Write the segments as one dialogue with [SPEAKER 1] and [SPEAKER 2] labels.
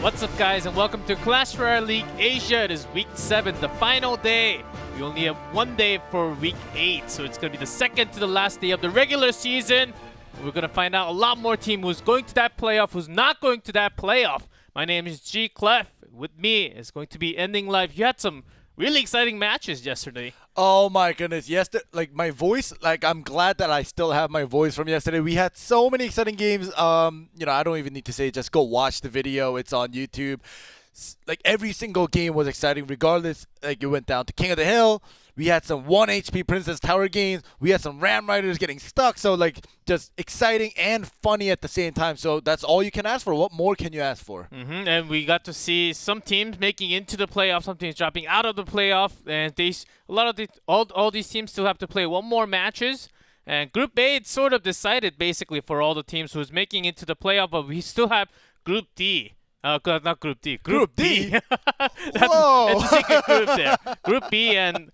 [SPEAKER 1] What's up, guys, and welcome to Clash Royale League Asia. It is week 7, the final day. We only have 1 day for week 8, so it's going to be the second to the last day of the regular season. We're going to find out a lot more team who's going to that playoff, who's not going to that playoff. My name is G Clef. With me is going to be Ending Live. You had some really exciting matches yesterday.
[SPEAKER 2] Oh my goodness, yesterday, my voice, I'm glad that I still have my voice from yesterday. We had so many exciting games. I don't even need to say, just go watch the video. It's on YouTube. Every single game was exciting regardless. It went down to King of the Hill. We had some 1 HP Princess Tower games. We had some Ram Riders getting stuck. So just exciting and funny at the same time. So that's all you can ask for. What more can you ask for?
[SPEAKER 1] And we got to see some teams making into the playoff, some teams dropping out of the playoff, and all these teams still have to play 1 more matches. And Group A, it's sort of decided basically for all the teams who's making into the playoff, but we still have Group D. Not Group D. Group B. That's a secret group there. Group B, and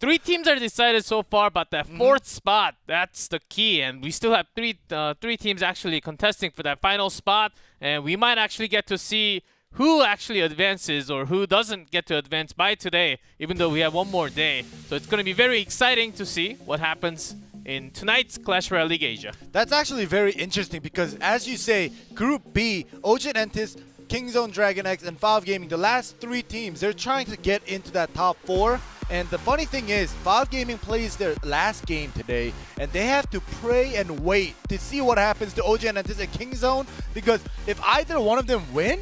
[SPEAKER 1] 3 teams are decided so far, but that 4th spot, that's the key. And we still have three teams actually contesting for that final spot. And we might actually get to see who actually advances or who doesn't get to advance by today, even though we have 1 more day. So it's going to be very exciting to see what happens in tonight's Clash Royale League Asia.
[SPEAKER 2] That's actually very interesting because, as you say, Group B, OG Entis, Kingzone, Dragon X, and OP.GAMING, the last 3 teams, they're trying to get into that top 4. And the funny thing is, OP.GAMING plays their last game today, and they have to pray and wait to see what happens to OG Entis and Kingzone, because if either one of them win,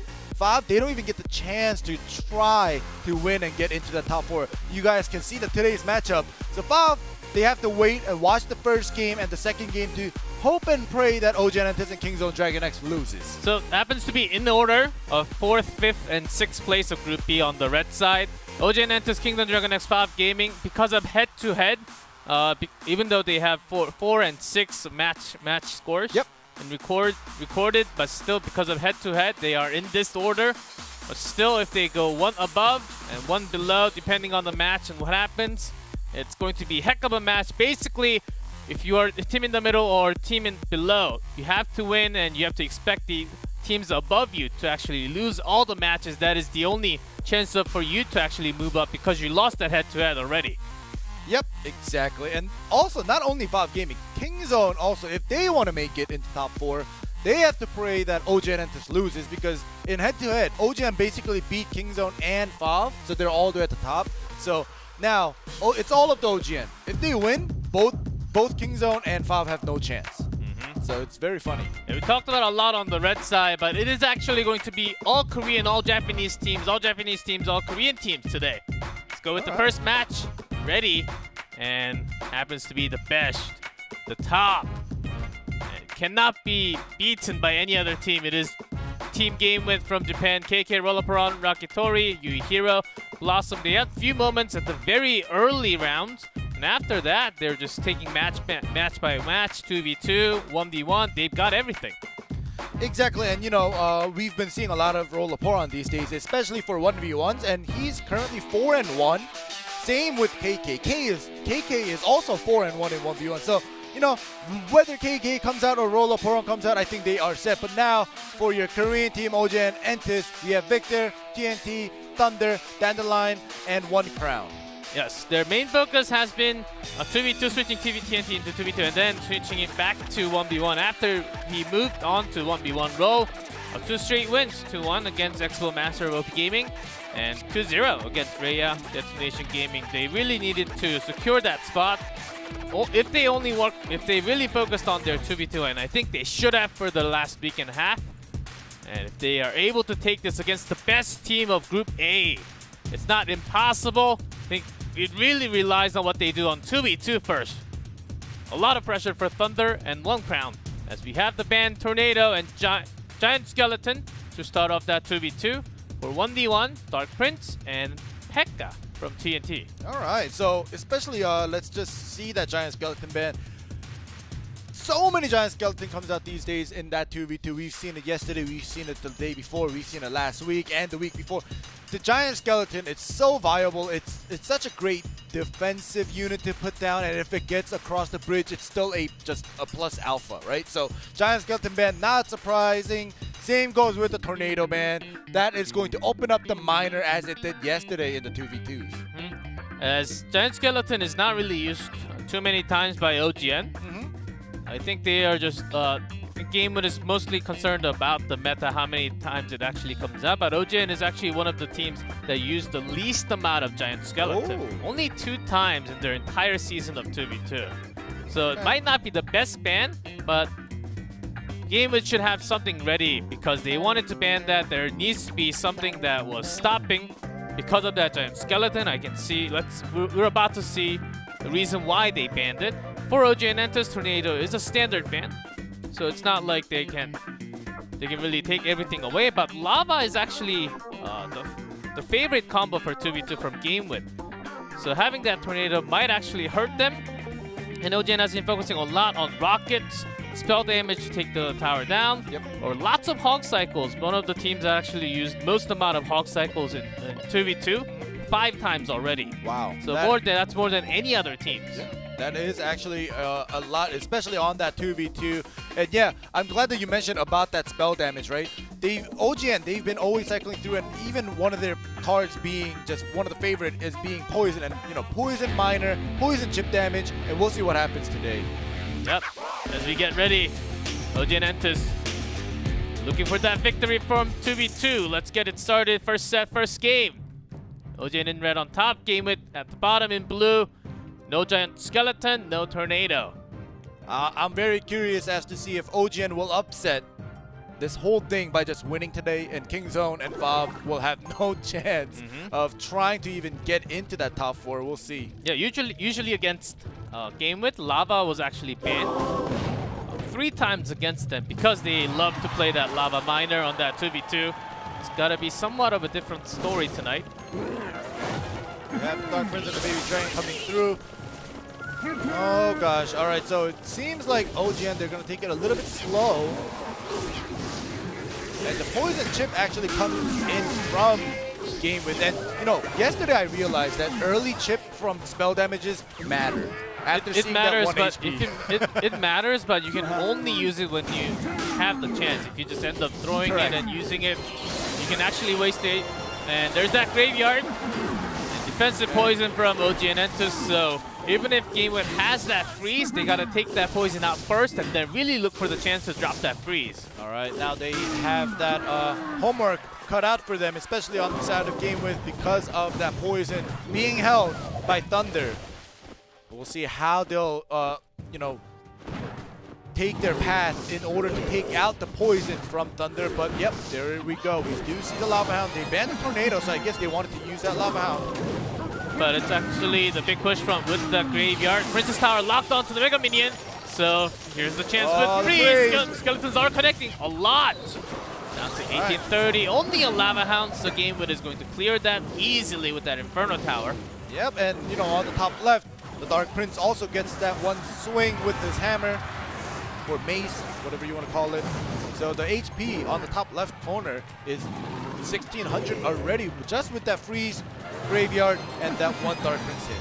[SPEAKER 2] they don't even get the chance to try to win and get into the top 4. You guys can see that today's matchup. So OP, they have to wait and watch the first game and the second game to hope and pray that OG Entis and Kingzone Dragon X loses.
[SPEAKER 1] So it happens to be in the order of 4th, 5th, and 6th place of Group B on the red side. OG Entis, Kingzone Dragon X, OP.GAMING, because of head-to-head, even though they have 4 and 6 match scores.
[SPEAKER 2] Yep.
[SPEAKER 1] And recorded, but still because of head-to-head, they are in this order. But still, if they go 1 above and 1 below, depending on the match and what happens, it's going to be a heck of a match. Basically, if you are a team in the middle or a team in below, you have to win and you have to expect the teams above you to actually lose all the matches. That is the only chance for you to actually move up because you lost that head-to-head already.
[SPEAKER 2] Yep, exactly. And also, not only OP.GAMING, Kingzone also, if they want to make it into top 4, they have to pray that OG Entis loses, because in head-to-head, OGN basically beat Kingzone and OP, so they're all the way at the top. So now, it's all up to OGN. If they win, both Kingzone and OP have no chance. So it's very funny.
[SPEAKER 1] Yeah, we talked about a lot on the red side, but it is actually going to be all Korean, all Japanese teams, all Korean teams today. Let's go with the first match. Ready, and happens to be the best, the top. And it cannot be beaten by any other team. It is Team Game Win from Japan, KK, Rolleparon, Rakitori, Yuihiro, Blossom. They had a few moments at the very early rounds, and after that, they're just taking match by match, 2v2, 1v1. They've got everything.
[SPEAKER 2] Exactly, and we've been seeing a lot of Rolleparon these days, especially for 1v1s, and he's currently 4-1. Same with KK. KK is also 4-1 in 1v1. So, whether KK comes out or Rolleparon comes out, I think they are set. But now, for your Korean team, OG and Entis, we have Victor, TNT, Thunder, Dandelion, and 1 Crown.
[SPEAKER 1] Yes, their main focus has been 2v2, switching TNT into 2v2, and then switching it back to 1v1 after he moved on to 1v1 roll of 2 straight wins, 2-1 against Expo Master of OP.GAMING, and 2-0 against Rhea Destination Gaming. They really needed to secure that spot. If they really focused on their 2v2, and I think they should have for the last week and a half. And if they are able to take this against the best team of Group A, it's not impossible. I think it really relies on what they do on 2v2 first. A lot of pressure for Thunder and 1 Crown, as we have the band Tornado and Giant Skeleton to start off that 2v2. For 1v1, Dark Prince and Hekka from TNT.
[SPEAKER 2] Alright, so especially let's just see that Giant Skeleton band. So many Giant Skeleton comes out these days in that 2v2. We've seen it yesterday, we've seen it the day before, we've seen it last week and the week before. The Giant Skeleton, it's so viable. It's such a great defensive unit to put down, and if it gets across the bridge, it's still just a plus alpha, right? So Giant Skeleton Band, not surprising. Same goes with the Tornado Band. That is going to open up the Miner as it did yesterday in the 2v2s.
[SPEAKER 1] As Giant Skeleton is not really used too many times by OGN. I think they are just GameWin is mostly concerned about the meta, how many times it actually comes out. But OGN is actually one of the teams that use the least amount of Giant Skeleton.
[SPEAKER 2] Oh.
[SPEAKER 1] Only 2 times in their entire season of 2v2. So it might not be the best ban, but GameWin should have something ready because they wanted to ban that. There needs to be something that was stopping because of that Giant Skeleton. I can see, we're about to see the reason why they banned it. For OGN Entus, Tornado is a standard ban. So it's not like they can really take everything away, but Lava is actually the favorite combo for 2v2 from GameWin. So having that Tornado might actually hurt them. And OGN has been focusing a lot on rockets, spell damage to take the tower down, or lots of Hog Cycles. One of the teams that actually used most amount of Hog Cycles in 2v2, 5 times already.
[SPEAKER 2] Wow.
[SPEAKER 1] So that's more than any other teams.
[SPEAKER 2] Yeah. That is actually a lot, especially on that 2v2. And yeah, I'm glad that you mentioned about that spell damage, right? OGN, they've been always cycling through, and even one of their cards being just one of the favorite is being Poison. And, you know, Poison Miner, Poison chip damage, and we'll see what happens today.
[SPEAKER 1] Yep, as we get ready, OGN Entus looking for that victory from 2v2. Let's get it started. First set, first game. OGN in red on top, GameWin at the bottom in blue. No Giant Skeleton, no Tornado.
[SPEAKER 2] I'm very curious as to see if OGN will upset this whole thing by just winning today, and Kingzone and Fob will have no chance of trying to even get into that top 4. We'll see. Yeah,
[SPEAKER 1] usually against GameWin, Lava was actually banned 3 times against them because they love to play that Lava Miner on that 2v2. It's gotta be somewhat of a different story tonight.
[SPEAKER 2] We have the Dark Prince and the Baby Dragon coming through. Oh gosh, alright, so it seems like OGN, they're going to take it a little bit slow. And the Poison Chip actually comes in from GameWin. And, you know, yesterday I realized that early chip from spell damages matter.
[SPEAKER 1] It matters, but it matters, but you can only use it when you have the chance. If you just end up throwing it and using it, you can actually waste it. And there's that Graveyard. Defensive poison from OGN Entus, so even if GameWin has that freeze, they gotta take that poison out first and then really look for the chance to drop that freeze.
[SPEAKER 2] Alright, now they have that homework cut out for them, especially on the side of GameWin because of that poison being held by Thunder. We'll see how they'll, you know, take their path in order to take out the poison from Thunder. But yep, there we go. We do see the Lava Hound. They banned the Tornado, so I guess they wanted to use that Lava Hound.
[SPEAKER 1] But it's actually the big push from with the Graveyard. Princess Tower locked onto the Mega Minion. So here's the chance with freeze. Skeletons are connecting a lot. Down to 1830. Only a Lava Hound, so GameWin is going to clear that easily with that Inferno Tower.
[SPEAKER 2] Yep, and you know, on the top left, the Dark Prince also gets that one swing with his hammer. Or mace, whatever you want to call it. So the HP on the top left corner is 1600 already, just with that freeze, Graveyard, and that one Dark Prince hit.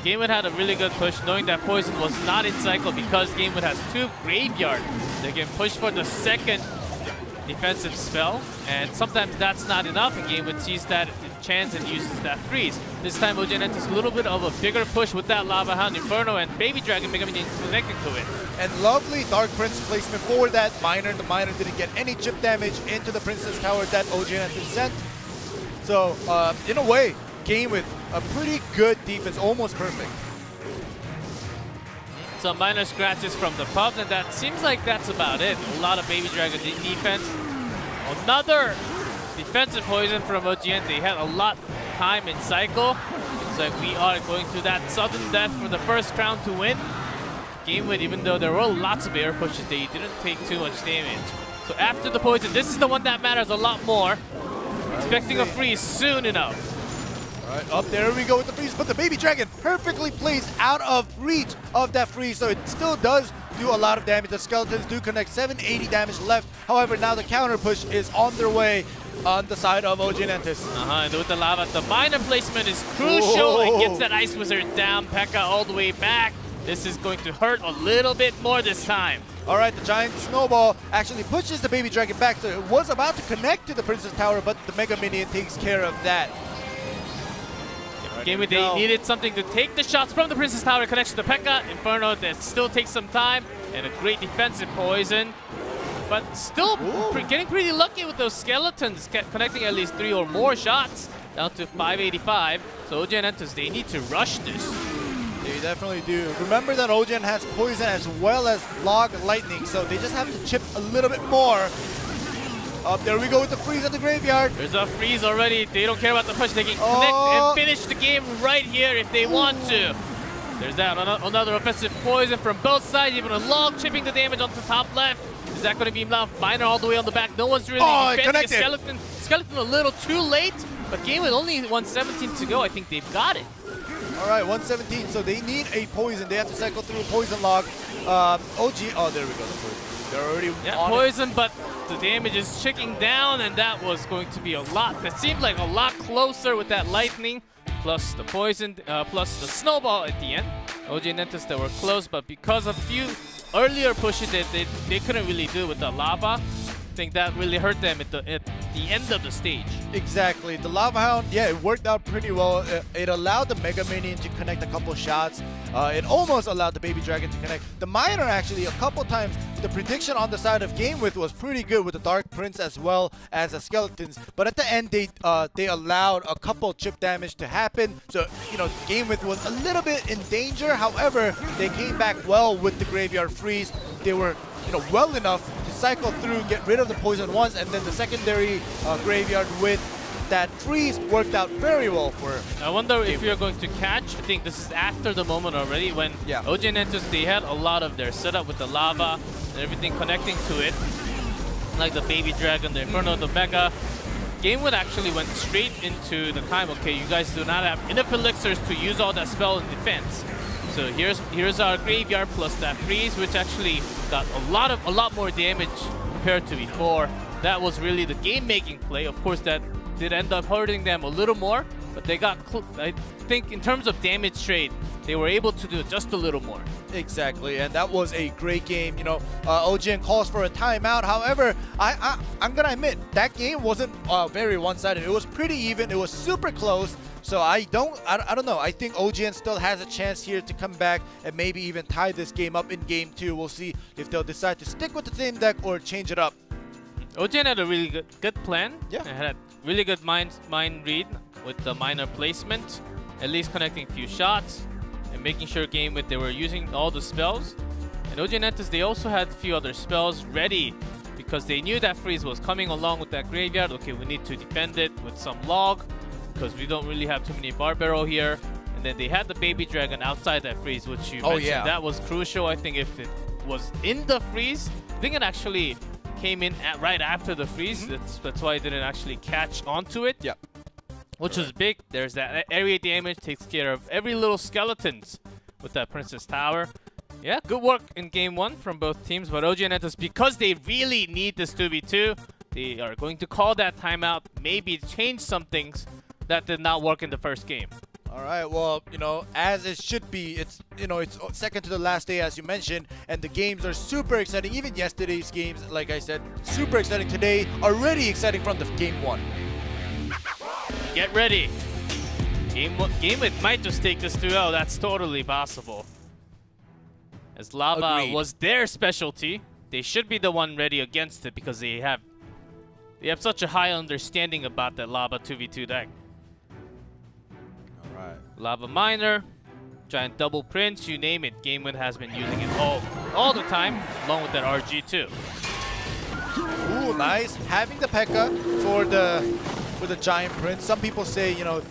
[SPEAKER 1] GameWin had a really good push, knowing that poison was not in cycle because GameWin has 2 Graveyard. They can push for the second defensive spell, and sometimes that's not enough, and GameWin sees that chance and uses that freeze. This time OGN enters a little bit of a bigger push with that Lava Hound, Inferno, and Baby Dragon Mega Minion connecting to it.
[SPEAKER 2] And lovely Dark Prince placement for that Miner. The Miner didn't get any chip damage into the Princess Tower that OGN sent. So, in a way, GameWin a pretty good defense, almost perfect.
[SPEAKER 1] Some minor scratches from the pubs, and that seems like that's about it. A lot of Baby Dragon defense. Another defensive poison from OGN. They had a lot of time in cycle. Looks like we are going to that sudden death for the first crown to win. GameWin, even though there were lots of air pushes, they didn't take too much damage. So after the poison, this is the one that matters a lot more. Expecting a freeze soon enough.
[SPEAKER 2] All right, up there we go with the freeze, but the Baby Dragon perfectly placed out of reach of that freeze, so it still does do a lot of damage. The Skeletons do connect, 780 damage left. However, now the counter push is on their way. on the side of OG and Entis.
[SPEAKER 1] And with the lava, the miner placement is crucial. It gets that Ice Wizard down. P.E.K.K.A all the way back. This is going to hurt a little bit more this time.
[SPEAKER 2] All right, the giant snowball actually pushes the baby dragon back, so it was about to connect to the Princess Tower, but the Mega Minion takes care of that.
[SPEAKER 1] Game they needed something to take the shots from the Princess Tower, connection to P.E.K.K.A. Inferno that still takes some time, and a great defensive poison. But still getting pretty lucky with those skeletons, connecting at least 3 or more shots, down to 585. So OG and Entis, they need to rush this.
[SPEAKER 2] They definitely do. Remember that OGN has poison as well as log lightning, so they just have to chip a little bit more. There we go with the freeze on the graveyard.
[SPEAKER 1] There's a freeze already. They don't care about the push. They can connect and finish the game right here if they want to. There's that another offensive poison from both sides. Even a log chipping the damage on the top left. Is that going to be enough? Miner all the way on the back. No one's really defending a skeleton a little too late. But game with only 117 to go, I think they've got it.
[SPEAKER 2] All right, 117. So they need a poison. They have to cycle through a poison log. OG. Oh, there we go. The poison. They're already on
[SPEAKER 1] poison, but the damage is ticking down, and that was going to be a lot. That seemed like a lot closer with that lightning, plus the poison, plus the snowball at the end. OG and Entis that were close, but because of few earlier pushes that they couldn't really do with the lava, I think that really hurt them at the end of the stage.
[SPEAKER 2] Exactly. The Lava Hound, yeah, it worked out pretty well. It allowed the Mega Minion to connect a couple shots. It almost allowed the Baby Dragon to connect. The Miner actually, a couple times, the prediction on the side of Game With was pretty good with the Dark Prince as well as the Skeletons. But at the end, they allowed a couple chip damage to happen. So, you know, Game With was a little bit in danger. However, they came back well with the Graveyard Freeze. They were, you know, well enough to cycle through, get rid of the poison once, and then the secondary graveyard with that freeze worked out very well for.
[SPEAKER 1] I wonder if you're going to catch. I think this is after the moment already when OG and Entis, they had a lot of their setup with the lava and everything connecting to it, like the Baby Dragon, the Inferno, the Mega. Game One actually went straight into the time. Okay, you guys do not have enough elixirs to use all that spell in defense. So here's our graveyard plus that freeze, which actually got a lot more damage compared to before. That was really the game-making play. Of course, that did end up hurting them a little more, but they got. I think in terms of damage trade, they were able to do just a little more.
[SPEAKER 2] Exactly, and that was a great game. You know, OGN calls for a timeout. However, I'm gonna admit that game wasn't very one-sided. It was pretty even. It was super close. So I don't know. I think OGN still has a chance here to come back and maybe even tie this game up in game 2. We'll see if they'll decide to stick with the same deck or change it up.
[SPEAKER 1] OGN had a really good plan.
[SPEAKER 2] Yeah.
[SPEAKER 1] They had a really good mind read with the miner placement, at least connecting a few shots and making sure game with they were using all the spells. And OGN Entis, they also had a few other spells ready because they knew that freeze was coming along with that graveyard. Okay, we need to defend it with some log, because we don't really have too many Barbaro here. And then they had the Baby Dragon outside that freeze, which you mentioned.
[SPEAKER 2] Yeah.
[SPEAKER 1] That was crucial. I think if it was in the freeze, I think it actually came in right after the freeze. That's why it didn't actually catch onto it.
[SPEAKER 2] Yeah.
[SPEAKER 1] Which was big. There's that area damage, takes care of every little skeletons with that Princess Tower. Yeah, good work in game 1 from both teams. But OG and Entis, because they really need this 2v2, they are going to call that timeout, maybe change some things that did not work in the first game.
[SPEAKER 2] All right, well, you know, as it should be, it's, you know, it's second to the last day, as you mentioned, and the games are super exciting. Even yesterday's games, like I said, super exciting. Today, already exciting from the game 1.
[SPEAKER 1] Get ready. Game it might just take this 2-0. That's totally possible. As lava was their specialty, they should be the one ready against it because they have such a high understanding about that lava 2v2 deck. Lava Miner, Giant Double Prince, you name it. Game One has been using it all the time, along with that RG2.
[SPEAKER 2] Ooh, nice. Having the P.E.K.K.A for the Giant Prince. Some people say, you know,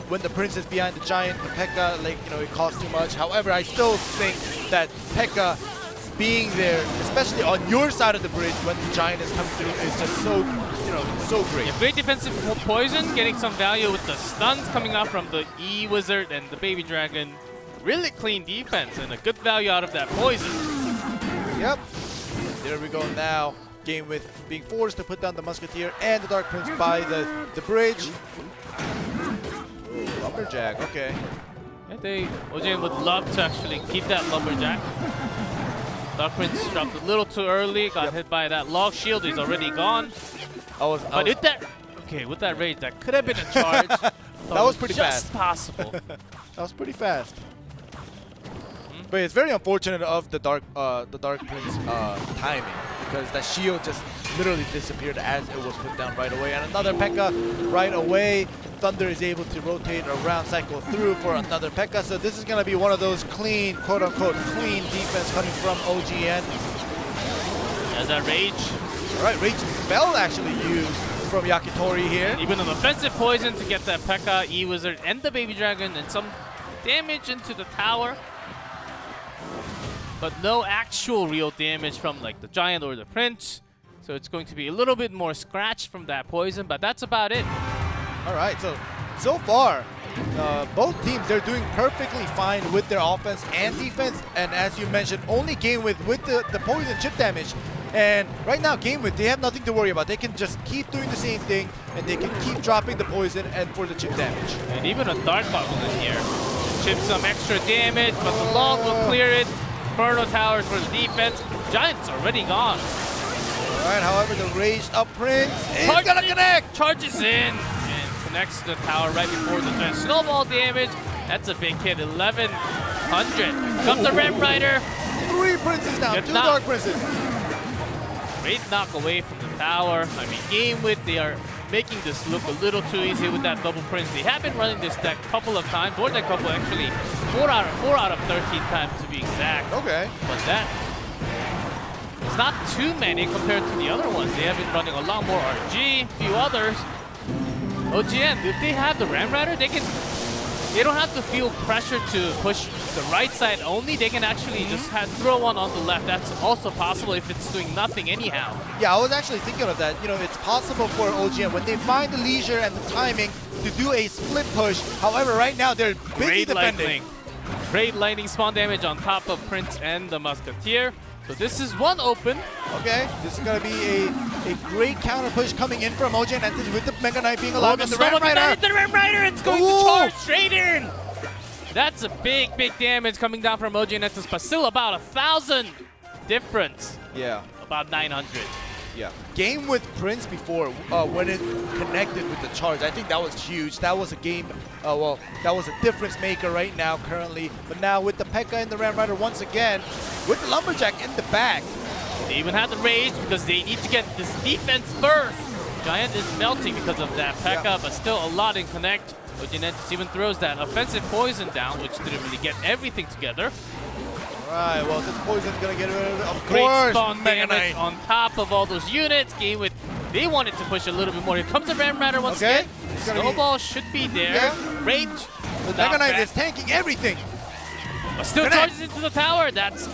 [SPEAKER 2] when the Prince is behind the Giant, the P.E.K.K.A, like, you know, it costs too much. However, I still think that P.E.K.K.A being there, especially on your side of the bridge when the Giant is coming through, is just so, you know, so great.
[SPEAKER 1] Yeah, great defensive poison, getting some value with the stuns coming out from the E Wizard and the Baby Dragon. Really clean defense and a good value out of that poison.
[SPEAKER 2] Yep. There we go now. Game with being forced to put down the Musketeer and the Dark Prince by the bridge. Lumberjack, okay.
[SPEAKER 1] OGN would love to actually keep that Lumberjack. Dark Prince dropped a little too early, got hit by that log shield, he's already gone. But with that rage, that could have been a charge.
[SPEAKER 2] That was pretty
[SPEAKER 1] just
[SPEAKER 2] fast.
[SPEAKER 1] Possible.
[SPEAKER 2] That was pretty fast. But it's very unfortunate of the Dark Prince timing, because that shield just literally disappeared as it was put down right away. And another P.E.K.K.A. right away. Thunder is able to rotate around, cycle through for another P.E.K.K.A. So this is going to be one of those clean, quote-unquote, clean defense coming from OGN.
[SPEAKER 1] As that rage.
[SPEAKER 2] All right, rage spell actually used from Yakitori here.
[SPEAKER 1] Even an offensive poison to get that P.E.K.K.A, E-Wizard, and the Baby Dragon, and some damage into the tower. But no actual real damage from like the Giant or the Prince. So it's going to be a little bit more scratch from that poison, but that's about it.
[SPEAKER 2] All right, so far, both teams, they're doing perfectly fine with their offense and defense. And as you mentioned, only Game with the poison chip damage. And right now, Game with, they have nothing to worry about. They can just keep doing the same thing, and they can keep dropping the poison and for the chip damage.
[SPEAKER 1] And even a Dark Bubble in here. Chips some extra damage, but the log will clear it. Inferno Towers for the defense. Giant's already gone.
[SPEAKER 2] All right, however, the raged up Prince is gonna connect.
[SPEAKER 1] Charges in and connects to the tower right before the Giant snowball damage. That's a big hit, 1100. Comes the Ram Rider.
[SPEAKER 2] 3 Princes down, 2 Dark Princes.
[SPEAKER 1] Great knock away from the tower. I mean, Game with, they are making this look a little too easy with that double Prince. They have been running this deck a couple of times, more than a couple actually. 4 out of 13 times to be exact.
[SPEAKER 2] Okay.
[SPEAKER 1] But that, it's not too many compared to the other ones. They have been running a lot more RG, a few others. OGN, if they have the Ram Rider, they don't have to feel pressure to push the right side only. They can actually just throw one on the left. That's also possible if it's doing nothing anyhow.
[SPEAKER 2] Yeah, I was actually thinking of that. You know, it's possible for OGN when they find the leisure and the timing to do a split push. However, right now they're busy defending.
[SPEAKER 1] Great lightning spawn damage on top of Prince and the Musketeer. So this is one open.
[SPEAKER 2] Okay, this is going to be a great counter push coming in from OGN and with the Mega Knight being alive and the Ram Rider.
[SPEAKER 1] The Ram Rider, it's going to charge straight in. That's a big damage coming down from OGN Entis, but still about 1,000 difference.
[SPEAKER 2] Yeah.
[SPEAKER 1] About 900.
[SPEAKER 2] Yeah. Game with Prince before when it connected with the charge. I think that was huge. That was a game, well, that was a difference maker right now currently. But now with the P.E.K.K.A and the Ram Rider once again, with the Lumberjack in the back.
[SPEAKER 1] They even had the rage because they need to get this defense first. Giant is melting because of that P.E.K.K.A, but still a lot in connect. OGN Entis even throws that offensive poison down, which didn't really get everything together.
[SPEAKER 2] Right, well, this poison's gonna get rid of it. Of
[SPEAKER 1] Great
[SPEAKER 2] course,
[SPEAKER 1] spawn
[SPEAKER 2] Mega
[SPEAKER 1] damage
[SPEAKER 2] Knight
[SPEAKER 1] on top of all those units. Game with, they wanted to push a little bit more. Here comes the Ram Rider once again. Snowball should be there.
[SPEAKER 2] Yeah.
[SPEAKER 1] Rage.
[SPEAKER 2] The Mega Knight is tanking everything.
[SPEAKER 1] But still charges into the tower. That's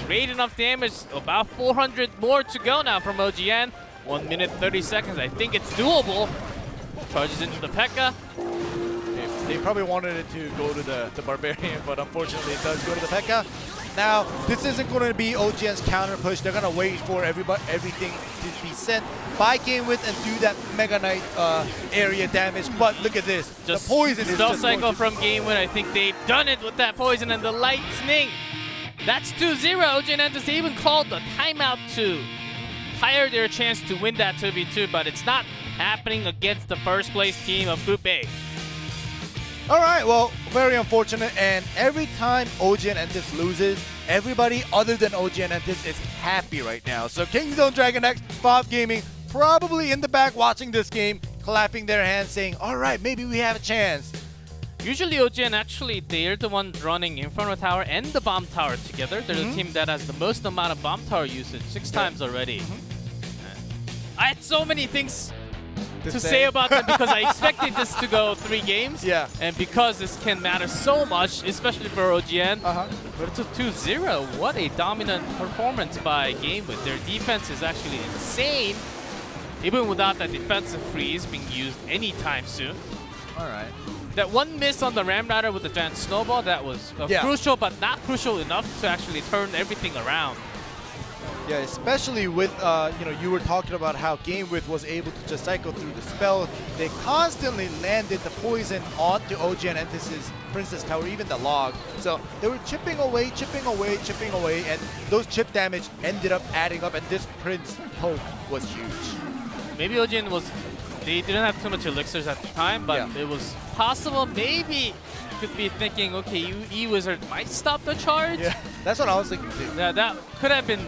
[SPEAKER 1] great enough damage. About 400 more to go now from OGN. 1 minute 30 seconds. I think it's doable. Charges into the P.E.K.K.A.
[SPEAKER 2] They probably wanted it to go to the Barbarian, but unfortunately it does go to the P.E.K.K.A. Now, this isn't going to be OGN's counter push. They're going to wait for everything to be sent by Game With and do that Mega Knight area damage. But look at this.
[SPEAKER 1] Just
[SPEAKER 2] the poison is
[SPEAKER 1] spell
[SPEAKER 2] just
[SPEAKER 1] cycle from Game With. I think they've done it with that poison and the lightning. That's 2-0. OGN Entis, they even called the timeout to higher their chance to win that 2v2, but it's not happening against the first place team of Group A.
[SPEAKER 2] All right, well, very unfortunate. And every time OGN Entis loses, everybody other than OGN Entis is happy right now. So Kingzone Dragon X, OP.GAMING, probably in the back watching this game, clapping their hands saying, all right, maybe we have a chance.
[SPEAKER 1] Usually OGN, actually, they're the ones running Inferno Tower and the Bomb Tower together. They're the team that has the most amount of Bomb Tower usage, 6 times already. I had so many things to say about them because I expected this to go 3 games.
[SPEAKER 2] Yeah.
[SPEAKER 1] And because this can matter so much, especially for OGN. But it's a 2-0. What a dominant performance by Game With. Their defense is actually insane, even without that defensive freeze being used anytime soon.
[SPEAKER 2] All right.
[SPEAKER 1] That one miss on the Ram Rider with the giant snowball, that was crucial, but not crucial enough to actually turn everything around.
[SPEAKER 2] Yeah, especially with, you were talking about how Game With was able to just cycle through the spell. They constantly landed the poison onto OG and Entis' Princess Tower, even the log. So they were chipping away, and those chip damage ended up adding up, and this Prince poke was huge.
[SPEAKER 1] Maybe Ojin they didn't have too much elixirs at the time, but it was possible. Maybe could be thinking, okay, E-Wizard might stop the charge.
[SPEAKER 2] Yeah, that's what I was thinking too.
[SPEAKER 1] Yeah, that could have been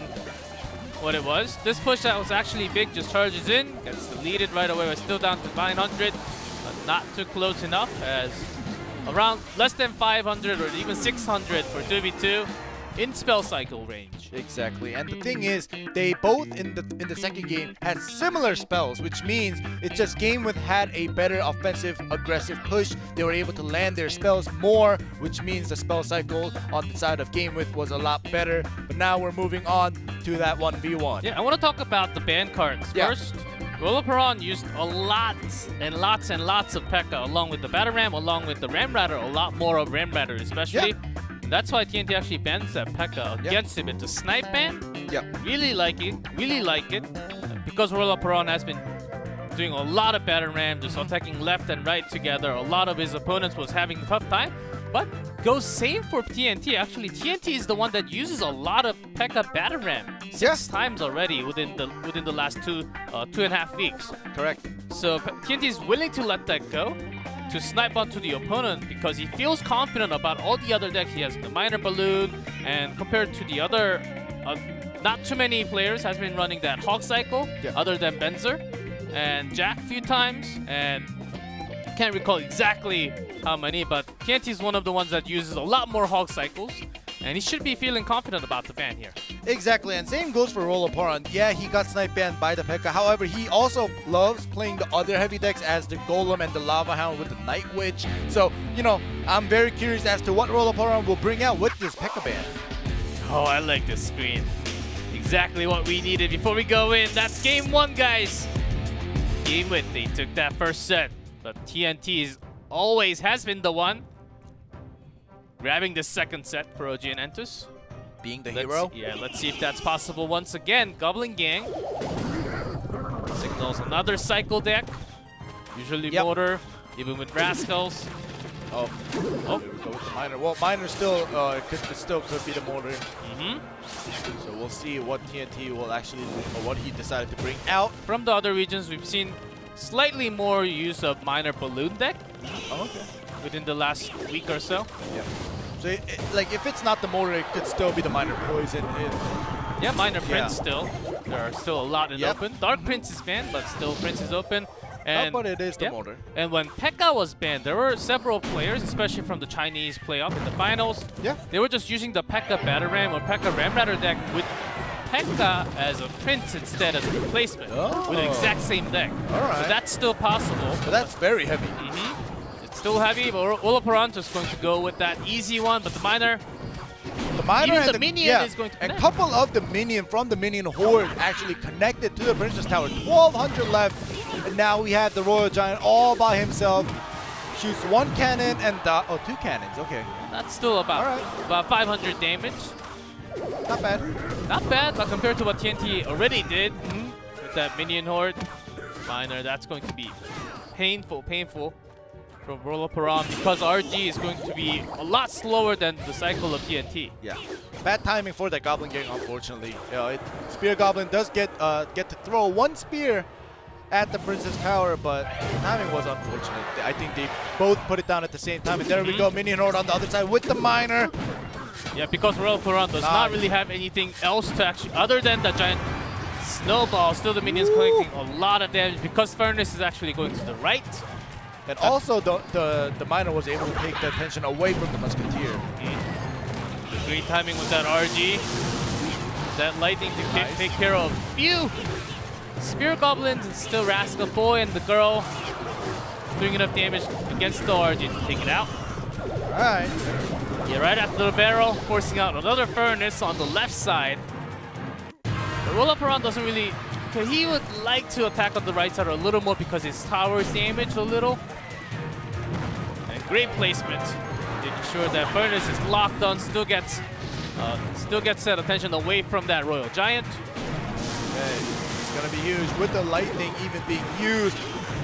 [SPEAKER 1] what it was. This push that was actually big just charges in, gets deleted right away. We're still down to 900, but not too close enough, as around less than 500 or even 600 for 2v2 in spell cycle range.
[SPEAKER 2] Exactly, and the thing is, they both in the second game had similar spells, which means it's just Game With had a better offensive, aggressive push. They were able to land their spells more, which means the spell cycle on the side of Game With was a lot better. But now we're moving on to that 1v1.
[SPEAKER 1] Yeah, I want to talk about the ban cards first. Roloperon used a lot and lots and lots of P.E.K.K.A. along with the Battle Ram, along with the Ram Ratter, a lot more of Ram Ratter especially. That's why TNT actually bans that P.E.K.K.A. against him. It's a snipe ban. Really like it. Really like it. Because Roloperon has been doing a lot of Battle Ram, just attacking left and right together. A lot of his opponents was having a tough time. But goes same for TNT. Actually, TNT is the one that uses a lot of P.E.K.K.A. Battle Ram. 6 times already within the last 2.5 weeks.
[SPEAKER 2] Correct.
[SPEAKER 1] So TNT is willing to let that go to snipe onto the opponent because he feels confident about all the other decks. He has the Minor Balloon, and compared to the other, not too many players has been running that Hog Cycle other than Benzer and Jack a few times, and can't recall exactly how many, but TNT is one of the ones that uses a lot more Hog Cycles, and he should be feeling confident about the ban here.
[SPEAKER 2] Exactly, and same goes for Roloperon. Yeah, he got snipe banned by the P.E.K.K.A. However, he also loves playing the other heavy decks as the Golem and the Lava Hound with the Night Witch. So, I'm very curious as to what Roloperon will bring out with this P.E.K.K.A. ban.
[SPEAKER 1] Oh, I like this screen. Exactly what we needed before we go in. That's game 1, guys. Game With, they took that first set, but TNT always has been the one grabbing the second set for OG and Entus.
[SPEAKER 2] Being the hero?
[SPEAKER 1] Yeah, let's see if that's possible once again. Goblin Gang signals another cycle deck. Usually Mortar, even with Rascals.
[SPEAKER 2] Oh, here we go with the Miner. Well, Miner still, it still could be the Mortar. So we'll see what TNT will actually, or what he decided to bring out.
[SPEAKER 1] From the other regions, we've seen slightly more use of Minor Balloon deck. Within the last week or so.
[SPEAKER 2] So, if it's not the Mortar, it could still be the Minor Poison.
[SPEAKER 1] Yeah, Minor Prince still. There are still a lot in open. Dark Prince is banned, but still Prince is open. And
[SPEAKER 2] but it is the Mortar.
[SPEAKER 1] And when P.E.K.K.A. was banned, there were several players, especially from the Chinese playoff in the finals. They were just using the P.E.K.K.A. Battle Ram or P.E.K.K.A. Ram Ratter deck with P.E.K.K.A. as a Prince instead as a replacement with the exact same deck. So that's still possible.
[SPEAKER 2] But that's very heavy.
[SPEAKER 1] It's still heavy, but Roloperon just going to go with that easy one. But the Miner,
[SPEAKER 2] and
[SPEAKER 1] the minion is going to connect.
[SPEAKER 2] And a couple of the minion from the minion horde actually connected to the Princess Tower. 1,200 left, and now we have the Royal Giant all by himself. Shoots 1 cannon and 2 cannons. Okay,
[SPEAKER 1] that's still about 500 damage.
[SPEAKER 2] Not bad.
[SPEAKER 1] Not bad, but compared to what TNT already did with that minion horde, Miner, that's going to be painful from Roloperon because RG is going to be a lot slower than the cycle of TNT.
[SPEAKER 2] Yeah, bad timing for that Goblin Gang, unfortunately. Spear Goblin does get to throw 1 spear at the Princess Tower, but the timing was unfortunate. I think they both put it down at the same time, and there we go, Minion Horde on the other side with the Miner.
[SPEAKER 1] Yeah, because Roloperon does not really have anything else to actually, other than the giant snowball, still the minions collecting a lot of damage because Furnace is actually going to the right.
[SPEAKER 2] And also the Miner was able to take the attention away from the Musketeer.
[SPEAKER 1] Great timing with that RG. That lightning to take care of few Spear Goblins and still Rascal Boy and the girl doing enough damage against the RG to take it out.
[SPEAKER 2] Alright.
[SPEAKER 1] Yeah, right after the barrel, forcing out another Furnace on the left side. The Roloperon doesn't really... He would like to attack on the right side a little more because his tower is damaged a little. And great placement. Making sure that Furnace is locked on, still gets still gets that attention away from that Royal Giant.
[SPEAKER 2] Okay, it's gonna be huge with the lightning even being used.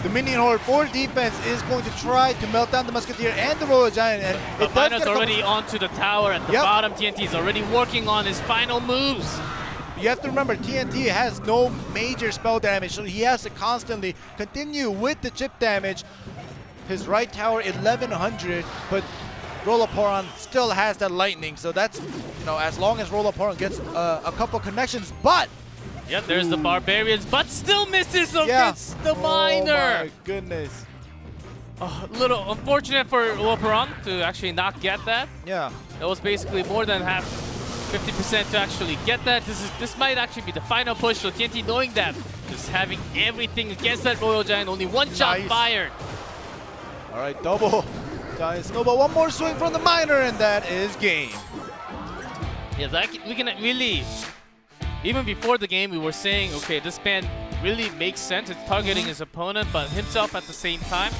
[SPEAKER 2] The minion horde for defense is going to try to melt down the Musketeer and the Royal Giant, and
[SPEAKER 1] But Miner's already onto the tower at the bottom. TNT is already working on his final moves.
[SPEAKER 2] You have to remember, TNT has no major spell damage, so he has to constantly continue with the chip damage. His right tower 1100, but Rollaporon still has that lightning, so that's, you know, as long as Rollaporon gets a couple connections, but
[SPEAKER 1] yeah, there's the Barbarians, but still misses against the Miner.
[SPEAKER 2] Oh my goodness.
[SPEAKER 1] A little unfortunate for Rollaporon to actually not get that.
[SPEAKER 2] Yeah.
[SPEAKER 1] That was basically more than half, 50% to actually get that. This might actually be the final push, so TNT knowing that, just having everything against that Royal Giant, only one shot fired.
[SPEAKER 2] All right, double Giant Snowball. One more swing from the Miner, and that is game.
[SPEAKER 1] Yeah, we can really, even before the game, we were saying, okay, this ban really makes sense. It's targeting his opponent, but himself at the same time.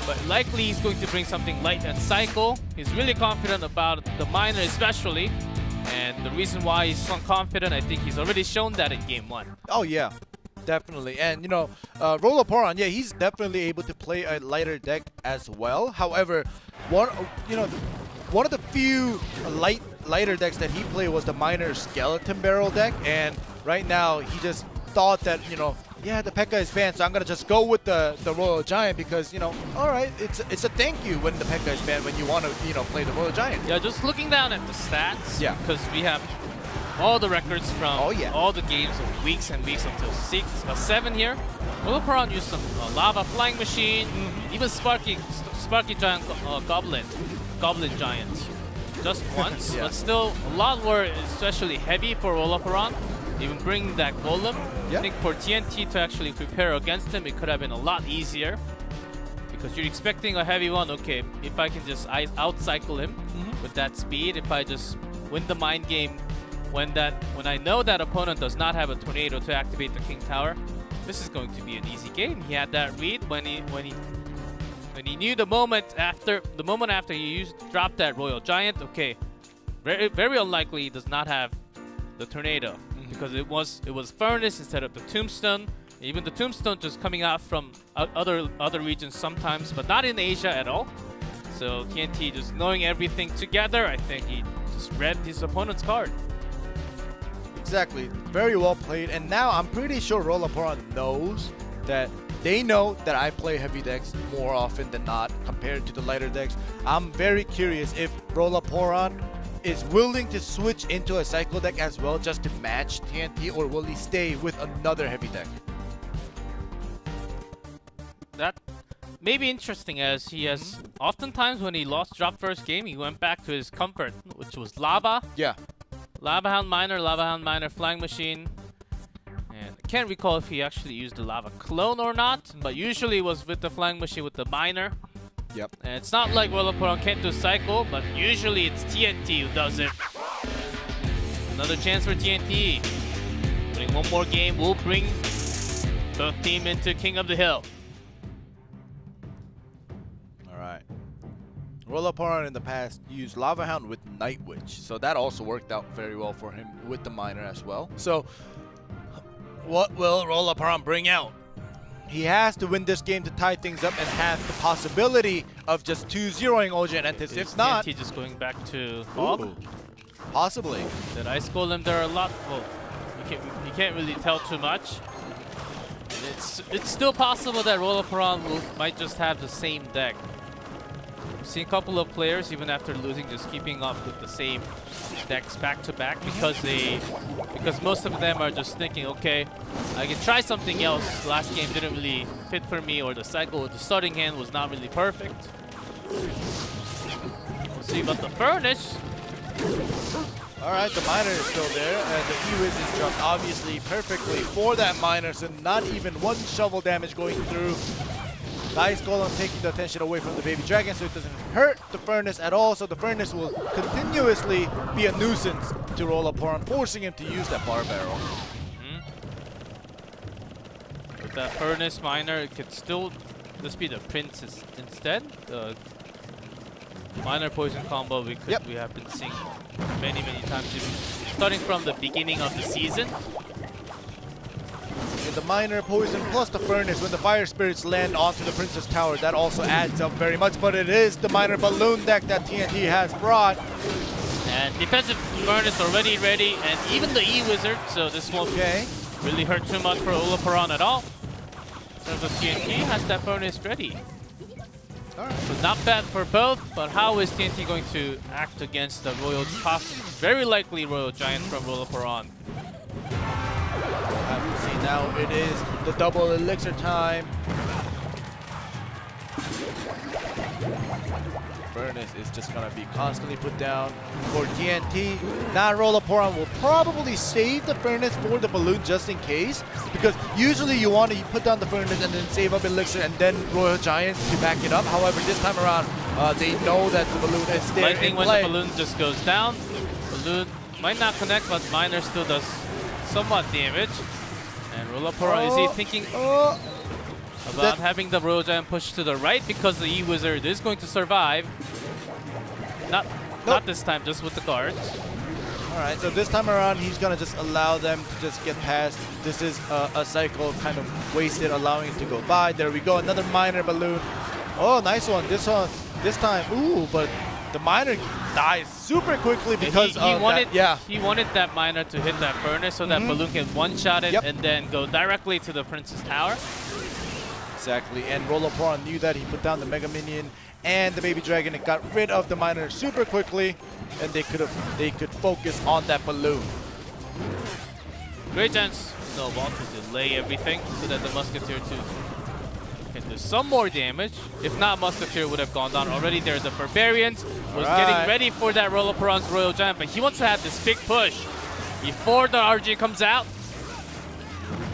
[SPEAKER 1] But likely he's going to bring something light and cycle. He's really confident about the Miner especially. And the reason why he's so confident, I think he's already shown that in Game 1.
[SPEAKER 2] Oh, yeah. Definitely. And, you know, Rollaporon, yeah, he's definitely able to play a lighter deck as well. However, one of the few lighter decks that he played was the Miner Skeleton Barrel deck. And right now, he just thought that, you know, yeah, the P.E.K.K.A is banned, so I'm going to just go with the Royal Giant because, you know, all right, it's a thank you when the P.E.K.K.A is banned when you want to, you know, play the Royal Giant.
[SPEAKER 1] Yeah, just looking down at the stats,
[SPEAKER 2] yeah,
[SPEAKER 1] because we have all the records from all the games of weeks and weeks until 7 here. Rollaporon used some Lava Flying Machine, even Sparky Giant Goblin Giant just once, but still a lot more, especially heavy for Rollaporon. Even bring that Golem. I think for TNT to actually prepare against him, it could have been a lot easier. Because you're expecting a heavy one. Okay, if I can just out-cycle him with that speed, if I just win the mind game when I know that opponent does not have a tornado to activate the King Tower, this is going to be an easy game. He had that read when he knew the moment after he dropped that Royal Giant. Okay, very unlikely he does not have the tornado. Because it was Furnace instead of the Tombstone. Even the Tombstone just coming out from other regions sometimes, but not in Asia at all. So TNT just knowing everything together, I think he just read his opponent's card.
[SPEAKER 2] Exactly. Very well played. And now I'm pretty sure Rollaporon knows that they know that I play heavy decks more often than not compared to the lighter decks. I'm very curious if Rollaporon is willing to switch into a cycle deck as well just to match TNT, or will he stay with another heavy deck?
[SPEAKER 1] That may be interesting, as he has oftentimes when he dropped first game, he went back to his comfort, which was Lava.
[SPEAKER 2] Yeah.
[SPEAKER 1] Lava Hound Miner, Flying Machine. And I can't recall if he actually used the Lava Clone or not, but usually it was with the Flying Machine with the Miner.
[SPEAKER 2] Yep.
[SPEAKER 1] And it's not like Rollaporon can't do cycle, but usually it's TNT who does it. Another chance for TNT. Winning one more game will bring both team into King of the Hill.
[SPEAKER 2] All right. Rollaporon in the past used Lava Hound with Night Witch, so that also worked out very well for him with the Miner as well. So, what will Rollaporon bring out? He has to win this game to tie things up and have the possibility of just 2-0ing OG and Entis. If not,
[SPEAKER 1] TNT just going back to Hog.
[SPEAKER 2] Possibly.
[SPEAKER 1] That Ice Golem, there are a lot. Well, you can't really tell too much. It's still possible that Rollaporon might just have the same deck. I've seen a couple of players, even after losing, just keeping up with the same decks back to back because most of them are just thinking, okay, I can try something else. Last game didn't really fit for me, or the cycle with the starting hand was not really perfect. We'll see about the Furnace.
[SPEAKER 2] All right, the Miner is still there, and the E-Wiz is dropped obviously perfectly for that Miner, so not even one shovel damage going through. The Ice Golem taking the attention away from the Baby Dragon, so it doesn't hurt the Furnace at all, so the Furnace will continuously be a nuisance to Rollaporon, forcing him to use that Bar Barrel.
[SPEAKER 1] With that Furnace Miner, it could still just be the Princess instead. minor poison combo we have been seeing many times, even starting from the beginning of the season.
[SPEAKER 2] And the minor poison plus the furnace, when the fire spirits land onto the Princess Tower, that also adds up very much. But it is the minor balloon deck that TNT has brought.
[SPEAKER 1] And defensive furnace already ready, and even the E-Wizard, so this won't really hurt too much for Olaparan at all. In terms of TNT, has that furnace ready.
[SPEAKER 2] Alright.
[SPEAKER 1] So not bad for both, but how is TNT going to act against the very likely Royal Giant from Olaparan?
[SPEAKER 2] We'll have to see. Now it is the double elixir time. Furnace is just going to be constantly put down for TNT. Now Olaparan will probably save the furnace for the balloon just in case, because usually you want to put down the furnace and then save up elixir and then Royal Giant to back it up. However, this time around, they know that the balloon is there.
[SPEAKER 1] Lightning when the balloon just goes down. Balloon might not connect, but minor still does somewhat damage. And Olaparan, is he thinking about having the Royal Giant push to the right, because the E-Wizard is going to survive? Not this time, just with the guards.
[SPEAKER 2] Alright, so this time around, he's going to just allow them to just get past. This is a cycle kind of wasted, allowing it to go by. There we go, another minor balloon. Oh, nice one. This time, ooh, but the minor dies super quickly because
[SPEAKER 1] he wanted that minor to hit that furnace so that balloon can one-shot it and then go directly to the Princess Tower.
[SPEAKER 2] Exactly, and Olaparan knew that. He put down the Mega Minion and the Baby Dragon and got rid of the miner super quickly, and they could focus on that balloon.
[SPEAKER 1] Great chance, Snowball, to delay everything so that the Musketeer can do some more damage. If not, Musketeer would have gone down already. There, the Barbarians was getting ready for that Olaparan's Royal Giant, but he wants to have this big push before the RG comes out.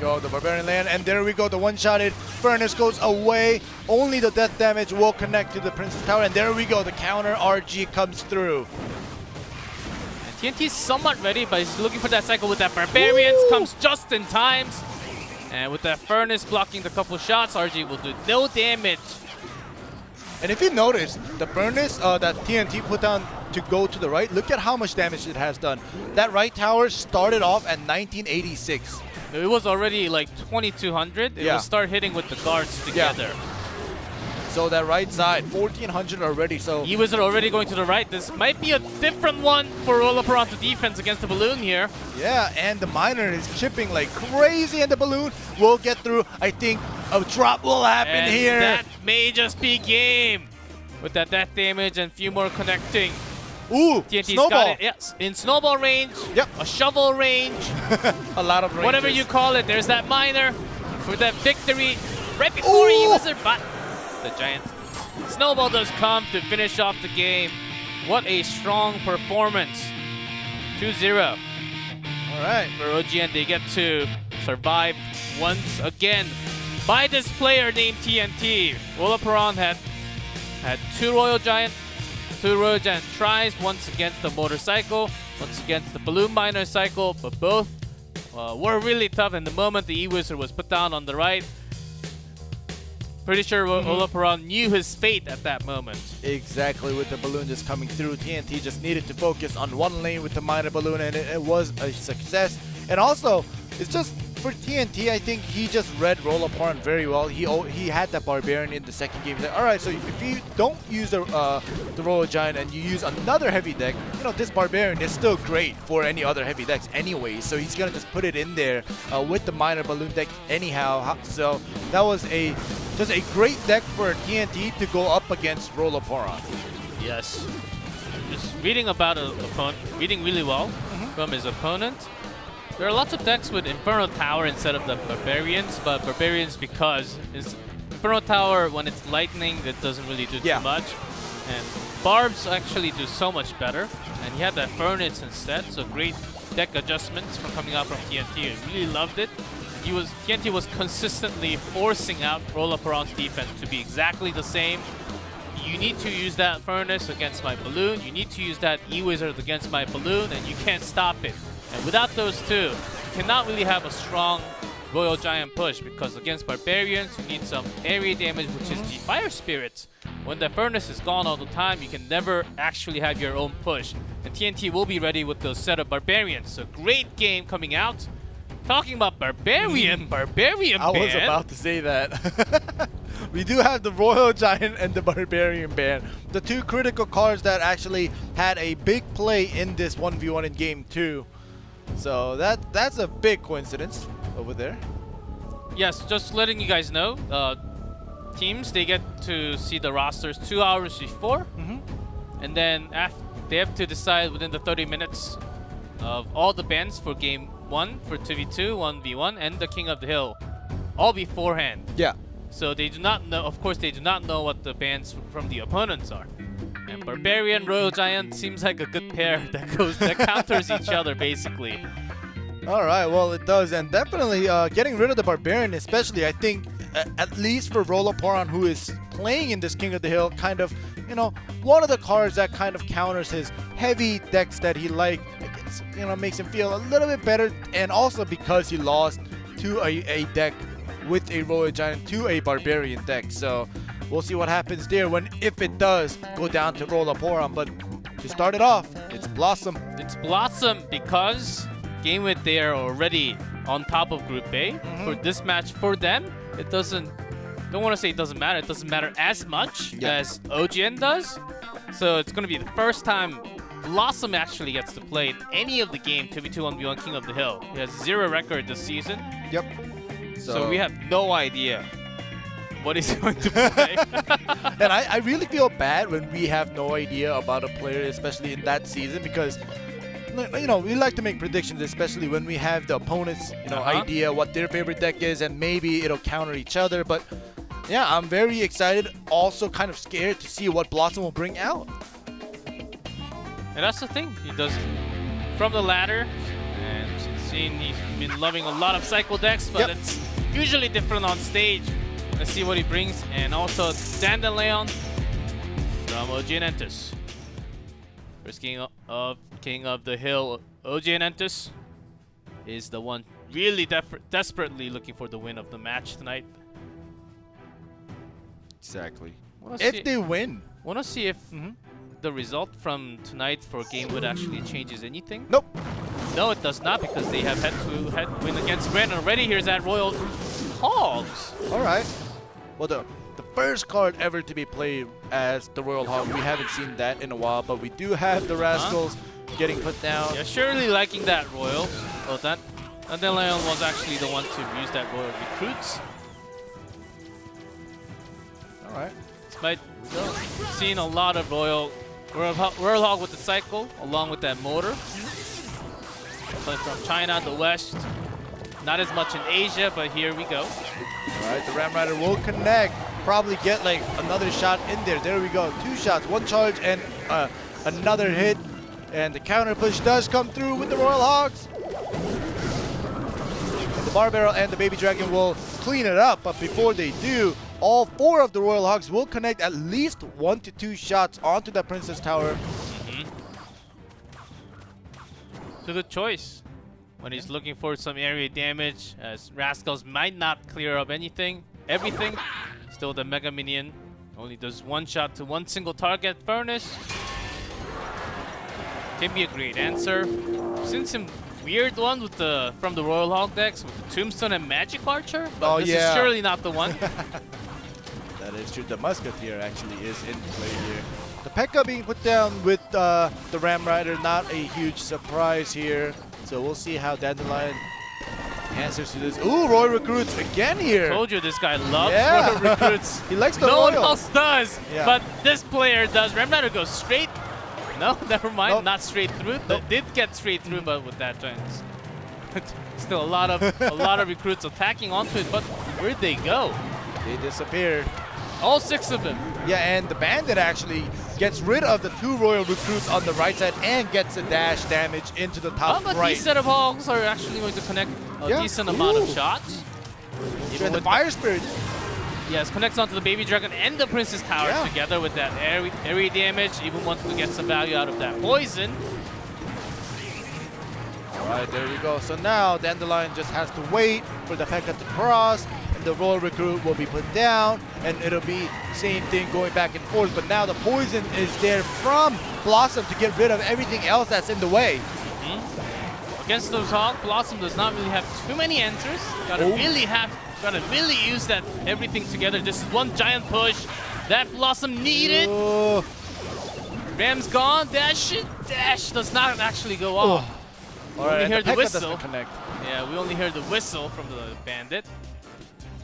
[SPEAKER 2] Go the Barbarian land, and there we go, the one-shotted furnace goes away. Only the death damage will connect to the Princess Tower, and there we go, the counter RG comes through.
[SPEAKER 1] And TNT's somewhat ready, but he's looking for that cycle with that Barbarians. Comes just in time, and with that furnace blocking the couple shots, RG will do no damage.
[SPEAKER 2] And if you notice, the furnace that TNT put down to go to the right, look at how much damage it has done. That right tower started off at 1986.
[SPEAKER 1] It was already like 2200. It will start hitting with the guards together.
[SPEAKER 2] So that right side, 1400 already. So
[SPEAKER 1] E-Wizard already going to the right. This might be a different one for Olaparan to defense against the balloon here.
[SPEAKER 2] Yeah, and the miner is chipping like crazy, and the balloon will get through. I think a drop will happen here.
[SPEAKER 1] That may just be game. With that death damage and few more connecting.
[SPEAKER 2] Ooh,
[SPEAKER 1] TNT's
[SPEAKER 2] snowball.
[SPEAKER 1] got it. Yes, in snowball range.
[SPEAKER 2] Yep.
[SPEAKER 1] A shovel range.
[SPEAKER 2] A lot of ranges.
[SPEAKER 1] Whatever you call it. There's that miner for that victory right before E-Wizard, but the giant snowball does come to finish off the game. What a strong performance. 2-0.
[SPEAKER 2] All right.
[SPEAKER 1] For OGN, they get to survive once again by this player named TNT. Olaparan had two Royal Giant tries, once against the motorcycle, once against the balloon miner cycle, but both were really tough. And the moment the E-Wizard was put down on the right, pretty sure Olaparan knew his fate at that moment.
[SPEAKER 2] Exactly, with the balloon just coming through, TNT just needed to focus on one lane with the miner balloon, and it was a success. And also, it's just for TNT, I think he just read Olaparan very well. He had that Barbarian in the second game. He's like, all right, so if you don't use the Royal Giant and you use another heavy deck, you know, this Barbarian is still great for any other heavy decks anyway. So he's gonna just put it in there with the minor balloon deck anyhow. So that was just a great deck for TNT to go up against Olaparan.
[SPEAKER 1] Yes. Just reading about an opponent, reading really well from his opponent. There are lots of decks with Inferno Tower instead of the Barbarians, but Barbarians because Inferno Tower, when it's lightning, it doesn't really do too much. And Barbs actually do so much better. And he had that Furnace instead, so great deck adjustments from coming out from TNT. I really loved it. TNT was consistently forcing out Olaparan's defense to be exactly the same. You need to use that Furnace against my balloon. You need to use that E-Wizard against my balloon, and you can't stop it. And without those two, you cannot really have a strong Royal Giant push, because against Barbarians, you need some area damage, which is the Fire Spirits, when the furnace is gone all the time, you can never actually have your own push. And TNT will be ready with those set of Barbarians. So great game coming out. Talking about Barbarian
[SPEAKER 2] I was about to say that. We do have the Royal Giant and the Barbarian Band, the two critical cards that actually had a big play in this 1v1 in Game 2. So that's a big coincidence over there.
[SPEAKER 1] Yes, just letting you guys know, teams, they get to see the rosters 2 hours before, and then they have to decide within the 30 minutes of all the bans for Game 1, for 2v2, 1v1, and the King of the Hill, all beforehand.
[SPEAKER 2] Yeah.
[SPEAKER 1] So they do not know, of course, they do not know what the bans from the opponents are. And Barbarian, Royal Giant seems like a good pair that counters each other, basically.
[SPEAKER 2] All right, well, it does, and definitely getting rid of the Barbarian, especially, I think, at least for Roloporan, who is playing in this King of the Hill, kind of, you know, one of the cards that kind of counters his heavy decks that he like, you know, makes him feel a little bit better, and also because he lost to a deck with a Royal Giant to a Barbarian deck. So we'll see what happens there if it does go down to Roloporan. But to start it off, it's Blossom.
[SPEAKER 1] It's Blossom because Game With, they are already on top of Group A. For this match, for them, it don't want to say it doesn't matter. It doesn't matter as much as OGN does. So it's going to be the first time Blossom actually gets to play in any of the game 2v2 1v1 King of the Hill. He has 0 record this season.
[SPEAKER 2] Yep.
[SPEAKER 1] So we have no idea what he's going to play.
[SPEAKER 2] And I really feel bad when we have no idea about a player, especially in that season, because, you know, we like to make predictions, especially when we have the opponent's, you know, idea what their favorite deck is, and maybe it'll counter each other. But yeah, I'm very excited, also kind of scared to see what Blossom will bring out.
[SPEAKER 1] And that's the thing, he does from the ladder, and seen he's been loving a lot of cycle decks, but it's usually different on stage. Let's see what he brings. And also Dandelion from OG Entus. First King of the Hill, OG Entus is the one really desperately looking for the win of the match tonight.
[SPEAKER 2] Exactly. If they win.
[SPEAKER 1] Want to see if the result from tonight for Game Wood actually changes anything?
[SPEAKER 2] Nope.
[SPEAKER 1] No, it does not, because they have head-to-head win against Brand already. Here's that Royal Hogs.
[SPEAKER 2] All right. Well, the first card ever to be played as the Royal Hog. We haven't seen that in a while, but we do have the Rascals getting put down.
[SPEAKER 1] Yeah, surely liking that Royal. Well, that Dandelion was actually the one to use that Royal Recruits.
[SPEAKER 2] All right.
[SPEAKER 1] Despite seeing a lot of Royal Hog with the cycle, along with that motor. But from China, the West, not as much in Asia, but here we go.
[SPEAKER 2] All right, the Ram Rider will connect, probably get like another shot in there. There we go, 2 shots, 1 charge and another hit. And the counter push does come through with the Royal Hogs. And the Bar Barrel and the Baby Dragon will clean it up, but before they do, all 4 of the Royal Hogs will connect at least 1 to 2 shots onto the Princess Tower.
[SPEAKER 1] It's a good choice when he's looking for some area damage, as Rascals might not clear up everything. Still, the Mega Minion only does 1 shot to 1 single target furnace. Can be a great answer. I've seen some weird one with from the Royal Hog decks with the Tombstone and Magic Archer, but this is surely not the one.
[SPEAKER 2] That is true. The Musketeer actually is in play here. The P.E.K.K.A being put down with the Ram Rider, not a huge surprise here. So we'll see how Dandelion answers to this. Ooh, Royal Recruits again here.
[SPEAKER 1] Told you this guy loves Royal Recruits.
[SPEAKER 2] He likes the
[SPEAKER 1] No
[SPEAKER 2] Royal.
[SPEAKER 1] one else does, but this player does. Ram Rider goes straight. No, never mind.
[SPEAKER 2] Nope.
[SPEAKER 1] Not straight through.
[SPEAKER 2] Nope.
[SPEAKER 1] Did get straight through, but with that giant. Still a lot of recruits attacking onto it, but where'd they go?
[SPEAKER 2] They disappeared.
[SPEAKER 1] All 6 of them.
[SPEAKER 2] Yeah, and the Bandit actually gets rid of the 2 Royal Recruits on the right side and gets a dash damage into the top
[SPEAKER 1] But
[SPEAKER 2] right.
[SPEAKER 1] these set of Hogs are actually going to connect a decent amount of shots.
[SPEAKER 2] And the Fire Spirit.
[SPEAKER 1] Yes, connects onto the Baby Dragon and the Princess Tower together with that area damage. Even wants to get some value out of that poison.
[SPEAKER 2] All right, there we go. So now Dandelion just has to wait for the P.E.K.K.A to cross. And the Royal Recruit will be put down, and it'll be same thing going back and forth. But now the poison is there from Blossom to get rid of everything else that's in the way.
[SPEAKER 1] Against those Hog, Blossom does not really have too many answers. Gotta really use that everything together. This is one giant push that Blossom needed.
[SPEAKER 2] Oh.
[SPEAKER 1] Ram's gone. Dash does not actually go off.
[SPEAKER 2] All
[SPEAKER 1] We
[SPEAKER 2] right,
[SPEAKER 1] only heard the
[SPEAKER 2] Pekka
[SPEAKER 1] whistle.
[SPEAKER 2] doesn't connect.
[SPEAKER 1] Yeah, we only heard the whistle from the bandit.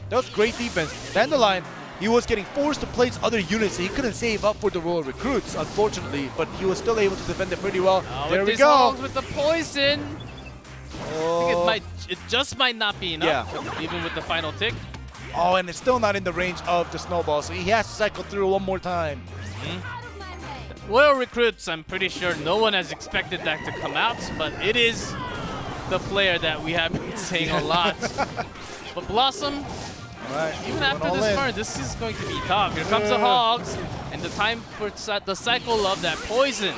[SPEAKER 2] That was great defense. Dandelion, he was getting forced to place other units, so he couldn't save up for the Royal Recruits, unfortunately, but he was still able to defend it pretty well. There we go.
[SPEAKER 1] Hogs with the poison. I think it just might not be enough, even with the final tick.
[SPEAKER 2] Oh, and it's still not in the range of the snowball, so he has to cycle through one more time.
[SPEAKER 1] Royal Recruits, I'm pretty sure no one has expected that to come out, but it is the player that we have been saying a lot. But Blossom, even after this turn, this is going to be tough. Here comes the Hogs, and the time for the cycle of that poison.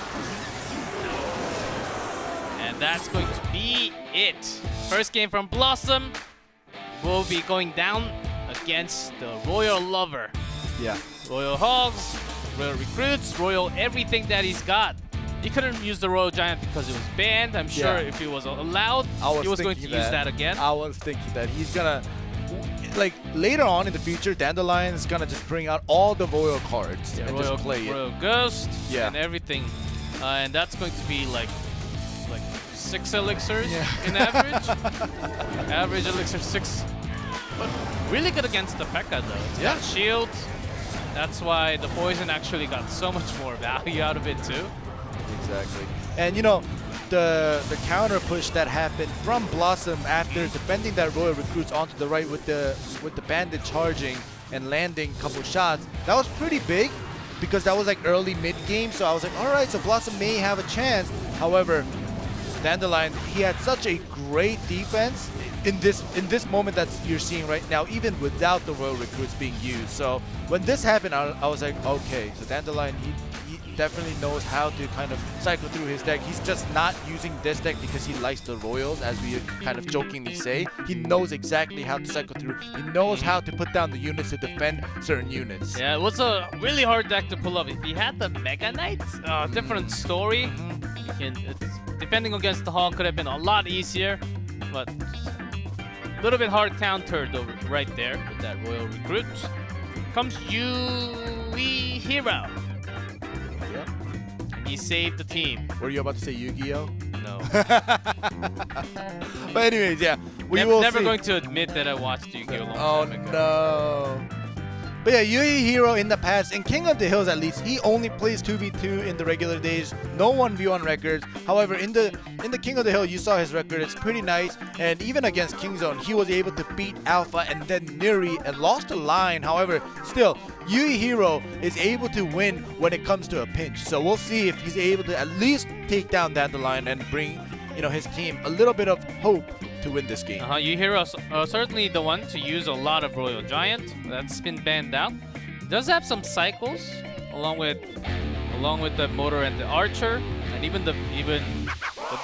[SPEAKER 1] And that's going to be it. First game from Blossom will be going down against the Royal Lover.
[SPEAKER 2] Yeah.
[SPEAKER 1] Royal Hogs, Royal Recruits, Royal everything that he's got. He couldn't use the Royal Giant because it was banned. I'm sure if it was allowed, he was going to use that again.
[SPEAKER 2] I was thinking that he's gonna, like later on in the future, Dandelion is gonna just bring out all the Royal cards and
[SPEAKER 1] Royal,
[SPEAKER 2] just play
[SPEAKER 1] Royal Ghost
[SPEAKER 2] Yeah.
[SPEAKER 1] and everything. And that's going to be like 6 elixirs in average. Average elixir 6. But really good against the Pekka though. It's got shields. That's why the poison actually got so much more value out of it too.
[SPEAKER 2] Exactly. And you know, the counter push that happened from Blossom after defending that Royal Recruits onto the right with the bandit charging and landing a couple shots, that was pretty big because that was like early mid game. So I was like, all right, so Blossom may have a chance. However, Dandelion, he had such a great defense in this moment that you're seeing right now, even without the Royal Recruits being used. So when this happened, I was like, okay, so Dandelion, he definitely knows how to kind of cycle through his deck. He's just not using this deck because he likes the Royals, as we kind of jokingly say. He knows exactly how to cycle through. He knows how to put down the units to defend certain units.
[SPEAKER 1] Yeah, it was a really hard deck to pull off. If he had the Mega Knight, different story. Defending against the Hog could have been a lot easier, but a little bit hard countered right there with that Royal Recruit. Comes Yui Hero.
[SPEAKER 2] Yep.
[SPEAKER 1] And he saved the team.
[SPEAKER 2] Were you about to say Yu-Gi-Oh?
[SPEAKER 1] No.
[SPEAKER 2] But anyways, yeah.
[SPEAKER 1] Never going to admit that I watched Yu-Gi-Oh! a long time ago.
[SPEAKER 2] No. But yeah, Yui Hero in the past, in King of the Hills at least, he only plays 2v2 in the regular days, no 1v1 records. However, in the King of the Hill, you saw his record, it's pretty nice. And even against Kingzone, he was able to beat Alpha and then Nuri and lost a line. However, still, Yui Hero is able to win when it comes to a pinch. So we'll see if he's able to at least take down Dandelion and bring, you know, his team a little bit of hope to win this game.
[SPEAKER 1] Yui Hero certainly the one to use a lot of Royal Giant. That's been banned out. Does have some cycles along with the Motor and the Archer, and even the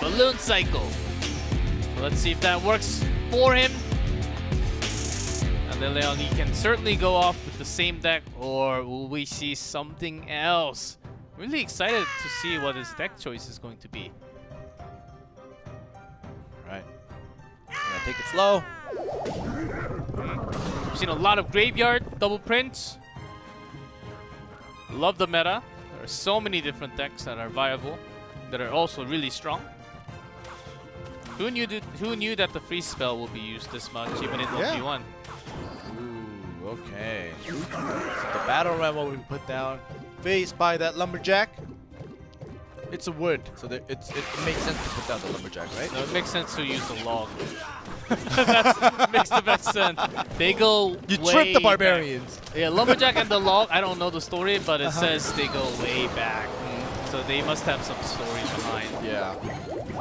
[SPEAKER 1] Balloon cycle. Let's see if that works for him. And then Leon, he can certainly go off with the same deck, or will we see something else? Really excited to see what his deck choice is going to be.
[SPEAKER 2] Right. Gonna take it slow.
[SPEAKER 1] We've seen a lot of Graveyard double prints. Love the meta. There are so many different decks that are viable, that are also really strong. Who knew that the freeze spell will be used this much, even in 1v1?
[SPEAKER 2] Ooh, okay. So the battle ram will be put down, faced by that lumberjack. It's a wood, so it makes sense to put down the lumberjack, right?
[SPEAKER 1] No, it makes sense to use the log. That makes the best sense. They go
[SPEAKER 2] You
[SPEAKER 1] way
[SPEAKER 2] trip the barbarians.
[SPEAKER 1] back. Yeah, lumberjack and the log. I don't know the story, but it says they go way back. So they must have some story behind.
[SPEAKER 2] Yeah.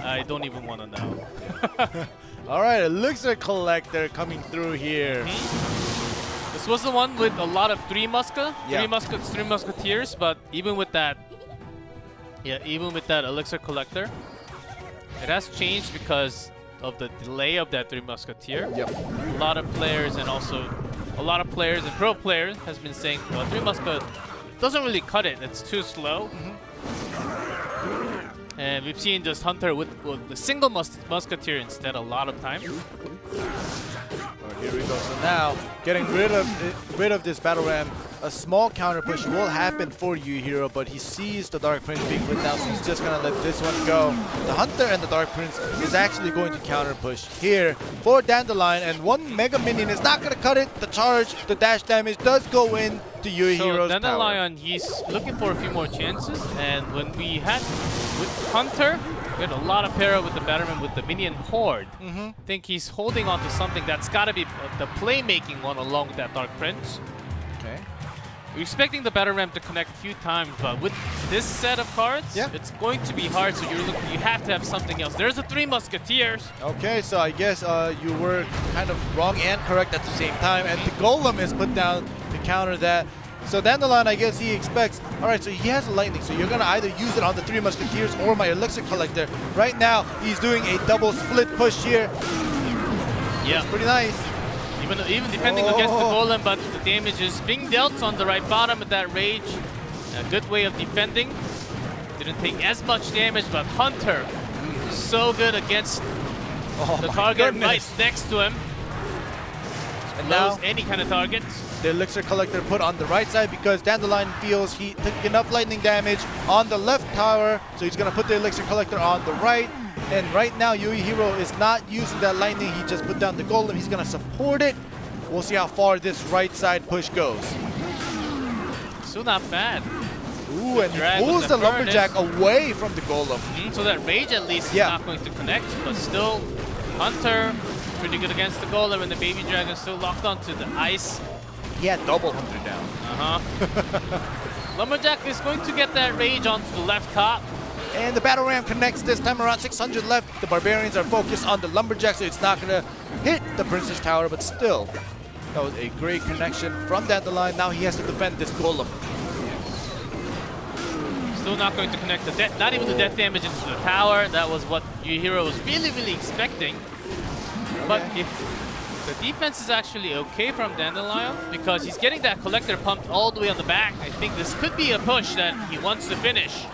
[SPEAKER 1] I don't even want to know.
[SPEAKER 2] All right, Elixir Collector coming through here.
[SPEAKER 1] This was the one with a lot of three
[SPEAKER 2] Yeah.
[SPEAKER 1] three musketeers, but even with that, even with that Elixir Collector, it has changed because of the delay of that three musketeer.
[SPEAKER 2] Yep.
[SPEAKER 1] A lot of players and also a lot of players and pro players has been saying, well, 3 Musket doesn't really cut it. It's too slow. And we've seen just Hunter with the single musketeer instead a lot of time.
[SPEAKER 2] Alright, here we go. So now, getting rid of this battle ram, a small counter push will happen for Hero, but he sees the Dark Prince being put down, so he's just gonna let this one go. The Hunter and the Dark Prince is actually going to counter push here for Dandelion, and one Mega Minion is not gonna cut it. The charge, the dash damage does go in to Hero's
[SPEAKER 1] so Dandelion,
[SPEAKER 2] tower.
[SPEAKER 1] he's looking for a few more chances, and when we had with Hunter, we had a lot of para with the Batterman with the Minion Horde. I think he's holding on to something that's gotta be the playmaking one along with that Dark Prince.
[SPEAKER 2] Okay.
[SPEAKER 1] We're expecting the Battle Ram to connect a few times, but with this set of cards, it's going to be hard, so you have to have something else. There's the 3 Musketeers.
[SPEAKER 2] Okay, so I guess you were kind of wrong and correct at the same time, and the Golem is put down to counter that. So Dandelion, I guess he expects, alright, so he has a Lightning, so you're going to either use it on the 3 Musketeers or my Elixir Collector. Right now, he's doing a double split push here.
[SPEAKER 1] Yeah.
[SPEAKER 2] Pretty nice.
[SPEAKER 1] Even defending against the Golem, but the damage is being dealt on the right bottom with that Rage. A good way of defending. Didn't take as much damage, but Hunter, so good against the target right next to him. And now any kind of target.
[SPEAKER 2] The Elixir Collector put on the right side because Dandelion feels he took enough lightning damage on the left tower, so he's going to put the Elixir Collector on the right. And right now, Hero is not using that lightning. He just put down the Golem. He's going to support it. We'll see how far this right side push goes.
[SPEAKER 1] Still not bad.
[SPEAKER 2] Ooh, and he pulls the Lumberjack away from the Golem.
[SPEAKER 1] So that Rage at least is not going to connect, but still Hunter pretty good against the Golem, and the Baby Dragon still locked onto the ice.
[SPEAKER 2] He had double Hunter down.
[SPEAKER 1] Lumberjack is going to get that Rage onto the left top.
[SPEAKER 2] And the Battle Ram connects this time around. 600 left. The Barbarians are focused on the Lumberjack, so it's not going to hit the Princess Tower, but still, that was a great connection from Dandelion. Now he has to defend this Golem.
[SPEAKER 1] Still not going to connect the not even the death damage into the tower. That was what Hero was really expecting. But if the defense is actually okay from Dandelion, because he's getting that Collector pumped all the way on the back, I think this could be a push that he wants to finish.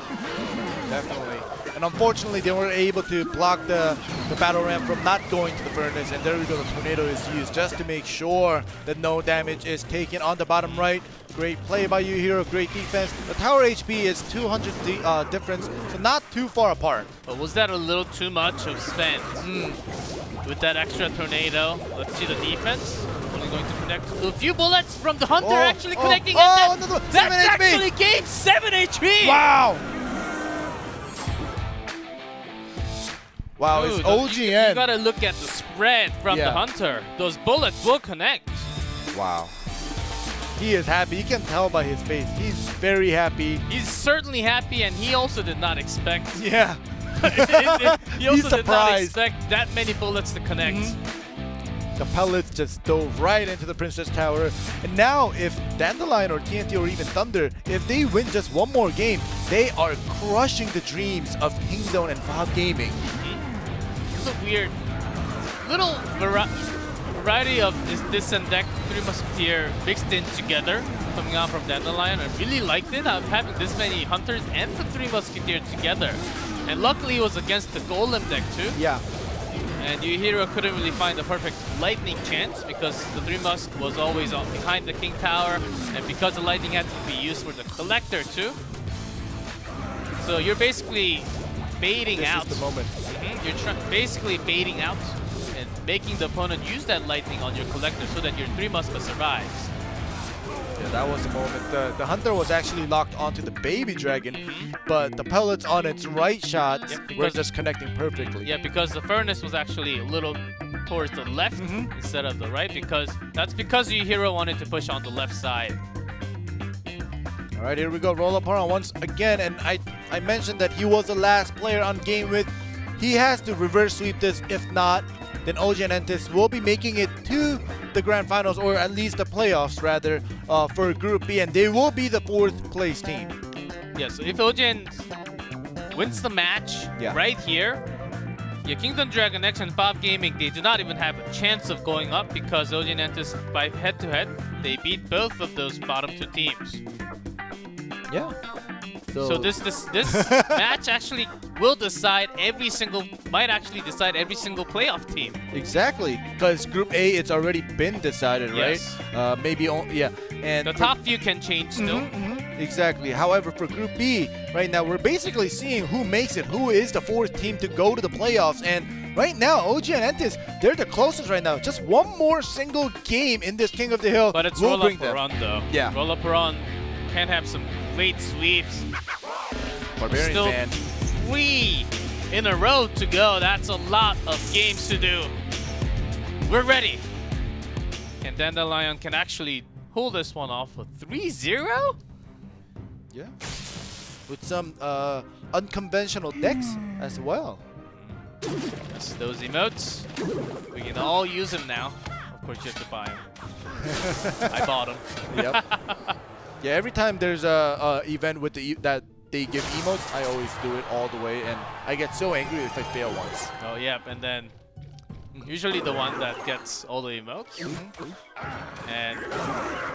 [SPEAKER 2] Definitely. And unfortunately, they weren't able to block the Battle Ram from not going to the Furnace. And there we go, the Tornado is used just to make sure that no damage is taken on the bottom right. Great play by Hero, great defense. The tower HP is 200 difference, so not too far apart.
[SPEAKER 1] But was that a little too much of spend? With that extra Tornado, let's see the defense. Only going to connect a few bullets from the Hunter actually connecting. And that's actually game 7 HP!
[SPEAKER 2] Wow! Wow,
[SPEAKER 1] Dude,
[SPEAKER 2] it's OGN.
[SPEAKER 1] You gotta look at the spread from the Hunter. Those bullets will connect.
[SPEAKER 2] Wow. He is happy. You can tell by his face. He's very happy.
[SPEAKER 1] He's certainly happy, and he also did not expect.
[SPEAKER 2] Yeah.
[SPEAKER 1] He also did not expect that many bullets to connect.
[SPEAKER 2] The pellets just dove right into the Princess Tower. And now, if Dandelion or TNT or even Thunder, if they win just one more game, they are crushing the dreams of Kingzone and OP.GAMING.
[SPEAKER 1] It's a weird little variety of this and deck 3 Musketeer mixed in together coming out from Dandelion. I really liked it. I'm having this many Hunters and the 3 Musketeer together. And luckily it was against the Golem deck too.
[SPEAKER 2] Yeah.
[SPEAKER 1] And Hero couldn't really find the perfect lightning chance because the 3 Musk was always behind the King Tower, and because the lightning had to be used for the Collector too. So you're basically baiting out.
[SPEAKER 2] This is the moment.
[SPEAKER 1] You're basically baiting out and making the opponent use that lightning on your Collector so that your 3 Muska survives.
[SPEAKER 2] Yeah, that was the moment. The Hunter was actually locked onto the Baby Dragon, but the pellets on its right shots were just connecting perfectly.
[SPEAKER 1] Yeah, because the Furnace was actually a little towards the left instead of the right, because that's because Hero wanted to push on the left side.
[SPEAKER 2] All right, here we go. Roll up on once again, and I mentioned that he was the last player on game with. He has to reverse sweep this. If not, then OG and Entis will be making it to the Grand Finals, or at least the playoffs rather, for Group B, and they will be the 4th place team.
[SPEAKER 1] Yeah, so if OG wins the match right here, Yeah, Kingdom Dragon X and 5 Gaming, they do not even have a chance of going up because OG and Entis fight head-to-head. They beat both of those bottom 2 teams.
[SPEAKER 2] Yeah.
[SPEAKER 1] So this match actually will decide might actually decide every single playoff team.
[SPEAKER 2] Exactly, because Group A, it's already been decided,
[SPEAKER 1] Yes.
[SPEAKER 2] right? Yeah. And
[SPEAKER 1] The top few can change still.
[SPEAKER 2] Exactly. However, for Group B, right now, we're basically seeing who makes it, who is the 4th team to go to the playoffs. And right now, OG and Entis, they're the closest right now. Just one more single game in this King of the Hill
[SPEAKER 1] But it's
[SPEAKER 2] will
[SPEAKER 1] roll
[SPEAKER 2] bring
[SPEAKER 1] up or
[SPEAKER 2] them.
[SPEAKER 1] run though.
[SPEAKER 2] Yeah.
[SPEAKER 1] Roll up or run can have some late sweeps.
[SPEAKER 2] Barbarian
[SPEAKER 1] Still
[SPEAKER 2] fan.
[SPEAKER 1] 3 in a row to go. That's a lot of games to do. We're ready. And Dandelion can actually pull this one off with 3-0?
[SPEAKER 2] Yeah. With some unconventional decks as well.
[SPEAKER 1] That's those emotes. We can all use them now. Of course, you have to buy them. I bought them.
[SPEAKER 2] Yep. Yeah, every time there's a event with that they give emotes, I always do it all the way, and I get so angry if I fail once.
[SPEAKER 1] Oh, yep. And then usually the one that gets all the emotes. And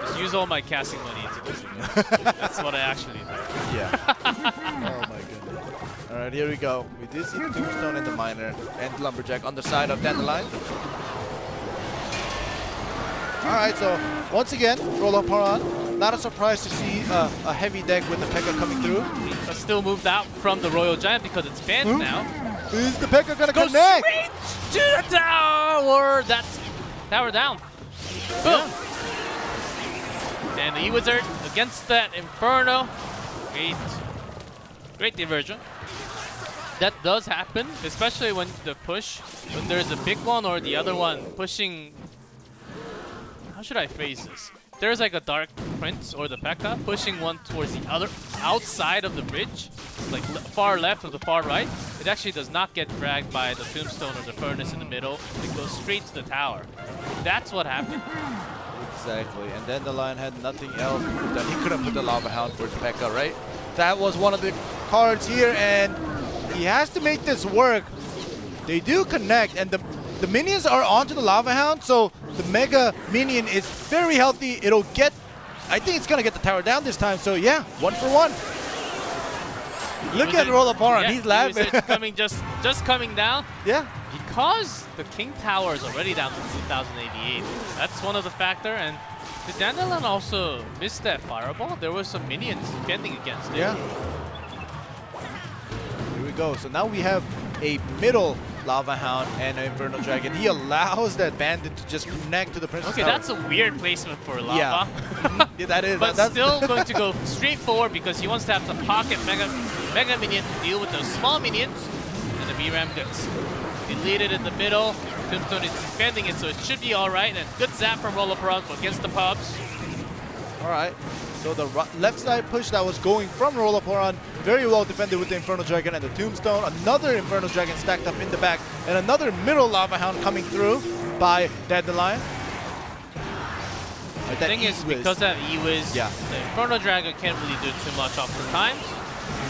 [SPEAKER 1] just use all my casting money into those emotes. That's what I actually do.
[SPEAKER 2] Yeah. Oh my goodness. All right, here we go. We do see Tombstone and the Miner and Lumberjack on the side of Dandelion. All right, so once again, roll up on. Not a surprise to see a heavy deck with the P.E.K.K.A coming through.
[SPEAKER 1] But still moved out from the Royal Giant because it's banned now.
[SPEAKER 2] Is the P.E.K.K.A gonna
[SPEAKER 1] Go
[SPEAKER 2] connect?
[SPEAKER 1] straight to the tower! That's tower down. Boom! And the E-Wizard against that Inferno. Great diversion. That does happen, especially when when there's a big one or the other one pushing. How should I phrase this? There's like a Dark Prince or the P.E.K.K.A pushing one towards the other outside of the bridge, like far left or the far right. It actually does not get dragged by the Tombstone or the Furnace in the middle. It goes straight to the tower. That's what happened.
[SPEAKER 2] Exactly, and then the Lion had nothing else to put down. He couldn't put the Lava Hound for the P.E.K.K.A, right? That was one of the cards here, and he has to make this work. They do connect, and the minions are onto the Lava Hound, so the Mega Minion is very healthy. It'll get, I think it's gonna get the tower down this time, so yeah, 1 for 1. Look at Roll Apart,
[SPEAKER 1] yeah,
[SPEAKER 2] he's laughing.
[SPEAKER 1] Coming just coming down.
[SPEAKER 2] Yeah.
[SPEAKER 1] Because the King Tower is already down to 2088. That's one of the factor. And did Dandelion also miss that fireball? There were some minions defending against it.
[SPEAKER 2] Yeah. Here we go. So now we have a middle Lava Hound and an Infernal Dragon. He allows that bandit to just connect to the Princess Tower.
[SPEAKER 1] That's a weird placement for lava.
[SPEAKER 2] Yeah, yeah that is.
[SPEAKER 1] But
[SPEAKER 2] that's
[SPEAKER 1] still going to go straight forward because he wants to have the pocket Mega Minion to deal with those small minions. And the VRAM gets deleted in the middle. Tombstone is defending it, so it should be alright. And good zap from Rollaperon against the pubs.
[SPEAKER 2] Alright. So the left side push that was going from Rollaperon, very well defended with the Infernal Dragon and the Tombstone. Another Infernal Dragon stacked up in the back, and another middle Lava Hound coming through by Dandelion.
[SPEAKER 1] The thing is, because that E-Wiz,
[SPEAKER 2] yeah,
[SPEAKER 1] the Infernal Dragon can't really do too much oftentimes.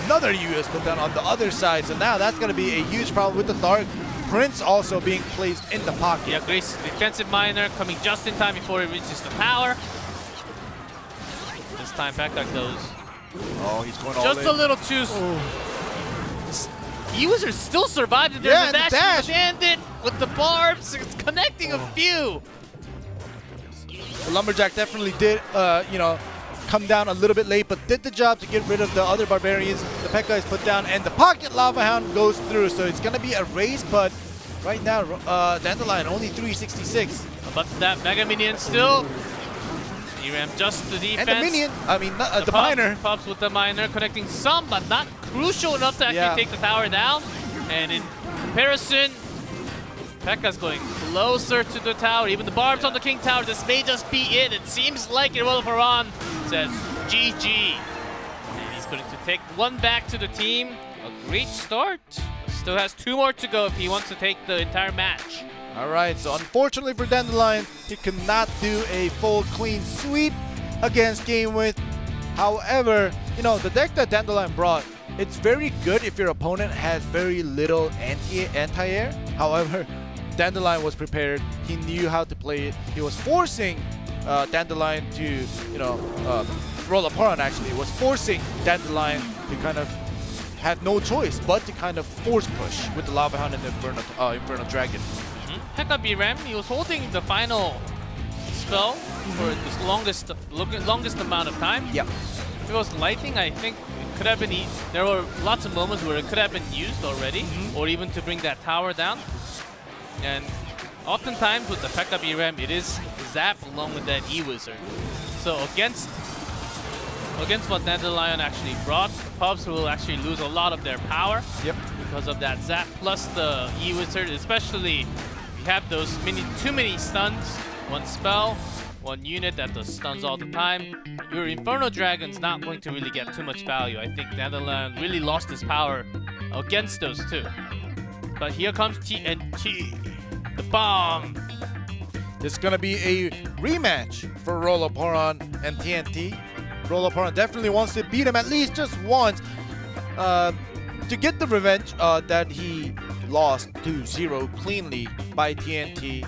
[SPEAKER 2] Another U.S. put down on the other side, so now that's going to be a huge problem with the Dark Prince also being placed in the pocket.
[SPEAKER 1] Yeah, Grace, defensive miner coming just in time before he reaches the tower. This time P.E.K.K.A goes.
[SPEAKER 2] Oh, he's going all
[SPEAKER 1] just
[SPEAKER 2] in.
[SPEAKER 1] a little too. E-Wizard still survived. There's
[SPEAKER 2] yeah,
[SPEAKER 1] a dash. Bandit with the barbs. It's connecting a few.
[SPEAKER 2] The Lumberjack definitely did, you know, come down a little bit late, but did the job to get rid of the other barbarians. The P.E.K.K.A is put down, and the pocket Lava Hound goes through. So it's going to be a race, but right now, Dandelion only 366.
[SPEAKER 1] But that Mega Minion still. E-Ram just the defense.
[SPEAKER 2] And the minion, I mean, the miner.
[SPEAKER 1] Pops with the miner, connecting some, but not crucial enough to actually take the tower down. And in comparison, P.E.K.K.A's going closer to the tower. Even the barbs on the King Tower, this may just be it. It seems like it will. Paran says GG. And he's going to take one back to the team. A great start. Still has 2 more to go if he wants to take the entire match.
[SPEAKER 2] All right, so unfortunately for Dandelion, he could not do a full clean sweep against GameWith. However, you know, the deck that Dandelion brought it's very good if your opponent has very little anti-air. However, Dandelion was prepared. He knew how to play it. He was forcing Dandelion to, roll upon. Actually, was forcing Dandelion to kind of have no choice but to kind of force push with the Lava Hound and the Inferno Dragon.
[SPEAKER 1] Pekka BRAM, he was holding the final spell for the longest amount of time.
[SPEAKER 2] Yep.
[SPEAKER 1] If it was lightning, I think it could have been. There were lots of moments where it could have been used already, or even to bring that tower down. And oftentimes with the Pekka BRAM, it is zap along with that E-Wizard. So against what Dandelion actually brought, Pubs will actually lose a lot of their power.
[SPEAKER 2] Yep.
[SPEAKER 1] Because of that zap plus the E-Wizard, especially if you have those too many stuns, one spell, one unit that does stuns all the time, your Inferno Dragon's not going to really get too much value. I think Dandelion really lost his power against those two. But here comes TNT, the bomb.
[SPEAKER 2] This is gonna be a rematch for Roloporon and TNT. Roloporon definitely wants to beat him at least just once to get the revenge that he lost 2-0 cleanly by TNT.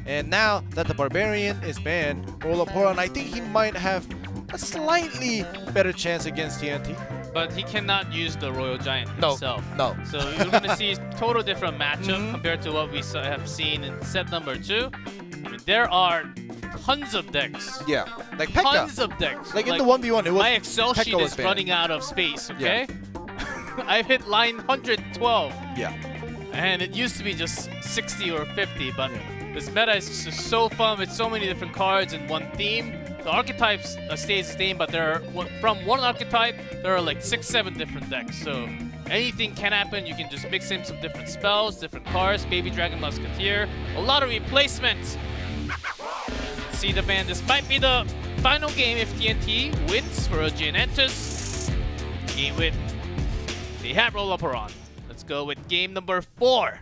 [SPEAKER 2] And now that the Barbarian is banned, Roloporon, I think he might have a slightly better chance against TNT.
[SPEAKER 1] But he cannot use the Royal Giant himself.
[SPEAKER 2] No.
[SPEAKER 1] So you're going to see a total different matchup compared to what we have seen in set number 2. I mean, there are tons of decks.
[SPEAKER 2] Yeah, like Pekka.
[SPEAKER 1] Tons of decks.
[SPEAKER 2] Like in the 1v1, it was
[SPEAKER 1] my Excel
[SPEAKER 2] Pekka
[SPEAKER 1] sheet
[SPEAKER 2] was
[SPEAKER 1] is
[SPEAKER 2] banned.
[SPEAKER 1] running out of space, okay? Yeah. I've hit line 112.
[SPEAKER 2] Yeah.
[SPEAKER 1] And it used to be just 60 or 50, but this meta is just so fun with so many different cards in one theme. The archetypes stays the same, but there are, from one archetype, there are like 6-7 different decks. So anything can happen. You can just mix in some different spells, different cards, Baby Dragon Musketeer, a lot of replacements. See the ban. This might be the final game if TNT wins for OG and Entus. Game with they have Roloporon. Let's go with game number 4.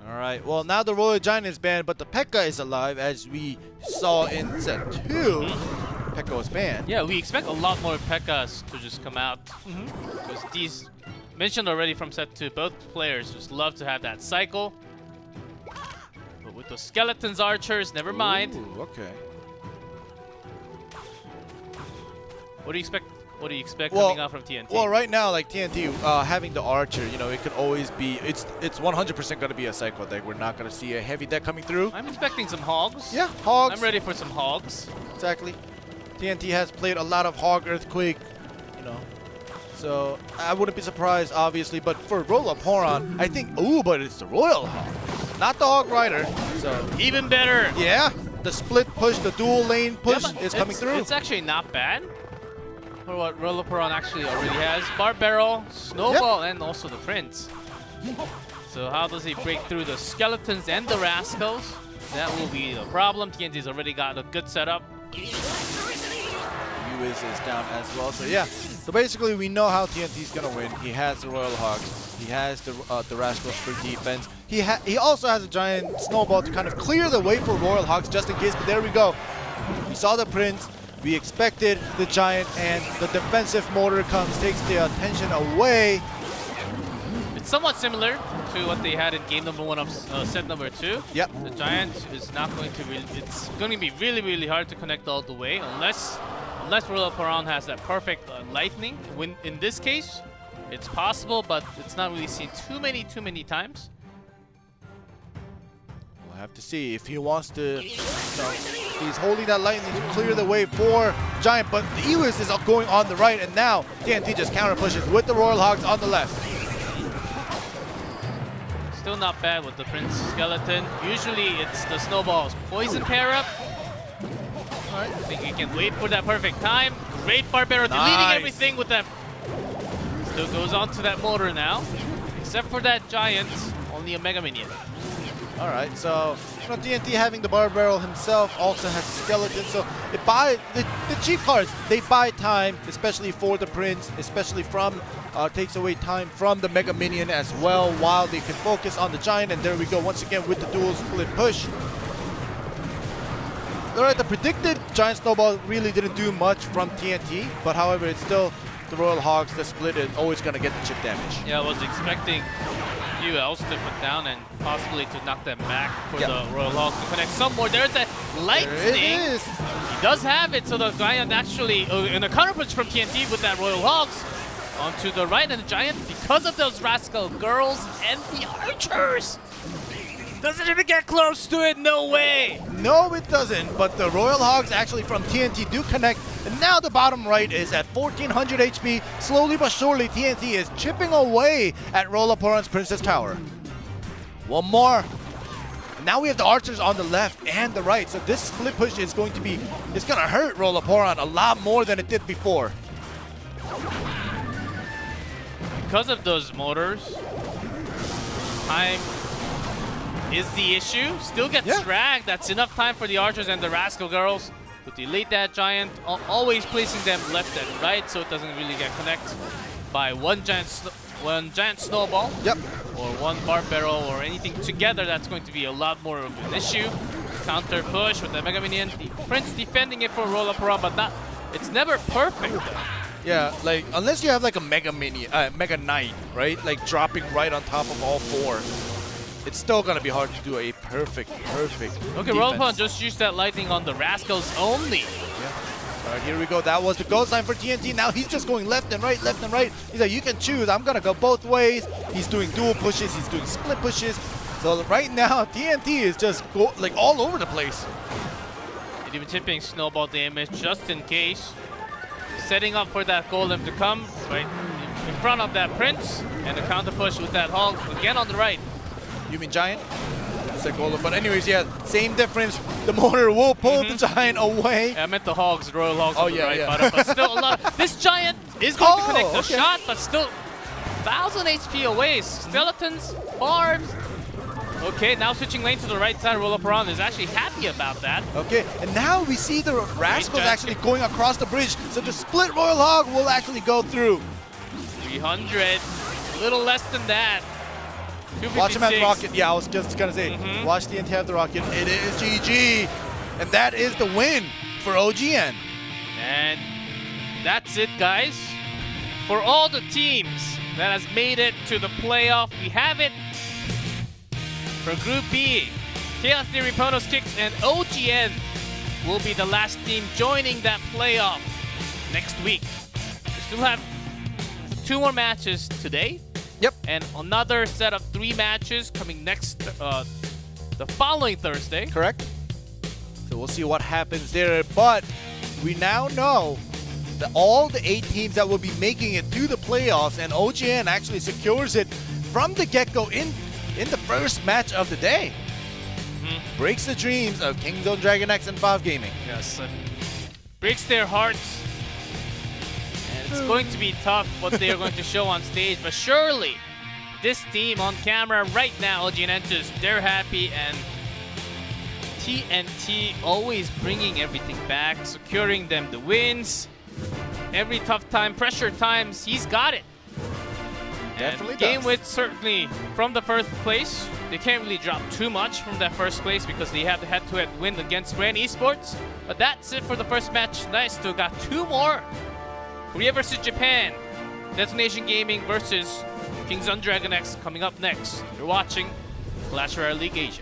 [SPEAKER 2] All right. Well, now the Royal Giant is banned, but the Pekka is alive, as we saw in set 2. Pekka was banned.
[SPEAKER 1] Yeah, we expect a lot more Pekkas to just come out. Because these, mentioned already from set 2, both players just love to have that cycle. But with the Skeletons Archers, never mind.
[SPEAKER 2] Ooh, okay.
[SPEAKER 1] What do you expect? What do you expect coming out from TNT?
[SPEAKER 2] Well, right now, like TNT having the Archer, it could always be. It's 100% going to be a cycle deck. We're not going to see a heavy deck coming through.
[SPEAKER 1] I'm expecting some Hogs.
[SPEAKER 2] Yeah, Hogs.
[SPEAKER 1] I'm ready for some Hogs.
[SPEAKER 2] Exactly. TNT has played a lot of Hog Earthquake, So I wouldn't be surprised, obviously. But for Roloporon, I think, but it's the Royal Hog, not the Hog Rider. So
[SPEAKER 1] even better.
[SPEAKER 2] Yeah, the split push, the dual lane push is coming through.
[SPEAKER 1] It's actually not bad for what Roloporon actually already has. Barb Barrel, Snowball, and also the Prince. So how does he break through the Skeletons and the Rascals? That will be the problem. TNT's already got a good setup.
[SPEAKER 2] Uiz is down as well. So yeah, so basically we know how TNT's gonna win. He has the Royal Hogs. He has the Rascals for defense. He also has a giant Snowball to kind of clear the way for Royal Hogs just in case. But there we go. We saw the Prince. We expected the Giant, and the defensive mortar comes, takes the attention away.
[SPEAKER 1] It's somewhat similar to what they had in game number 1 of set number 2.
[SPEAKER 2] Yep.
[SPEAKER 1] The Giant is not going to really, it's going to be really, really hard to connect all the way unless Roloporon has that perfect lightning. In this case, it's possible, but it's not really seen too many times.
[SPEAKER 2] We'll have to see if he wants to. He's holding that lightning to clear the way for Giant, but the Ewis is going on the right, and now TNT just counter pushes with the Royal Hogs on the left.
[SPEAKER 1] Still not bad with the Prince Skeleton. Usually it's the Snowball's poison pair up. I think we can wait for that perfect time. Great Barbaro deleting everything with that. Still goes on to that motor now. Except for that Giant, only a Mega Minion.
[SPEAKER 2] Alright, so TNT having the Barb Barrel himself also has a Skeleton, so it buy the cheap cards, they buy time, especially for the Prince, especially from takes away time from the Mega Minion as well, while they can focus on the Giant. And there we go once again with the dual split push. Alright, the predicted Giant Snowball really didn't do much from TNT, but however it's still the Royal Hogs, the split is always going to get the chip damage.
[SPEAKER 1] Yeah, I was expecting few else to put down and possibly to knock them back for the Royal Hogs to connect some more. There's a lightning.
[SPEAKER 2] There it is.
[SPEAKER 1] He does have it, so the Giant actually in a counter punch from TNT with that Royal Hogs onto the right, and the Giant, because of those Rascal girls and the archers, doesn't even get close to it. No way.
[SPEAKER 2] No, it doesn't. But the Royal Hogs actually from TNT do connect. And now the bottom right is at 1400 HP. Slowly but surely, TNT is chipping away at Rolaporan's Princess Tower. One more. Now we have the archers on the left and the right. So this split push is going to be, it's going to hurt Rolaporan a lot more than it did before.
[SPEAKER 1] Because of those motors, time is the issue. Still gets dragged. That's enough time for the archers and the Rascal girls to delete that Giant, always placing them left and right so it doesn't really get connected by one giant snowball or one bar barrel or anything together. That's going to be a lot more of an issue. Counter push with the Mega Minion. The Prince defending it for Rolaporan, but not, it's never perfect.
[SPEAKER 2] Yeah, like unless you have like a Mega Knight, right? Like dropping right on top of all four. It's still gonna be hard to do a perfect
[SPEAKER 1] Okay,
[SPEAKER 2] defense.
[SPEAKER 1] Rolaporan just used that lightning on the Rascals only.
[SPEAKER 2] Yeah. All right, here we go. That was the goal sign for TNT. Now he's just going left and right, left and right. He's like, you can choose. I'm gonna go both ways. He's doing dual pushes. He's doing split pushes. So right now, TNT is just like all over the place.
[SPEAKER 1] And even tipping snowball damage just in case. Setting up for that golem to come right in front of that Prince, and the counter push with that Hog again on the right.
[SPEAKER 2] You mean Giant? It's a golem. But anyways, yeah, same difference. The motor will pull the Giant away.
[SPEAKER 1] I meant the Hogs, Royal Hogs on the right,
[SPEAKER 2] yeah.
[SPEAKER 1] but still a lot. This Giant is going to connect the shot, but still 1,000 HP away. Skeletons, barbs. Okay, now switching lane to the right side. Rolaporan is actually happy about that.
[SPEAKER 2] Okay, and now we see the Rascals actually going across the bridge. So the split Royal Hog will actually go through.
[SPEAKER 1] 300, a little less than that.
[SPEAKER 2] Watch him have the rocket. Yeah, I was just gonna say, watch TNT have the rocket. It is GG. And that is the win for OGN.
[SPEAKER 1] And that's it, guys. For all the teams that has made it to the playoff, we have it. For Group B, Chaos Theory, Ponos Kicks, and OGN will be the last team joining that playoff next week. We still have 2 more matches today.
[SPEAKER 2] Yep.
[SPEAKER 1] And another set of 3 matches coming next, the following Thursday.
[SPEAKER 2] Correct. So we'll see what happens there. But we now know that all the 8 teams that will be making it to the playoffs, and OGN actually secures it from the get-go in the first match of the day. Breaks the dreams of Kingzone, Dragon X, and 5 Gaming.
[SPEAKER 1] Yes, breaks their hearts. And it's going to be tough what they are going to show on stage, but surely this team on camera right now, OGN enters, they're happy, and TNT always bringing everything back, securing them the wins. Every tough time, pressure times, he's got it.
[SPEAKER 2] Definitely
[SPEAKER 1] Game with certainly from the first place. They can't really drop too much from that first place because they have the head-to-head win against Grand Esports. But that's it for the first match. Nice, still got 2 more. Korea versus Japan. Destination Gaming versus Kingzone Dragon X coming up next. You're watching Clash Royale League Asia.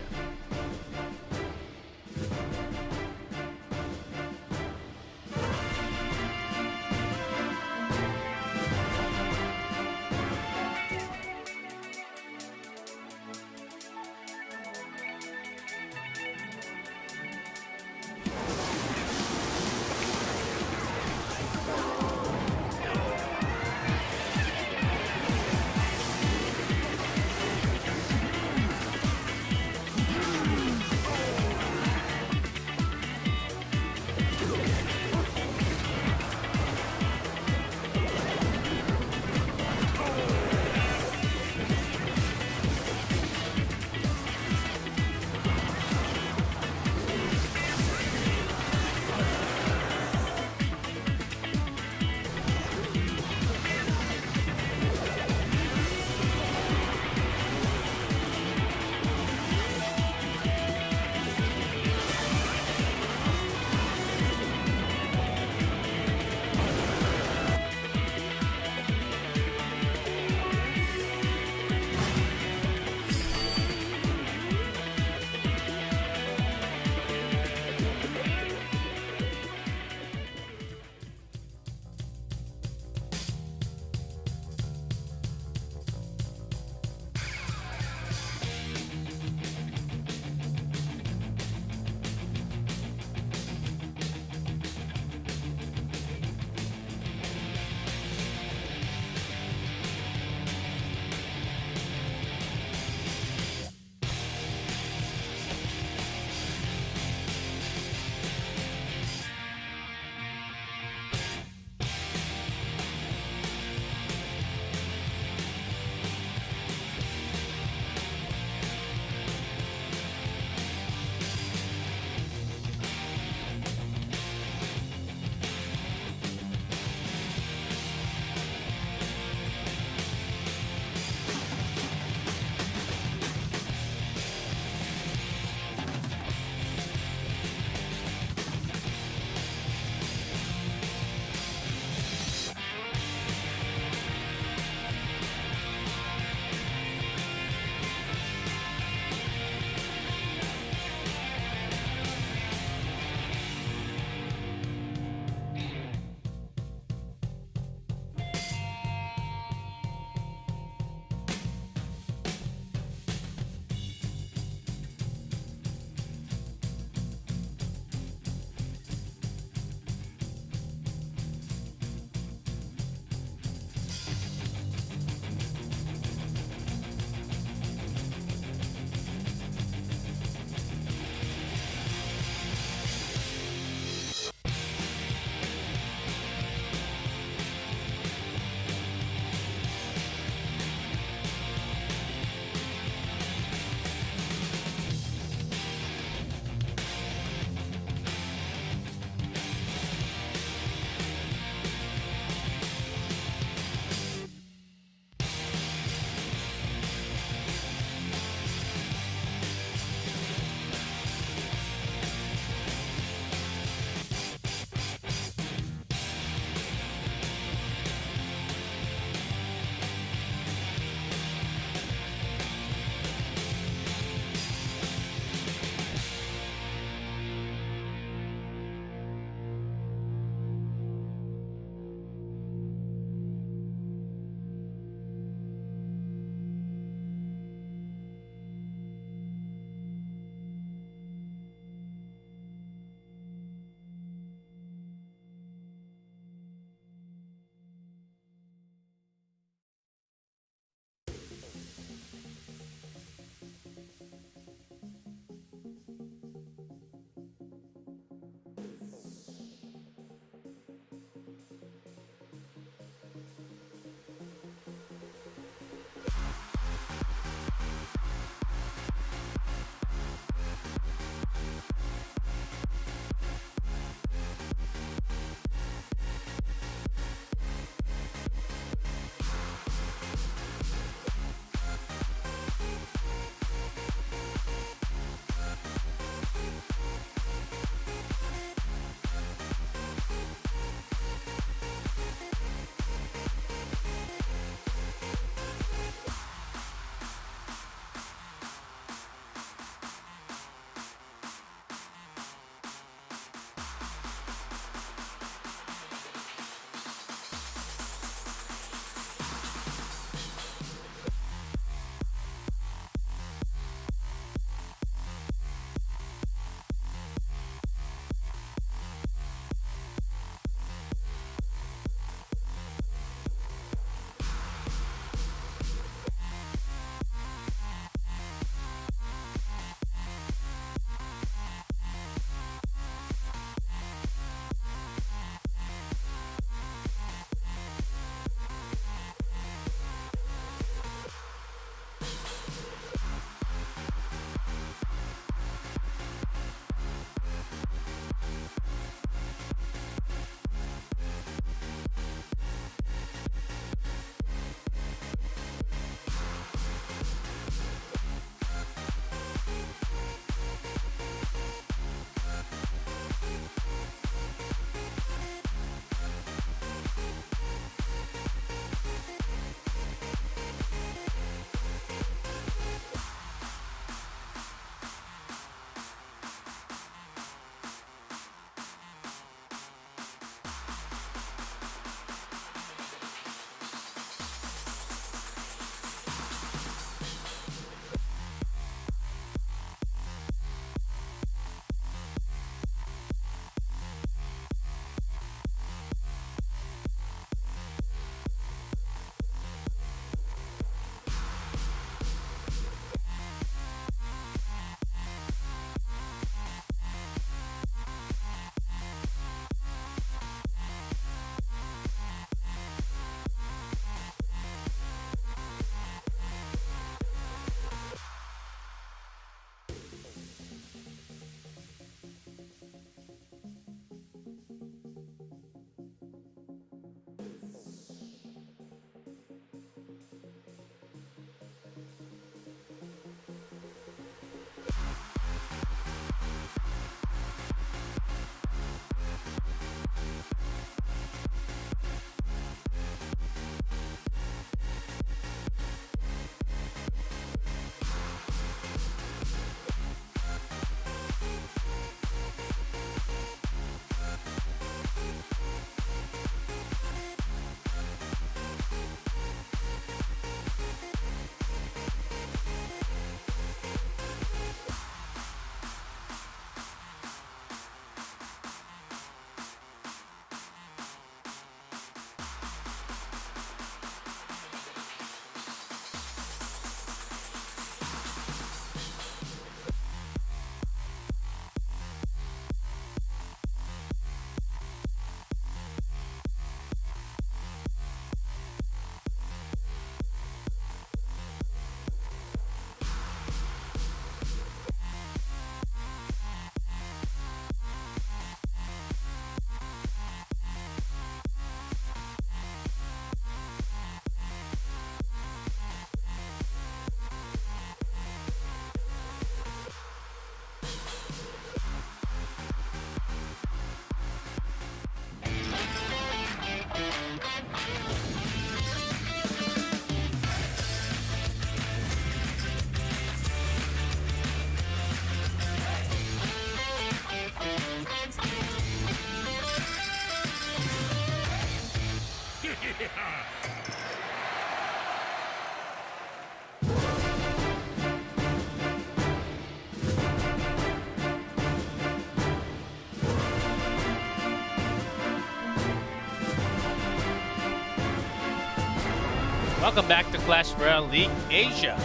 [SPEAKER 1] Welcome back to Clash Royale League Asia.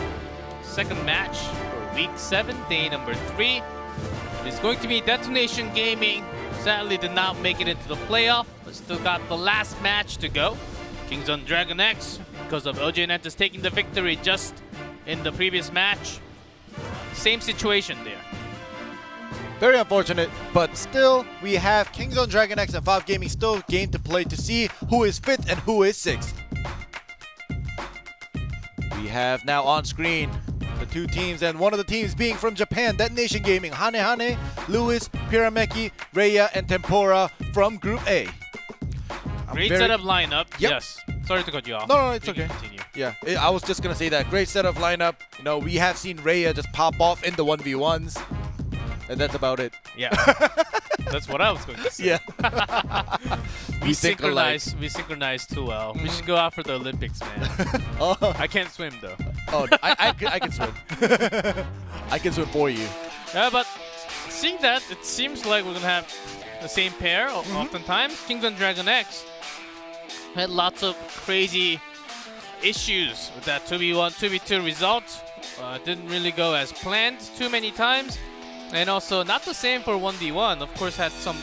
[SPEAKER 1] Second match for Week 7, day number 3. It's going to be Detonation Gaming. Sadly did not make it into the playoff, but still got the last match to go. Kingzone Dragon X, because of OJ Nentis taking the victory just in the previous match. Same situation there.
[SPEAKER 2] Very unfortunate, but still, we have Kingzone Dragon X and 5Gaming still game to play to see who is 5th and who is 6th. We have now on screen the two teams, and one of the teams being from Japan, Detonation Gaming, Hane, Lewis, Pyrameki, Raya, and Tempura from Group A.
[SPEAKER 1] Great setup lineup.
[SPEAKER 2] Yep.
[SPEAKER 1] Yes. Sorry to cut you off.
[SPEAKER 2] No, it's
[SPEAKER 1] You
[SPEAKER 2] okay.
[SPEAKER 1] can continue.
[SPEAKER 2] Yeah, I was just gonna say that. Great setup lineup. You know, we have seen Raya just pop off in the 1v1s, and that's about it.
[SPEAKER 1] Yeah. That's what I was going to say.
[SPEAKER 2] Yeah.
[SPEAKER 1] We synchronize too well. We should go out for the Olympics, man.
[SPEAKER 2] Oh,
[SPEAKER 1] I can't swim though.
[SPEAKER 2] oh, I can swim. I can swim for you.
[SPEAKER 1] Yeah, but seeing that, it seems like we're gonna have the same pair oftentimes. Kingzone Dragon X had lots of crazy issues with that 2v1, 2v2 result. Didn't really go as planned too many times. And also not the same for 1v1. Of course, had some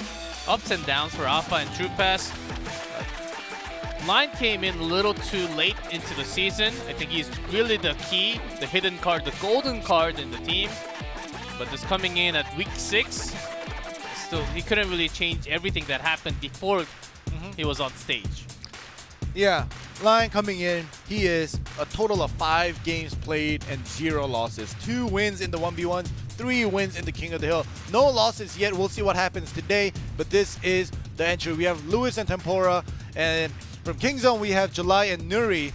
[SPEAKER 1] ups and downs for Alpha and True Pass. Line came in a little too late into the season. I think he's really the key, the hidden card, the golden card in the team. But just coming in at week 6, still he couldn't really change everything that happened before he was on stage.
[SPEAKER 2] Yeah, Lion coming in, he is a total of 5 games played and 0 losses. 2 wins in the 1v1s, 3 wins in the King of the Hill. No losses yet, we'll see what happens today, but this is the entry. We have Lewis and Tempura, and from Kingzone we have July and Nuri.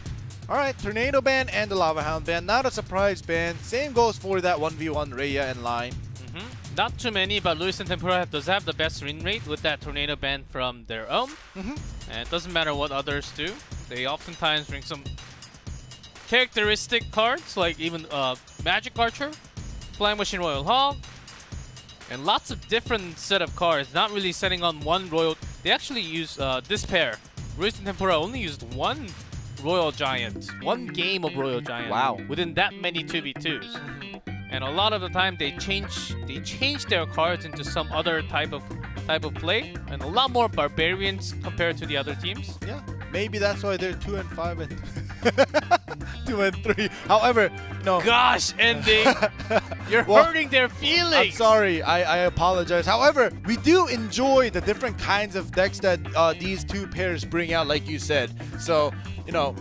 [SPEAKER 2] Alright, Tornado Band and the Lava Hound Band, not a surprise band. Same goes for that 1v1 Raya and Line.
[SPEAKER 1] Not too many, but Lewis and Tempura does have the best win rate with that Tornado Band from their own. And it doesn't matter what others do. They oftentimes bring some characteristic cards, like even Magic Archer, Flying Machine Royal Hog, and lots of different set of cards, not really setting on one Royal. They actually use this pair. Lewis and Tempura only used one Royal Giant, one game of Royal Giant.
[SPEAKER 2] Wow.
[SPEAKER 1] Within that many 2v2s. And a lot of the time they change their cards into some other type of play, and a lot more barbarians compared to the other teams.
[SPEAKER 2] Yeah, maybe that's why they're 2 and 5 and 2 and 3. However, no.
[SPEAKER 1] Gosh, ending. You're
[SPEAKER 2] Well,
[SPEAKER 1] hurting their feelings.
[SPEAKER 2] I'm sorry, I apologize. However, we do enjoy the different kinds of decks that these two pairs bring out, like you said. So, you know,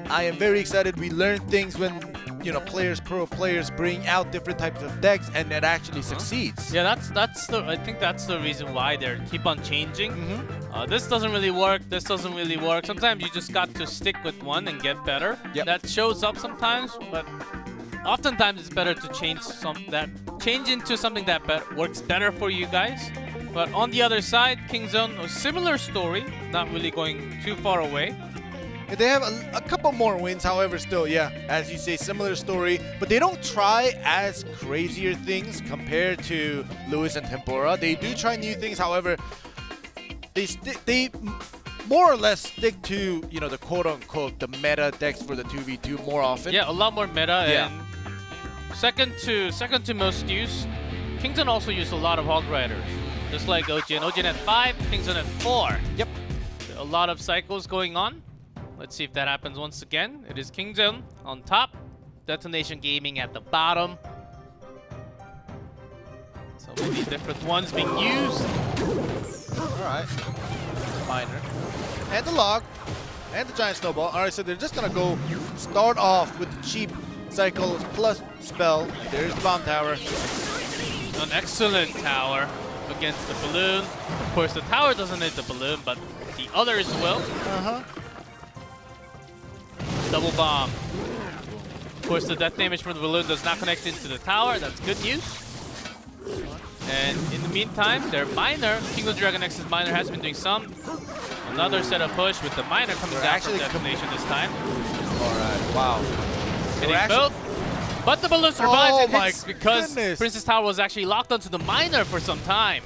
[SPEAKER 2] I am very excited. We learn things when, you know, pro players bring out different types of decks, and it actually succeeds.
[SPEAKER 1] Yeah, I think that's the reason why they keep on changing. This doesn't really work. This doesn't really work. Sometimes you just got to stick with one and get better.
[SPEAKER 2] Yep.
[SPEAKER 1] That shows up sometimes, but oftentimes it's better to change into something that works better for you guys. But on the other side, Kingzone, a similar story, not really going too far away.
[SPEAKER 2] They have a couple more wins, however, still, yeah, as you say, similar story, but they don't try as crazier things compared to Lewis and Tempura. They do try new things, however, they more or less stick to, you know, the quote-unquote the meta decks for the 2v2 more often.
[SPEAKER 1] Yeah, a lot more meta.
[SPEAKER 2] Yeah.
[SPEAKER 1] And second to most use, Kingzone also used a lot of Hog Riders, just like OGN. OGN at 5, Kingzone at 4.
[SPEAKER 2] Yep.
[SPEAKER 1] A lot of cycles going on. Let's see if that happens once again. It is Kingzone on top, Detonation Gaming at the bottom. So maybe different ones being used.
[SPEAKER 2] Alright. Miner. And the Log. And the Giant Snowball. Alright, so they're just gonna go start off with the cheap cycles plus spell. There's the Bomb Tower.
[SPEAKER 1] An excellent tower against the balloon. Of course, the tower doesn't hit the balloon, but the others will. Double bomb. Of course, the death damage from the balloon does not connect into the tower. That's good news. And in the meantime, their miner, Kingdom Dragon X's miner, has been doing another set of push with the miner coming down from detonation this time.
[SPEAKER 2] Alright, wow.
[SPEAKER 1] Hitting both. But the balloon survives and hits because
[SPEAKER 2] goodness.
[SPEAKER 1] Princess Tower was actually locked onto the miner for some time.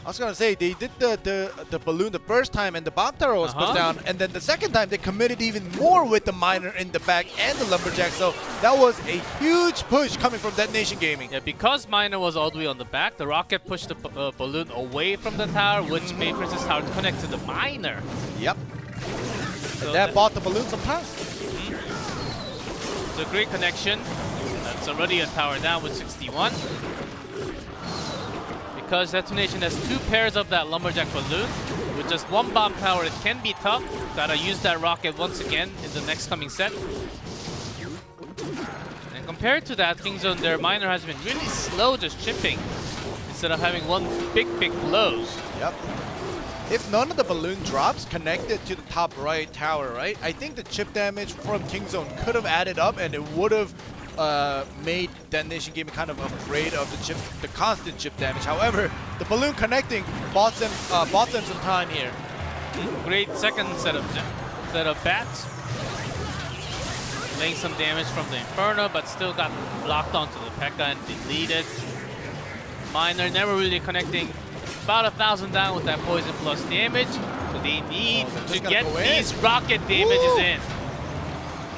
[SPEAKER 2] I was gonna say they did the balloon the first time and the bomb tower was pushed down, and then the second time they committed even more with the miner in the back and the lumberjack. So that was a huge push coming from Detonation Gaming.
[SPEAKER 1] Yeah, because miner was all the way on the back, the rocket pushed the balloon away from the tower, which made Princess Tower connect to the miner.
[SPEAKER 2] Yep.
[SPEAKER 1] So
[SPEAKER 2] that bought the balloon some time.
[SPEAKER 1] It's a great connection. That's already a tower down with 61. Because Detonation has 2 pairs of that lumberjack balloon. With just 1 bomb tower, it can be tough. Gotta use that rocket once again in the next coming set. And compared to that, Kingzone, their miner has been really slow just chipping instead of having one big blows.
[SPEAKER 2] Yep. If none of the balloon drops connected to the top right tower, right, I think the chip damage from Kingzone could have added up and it would have made Detonation Gaming kind of afraid of the constant chip damage. However, the balloon connecting bought them some time here.
[SPEAKER 1] Great second set of bats. Laying some damage from the Inferno, but still got locked onto the P.E.K.K.A. and deleted. Miner never really connecting. About 1,000 down with that poison plus damage. So they need to get these rocket damages in.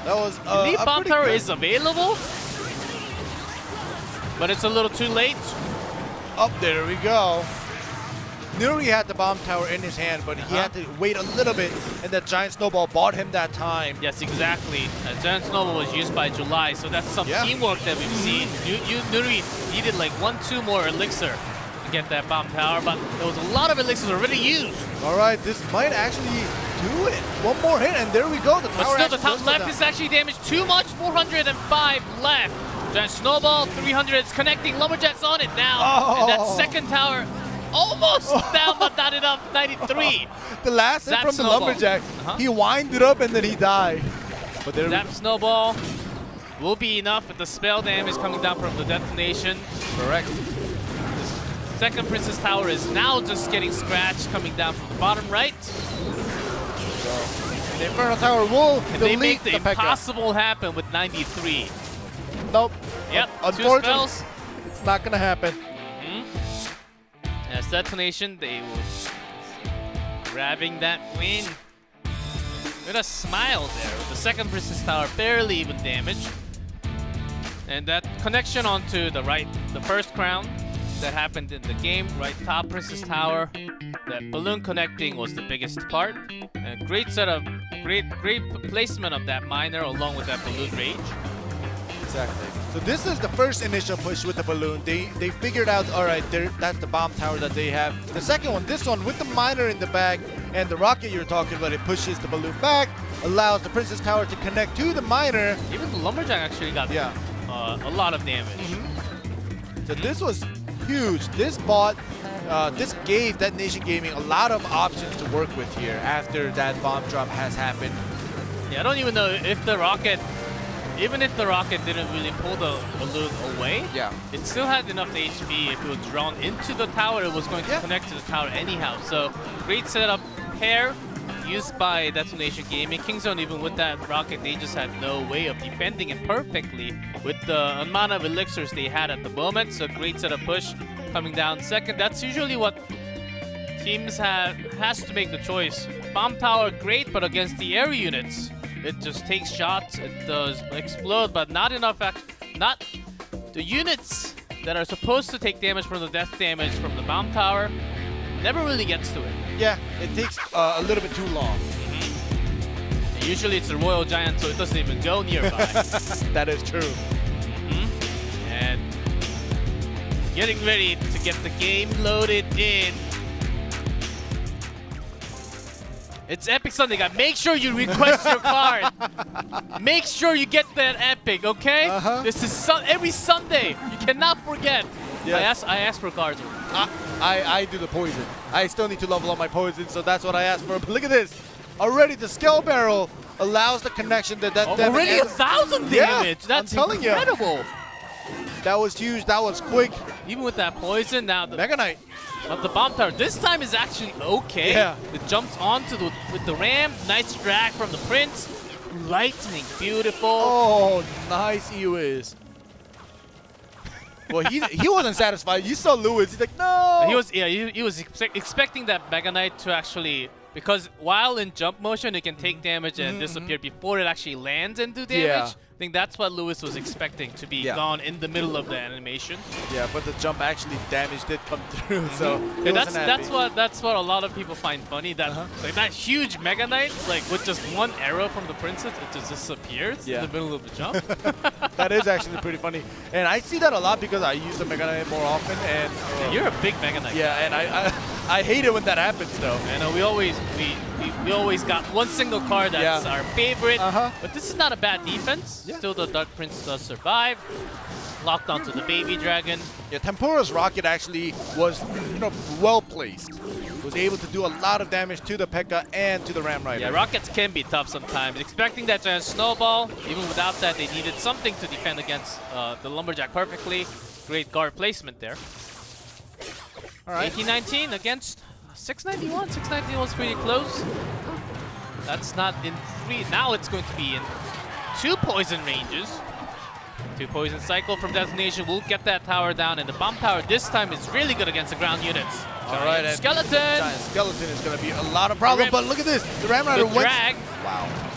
[SPEAKER 2] That was
[SPEAKER 1] Elite Bomb Tower is available, but it's a little too late.
[SPEAKER 2] Up there we go. Nuri had the bomb tower in his hand, but he had to wait a little bit, and that giant snowball bought him that time.
[SPEAKER 1] Yes, exactly. Giant snowball was used by July, so that's some teamwork that we've seen. Nuri needed like 1-2 more elixir to get that bomb tower, but there was a lot of elixirs already used.
[SPEAKER 2] All right, this might actually do it. One more hit, and there we go. The tower
[SPEAKER 1] but still, the top left is actually damaged too much. 405 left. Giant snowball, 300. It's connecting. Lumberjack's on it now. And that second tower almost down, but not enough. 93.
[SPEAKER 2] The last hit from the lumberjack, he winded up and then he died. But there
[SPEAKER 1] that snowball will be enough with the spell damage coming down from the detonation.
[SPEAKER 2] Correct.
[SPEAKER 1] The second Princess Tower is now just getting scratched coming down from the bottom right.
[SPEAKER 2] The Inferno Tower will
[SPEAKER 1] and they make the impossible happen with 93.
[SPEAKER 2] Nope.
[SPEAKER 1] Yep.
[SPEAKER 2] Unfortunately, it's not gonna happen.
[SPEAKER 1] As Detonation, they will grabbing that win with a smile there. With the second Princess Tower barely even damaged, and that connection onto the right, the first crown that happened in the game, right top Princess Tower. That balloon connecting was the biggest part. A great setup, great placement of that miner along with that balloon rage.
[SPEAKER 2] Exactly. So this is the first initial push with the balloon. They figured out, all right, that's the bomb tower that they have. The second one, this one with the miner in the back and the rocket you're talking about, it pushes the balloon back, allows the Princess Tower to connect to the miner.
[SPEAKER 1] Even the lumberjack actually got a lot of damage.
[SPEAKER 2] So this was huge. This gave Detonation Gaming a lot of options to work with here after that bomb drop has happened.
[SPEAKER 1] Yeah, I don't even know if the rocket, even if the rocket didn't really pull the balloon away, it still had enough HP. If it was drawn into the tower, it was going to connect to the tower anyhow. So great setup pair used by Detonation Gaming. Kingzone, even with that rocket, they just had no way of defending it perfectly with the amount of elixirs they had at the moment. So great setup push coming down second. That's usually what teams has to make the choice. Bomb tower, great, but against the air units, it just takes shots. It does explode, but not enough. Not the units that are supposed to take damage from the death damage from the bomb tower. Never really gets to it.
[SPEAKER 2] Yeah, it takes a little bit too long.
[SPEAKER 1] And usually it's a Royal Giant, so it doesn't even go nearby.
[SPEAKER 2] That is true.
[SPEAKER 1] And getting ready to get the game loaded in. It's Epic Sunday, guys. Make sure you request your card. Make sure you get that Epic, okay? This is every Sunday. You cannot forget. Yes. I asked for cards.
[SPEAKER 2] I do the poison. I still need to level up my poison, so that's what I asked for. But look at this. Already the Scale Barrel allows the connection that
[SPEAKER 1] already 1,000 damage. That's incredible.
[SPEAKER 2] That was huge. That was quick.
[SPEAKER 1] Even with that poison, now the
[SPEAKER 2] Mega Knight.
[SPEAKER 1] But the bomb tower this time is actually okay. It jumps onto with the ram. Nice drag from the Prince. Lightning, beautiful.
[SPEAKER 2] Oh, nice EOS. Well, he wasn't satisfied. You saw Lewis. He's like, no.
[SPEAKER 1] He was expecting that Mega Knight to actually, because while in jump motion, it can take damage and disappear before it actually lands and do damage.
[SPEAKER 2] Yeah.
[SPEAKER 1] I think that's what Lewis was expecting, to be gone in the middle of the animation.
[SPEAKER 2] Yeah, but the jump actually damage did come through, so
[SPEAKER 1] yeah, that's what a lot of people find funny. That like that huge Mega Knight, like with just one arrow from the princess, it just disappears in the middle of the jump.
[SPEAKER 2] That is actually pretty funny, and I see that a lot because I use the Mega Knight more often. And
[SPEAKER 1] yeah, you're a big Mega Knight.
[SPEAKER 2] Yeah, and I hate it when that happens though.
[SPEAKER 1] I know we always got one single card that's our favorite, but this is not a bad defense.
[SPEAKER 2] Yeah.
[SPEAKER 1] Still, the Dark Prince does survive. Locked onto the baby dragon.
[SPEAKER 2] Yeah, Tempura's rocket actually was, well placed. Was able to do a lot of damage to the P.E.K.K.A. and to the Ram Rider.
[SPEAKER 1] Yeah, rockets can be tough sometimes. Expecting that giant snowball, even without that, they needed something to defend against the Lumberjack perfectly. Great guard placement there.
[SPEAKER 2] All right.
[SPEAKER 1] 1819 against 691. 691 was pretty close. That's not in 3. Now it's going to be in 2 poison ranges. 2 poison cycle from Detonation will get that tower down, and the bomb tower this time is really good against the ground units.
[SPEAKER 2] All right,
[SPEAKER 1] Skeleton!
[SPEAKER 2] Giant Skeleton is going to be a lot of problems, but look at this. The Ram Rider went.
[SPEAKER 1] Drag.
[SPEAKER 2] Wow.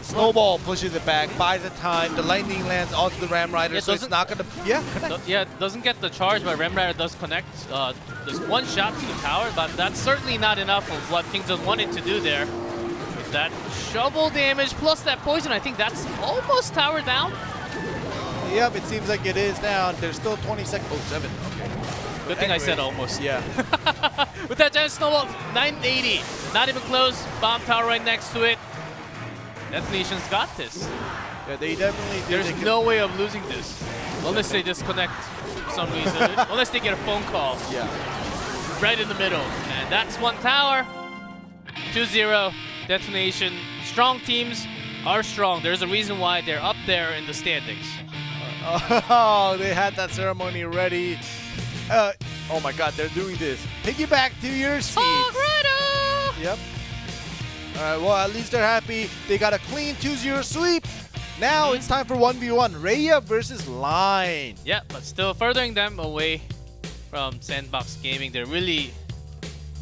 [SPEAKER 2] Snowball pushes it back, buys the time. The lightning lands onto the Ram Rider, so it's not going to. Yeah, connect.
[SPEAKER 1] Yeah, it doesn't get the charge, but Ram Rider does connect. There's one shot to the tower, but that's certainly not enough of what Kingzone wanted to do there. With that shovel damage plus that poison, I think that's almost tower down.
[SPEAKER 2] Yep, it seems like it is down. There's still 20 seconds. Oh, 7. Okay.
[SPEAKER 1] Good thing I said almost.
[SPEAKER 2] Yeah.
[SPEAKER 1] With that giant snowball, 980. Not even close. Bomb tower right next to it. Detonation's got this.
[SPEAKER 2] Yeah, they definitely do.
[SPEAKER 1] There's no way of losing this. Unless they disconnect for some reason. Unless they get a phone call.
[SPEAKER 2] Yeah.
[SPEAKER 1] Right in the middle. And that's one tower. 2-0. Detonation. Strong teams are strong. There's a reason why they're up there in the standings.
[SPEAKER 2] Oh, they had that ceremony ready. Oh my God, they're doing this. Piggyback to your seats. Yep. All right, well, at least they're happy. They got a clean 2-0 sweep. Now it's time for 1v1. Raya versus Line.
[SPEAKER 1] Yeah, but still furthering them away from Sandbox Gaming. They're really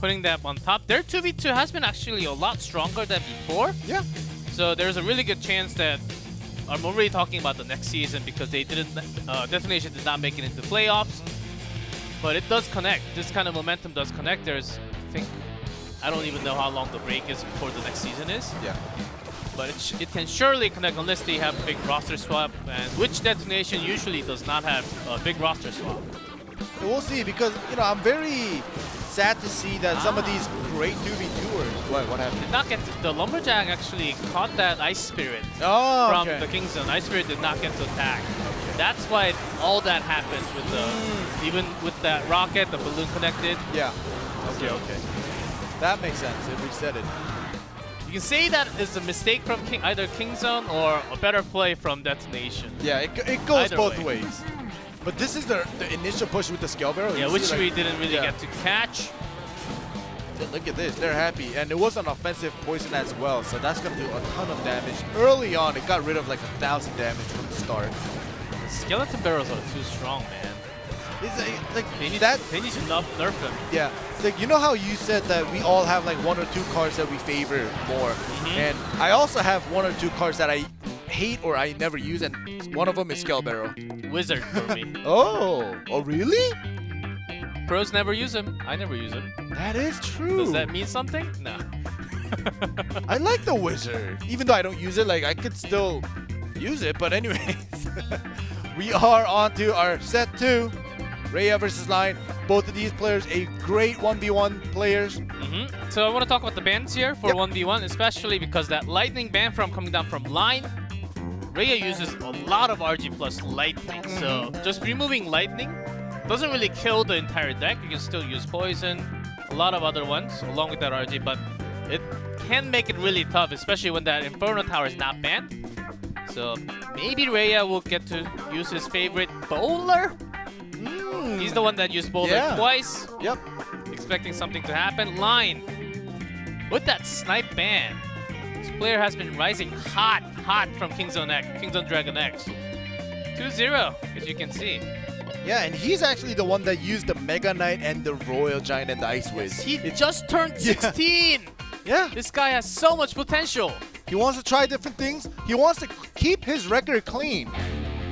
[SPEAKER 1] putting them on top. Their 2v2 has been actually a lot stronger than before.
[SPEAKER 2] Yeah.
[SPEAKER 1] So there's a really good chance that I'm already talking about the next season because they didn't. Detonation did not make it into playoffs, but it does connect. This kind of momentum does connect. There's, I don't even know how long the break is before the next season is.
[SPEAKER 2] Yeah.
[SPEAKER 1] But it can surely connect unless they have a big roster swap, and which Detonation usually does not have a big roster swap.
[SPEAKER 2] We'll see, because I'm very sad to see that some of these great 2v2ers. What happened?
[SPEAKER 1] Did not get the Lumberjack actually caught that Ice Spirit
[SPEAKER 2] from
[SPEAKER 1] the Kingzone. Ice Spirit did not get to attack. That's why all that happens with the even with that rocket, the balloon connected.
[SPEAKER 2] Yeah. Okay. That makes sense. It reset it.
[SPEAKER 1] You can say that is a mistake from either Kingzone or a better play from Detonation.
[SPEAKER 2] Yeah, it goes
[SPEAKER 1] Either
[SPEAKER 2] both
[SPEAKER 1] way.
[SPEAKER 2] ways. But this is the initial push with the scale barrel.
[SPEAKER 1] Yeah,
[SPEAKER 2] You
[SPEAKER 1] which
[SPEAKER 2] see,
[SPEAKER 1] we
[SPEAKER 2] like,
[SPEAKER 1] didn't really get to catch.
[SPEAKER 2] Look at this, they're happy. And it was an offensive poison as well, so that's going to do a ton of damage. Early on, it got rid of like 1,000 damage from the start.
[SPEAKER 1] Skeleton barrels are too strong, man.
[SPEAKER 2] It's like
[SPEAKER 1] They need,
[SPEAKER 2] that.
[SPEAKER 1] they need to nerf them.
[SPEAKER 2] Yeah, it's like, you know how you said that we all have like 1 or 2 cards that we favor more, and I also have 1 or 2 cards that I hate or I never use, and one of them is Scale Barrel.
[SPEAKER 1] Wizard for me.
[SPEAKER 2] Oh really?
[SPEAKER 1] Pros never use him. I never use him.
[SPEAKER 2] That is true.
[SPEAKER 1] Does that mean something? No.
[SPEAKER 2] I like the Wizard, even though I don't use it. Like, I could still use it, but anyways. We are on to our set 2. Raya versus Line. Both of these players, a great 1v1 players.
[SPEAKER 1] So I want to talk about the bans here for 1v1, especially because that lightning ban coming down from Line. Raya uses a lot of RG plus lightning, so just removing lightning doesn't really kill the entire deck. You can still use poison, a lot of other ones along with that RG, but it can make it really tough, especially when that Inferno Tower is not banned. So maybe Raya will get to use his favorite Bowler. He's the one that used Bowler twice.
[SPEAKER 2] Yep.
[SPEAKER 1] Expecting something to happen. Line with that snipe ban. This player has been rising hot from Kingzone Dragon X. 2-0, as you can see.
[SPEAKER 2] Yeah, and he's actually the one that used the Mega Knight and the Royal Giant and the Ice Wiz.
[SPEAKER 1] He just turned 16!
[SPEAKER 2] Yeah.
[SPEAKER 1] This guy has so much potential.
[SPEAKER 2] He wants to try different things. He wants to keep his record clean.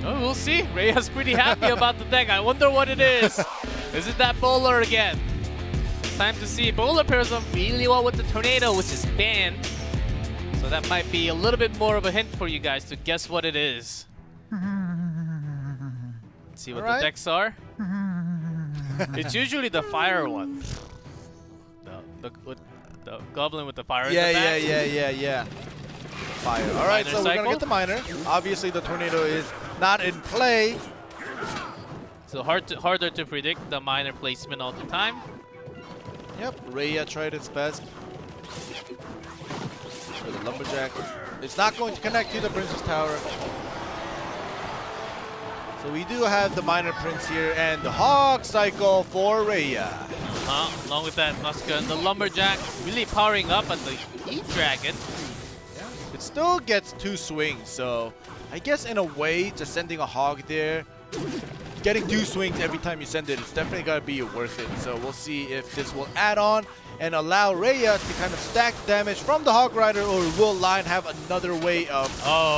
[SPEAKER 1] Oh, we'll see. Rhea's pretty happy about the deck. I wonder what it is. Is it that bowler again? Time to see. Bowler pairs up really well with the Tornado, which is banned. So that might be a little bit more of a hint for you guys to guess what it is. Let's see what the decks are. It's usually the fire one. The goblin with the fire in the back.
[SPEAKER 2] Yeah. Fire. All right, so we're going to get the Miner. Obviously, the Tornado is not in play.
[SPEAKER 1] So harder to predict the Miner placement all the time.
[SPEAKER 2] Yep, Rhea tried its best. For the Lumberjack. It's not going to connect to the Princess Tower. So we do have the Miner Prince here and the Hog Cycle for Rhea.
[SPEAKER 1] Along with that Muska and the Lumberjack really powering up at the E-Dragon.
[SPEAKER 2] Yeah. It still gets 2 swings, so I guess in a way, just sending a Hog there, getting 2 swings every time you send it, it's definitely going to be worth it. So we'll see if this will add on and allow Rhea to kind of stack damage from the Hog Rider, or will Lion have another way of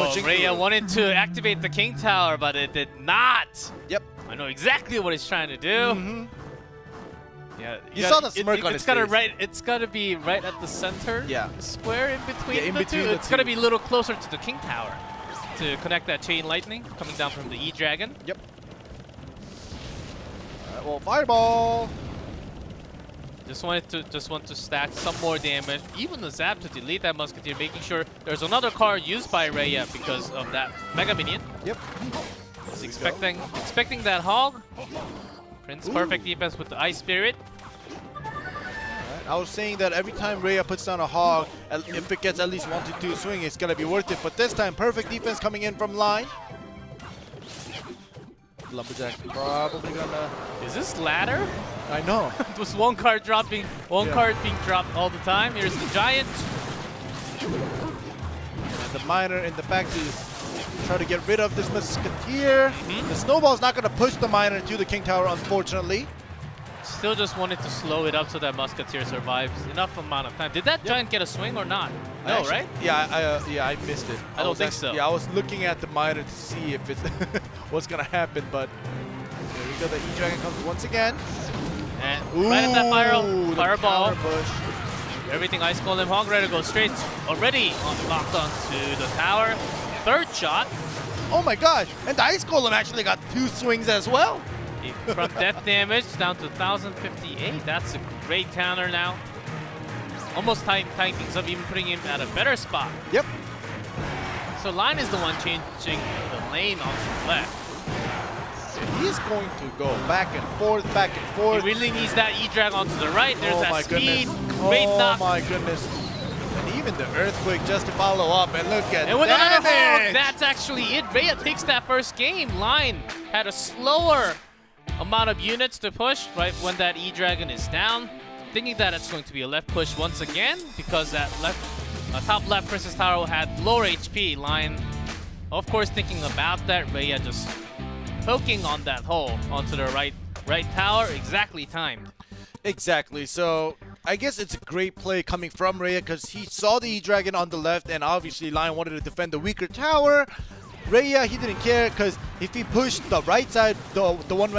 [SPEAKER 2] pushing
[SPEAKER 1] Rhea
[SPEAKER 2] through?
[SPEAKER 1] wanted to activate the King Tower, but it did not.
[SPEAKER 2] Yep.
[SPEAKER 1] I know exactly what he's trying to do.
[SPEAKER 2] Mm-hmm.
[SPEAKER 1] Yeah,
[SPEAKER 2] You saw the smirk on his face.
[SPEAKER 1] It's gotta be right at the center.
[SPEAKER 2] Yeah.
[SPEAKER 1] Square in between
[SPEAKER 2] Yeah, in
[SPEAKER 1] the
[SPEAKER 2] between
[SPEAKER 1] two.
[SPEAKER 2] the
[SPEAKER 1] It's gotta
[SPEAKER 2] two.
[SPEAKER 1] be a little closer to the King Tower to connect that Chain Lightning coming down from the E-Dragon.
[SPEAKER 2] Yep. All right, well, Fireball.
[SPEAKER 1] Just want to stack some more damage. Even the Zap to delete that Musketeer, making sure there's another card used by Rhea because of that Mega Minion.
[SPEAKER 2] Yep.
[SPEAKER 1] He's expecting that Hog. Prince perfect defense with the Ice Spirit.
[SPEAKER 2] Alright, I was saying that every time Rhea puts down a Hog, if it gets at least 1 to 2 swing, it's gonna be worth it. But this time, perfect defense coming in from line. Lumberjack's probably gonna...
[SPEAKER 1] Is this ladder?
[SPEAKER 2] I know.
[SPEAKER 1] Just one card dropping, card being dropped all the time. Here's the Giant.
[SPEAKER 2] And the Miner in the back to try to get rid of this Musketeer. The Snowball's not gonna push the Miner to the King Tower, unfortunately.
[SPEAKER 1] Still just wanted to slow it up so that Musketeer survives enough amount of time. Did that Giant get a swing or not? No,
[SPEAKER 2] Actually,
[SPEAKER 1] right?
[SPEAKER 2] Yeah, I missed it.
[SPEAKER 1] I don't think so.
[SPEAKER 2] Yeah, I was looking at the Miner to see if it's what's gonna happen, but there we go. The E-Dragon comes once again.
[SPEAKER 1] And right at that fireball,
[SPEAKER 2] push.
[SPEAKER 1] everything Ice Golem Hog Rider goes straight already locked onto the tower. Third shot.
[SPEAKER 2] Oh my gosh! And the Ice Golem actually got 2 swings as well.
[SPEAKER 1] From death damage down to 1,058. That's a great counter now. Almost tying things up, even putting him at a better spot.
[SPEAKER 2] Yep.
[SPEAKER 1] So Line is the one changing the lane on the left.
[SPEAKER 2] He's going to go back and forth, back and forth.
[SPEAKER 1] He really needs that E-Drag onto the right. There's
[SPEAKER 2] Oh
[SPEAKER 1] that
[SPEAKER 2] my
[SPEAKER 1] speed.
[SPEAKER 2] goodness.
[SPEAKER 1] Great
[SPEAKER 2] Oh
[SPEAKER 1] knock.
[SPEAKER 2] my goodness. And even the Earthquake just to follow up, and look at
[SPEAKER 1] And with another
[SPEAKER 2] damage.
[SPEAKER 1] Hog, that's actually it. Rhea takes that first game. Line had a slower amount of units to push right when that E-Dragon is down. Thinking that it's going to be a left push once again because that top left Princess Tower had lower HP. Line, of course, thinking about that. Rhea just poking on that hole onto the right tower, exactly timed.
[SPEAKER 2] Exactly. So I guess it's a great play coming from Rhea because he saw the E-Dragon on the left, and obviously Lion wanted to defend the weaker tower. Rhea, he didn't care because if he pushed the right side, the one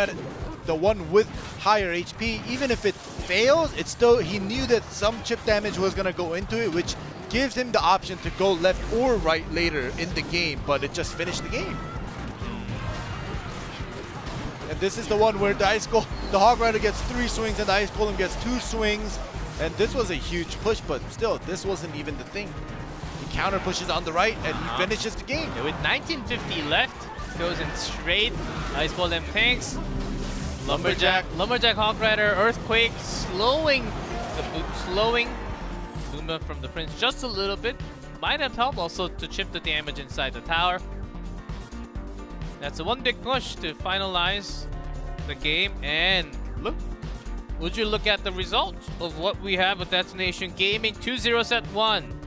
[SPEAKER 2] with higher HP, even if it fails, it's still, he knew that some chip damage was gonna go into it, which gives him the option to go left or right later in the game, but it just finished the game. And this is the one where the Hog Rider gets 3 swings and the Ice Golem gets 2 swings. And this was a huge push, but still, this wasn't even the thing. He counter pushes on the right and he finishes the game.
[SPEAKER 1] Yeah, with 1950 left, goes in straight. Ice Golem tanks. Lumberjack Hog Rider, Earthquake, slowing Boomba from the Prince just a little bit. Might have helped also to chip the damage inside the tower. That's a one big push to finalize the game. And look, would you look at the results of what we have with Destination Gaming? 2-0 set 1.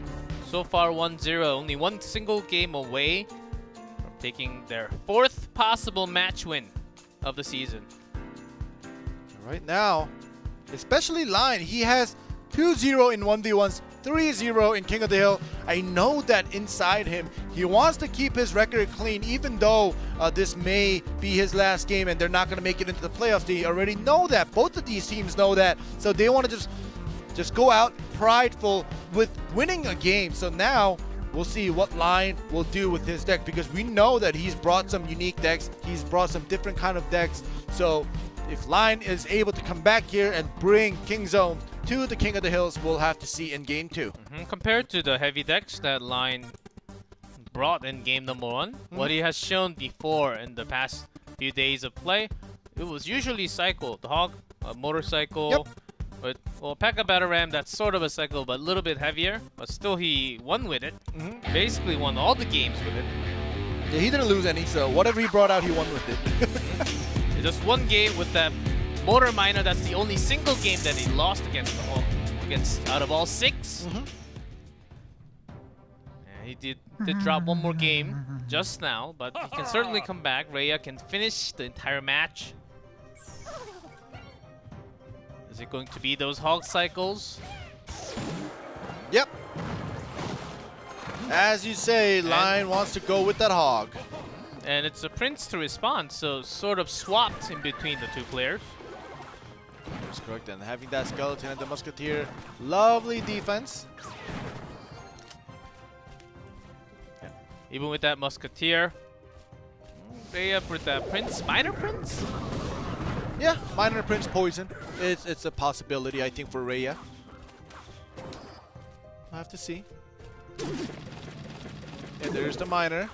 [SPEAKER 1] So far 1-0, only one single game away from taking their 4th possible match win of the season.
[SPEAKER 2] Right now, especially Line, he has 2-0 in 1v1s, 3-0 in King of the Hill. I know that inside him, he wants to keep his record clean, even though this may be his last game and they're not going to make it into the playoffs. They already know that. Both of these teams know that. So they want to just go out prideful with winning a game. So now we'll see what Line will do with his deck, because we know that he's brought some unique decks. He's brought some different kind of decks. So if Line is able to come back here and bring King Zone to the King of the Hills, we'll have to see in game 2.
[SPEAKER 1] Compared to the heavy decks that Line brought in game number 1, what he has shown before in the past few days of play, it was usually cycle. The Hog, a motorcycle,
[SPEAKER 2] Yep.
[SPEAKER 1] but well, P.E.K.K.A. Battle Ram, that's sort of a cycle, but a little bit heavier. But still, he won with it. Basically won all the games with it.
[SPEAKER 2] Yeah, he didn't lose any, so whatever he brought out, he won with it.
[SPEAKER 1] Just one game with that Motor Miner. That's the only single game that he lost against the Hog, out of all 6. And he did drop one more game just now, but he can certainly come back. Rhea can finish the entire match. Is it going to be those Hog cycles?
[SPEAKER 2] Yep. As you say, Line wants to go with that Hog.
[SPEAKER 1] And it's a Prince to respond, so sort of swapped in between the two players.
[SPEAKER 2] That's correct, and having that Skeleton and the Musketeer, lovely defense.
[SPEAKER 1] Yeah. Even with that Musketeer, Rhea with that Prince, Minor Prince?
[SPEAKER 2] Yeah, Minor Prince Poison. It's a possibility, I think, for Rhea. I'll have to see. And there's the Minor.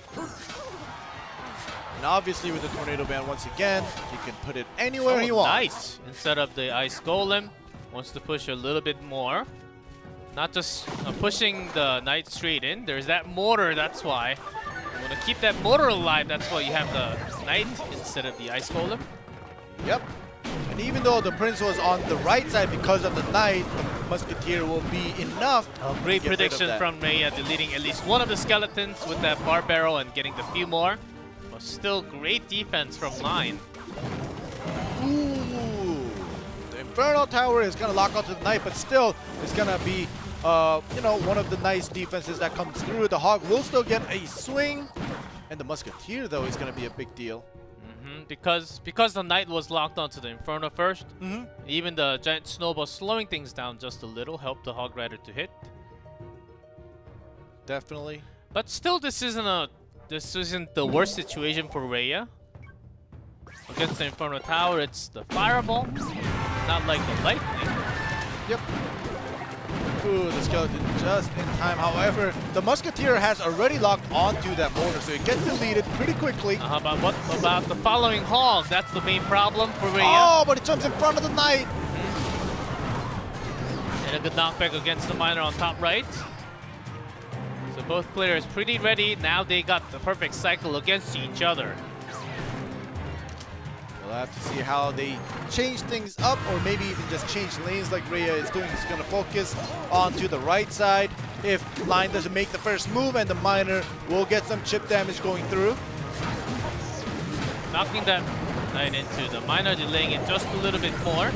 [SPEAKER 2] And obviously with the Tornado Band once again, he can put it anywhere he wants.
[SPEAKER 1] Nice. Instead of the Ice Golem, wants to push a little bit more. Not just pushing the Knight straight in. There's that mortar, that's why. You want to keep that mortar alive, that's why you have the Knight instead of the Ice Golem.
[SPEAKER 2] Yep. And even though the Prince was on the right side because of the Knight, the Musketeer will be enough.
[SPEAKER 1] Great prediction from Rhea, deleting at least one of the skeletons with that bar barrel and getting the few more. But still great defense from Line.
[SPEAKER 2] Ooh. The Inferno Tower is going to lock onto the Knight, but still it's going to be you know, one of the nice defenses that comes through. The Hog will still get a swing. And the Musketeer, though, is going to be a big deal.
[SPEAKER 1] Because the Knight was locked onto the Inferno first, even the Giant Snowball slowing things down just a little helped the Hog Rider to hit.
[SPEAKER 2] Definitely.
[SPEAKER 1] But still, this isn't the worst situation for Rhea. Against the Inferno Tower, it's the Fireball, not like the Lightning.
[SPEAKER 2] Yep. Ooh, the Skeleton just in time. However, the Musketeer has already locked onto that mortar, so it gets deleted pretty quickly.
[SPEAKER 1] But what about the following Hog? That's the main problem for Rhea.
[SPEAKER 2] Oh, but it jumps in front of the Knight.
[SPEAKER 1] And a good knockback against the Miner on top right. So both players pretty ready. Now they got the perfect cycle against each other.
[SPEAKER 2] We'll have to see how they change things up, or maybe even just change lanes like Rhea is doing. He's going to focus onto the right side. If Line doesn't make the first move, and the Miner will get some chip damage going through.
[SPEAKER 1] Knocking that Knight into the Miner, delaying it just a little bit more.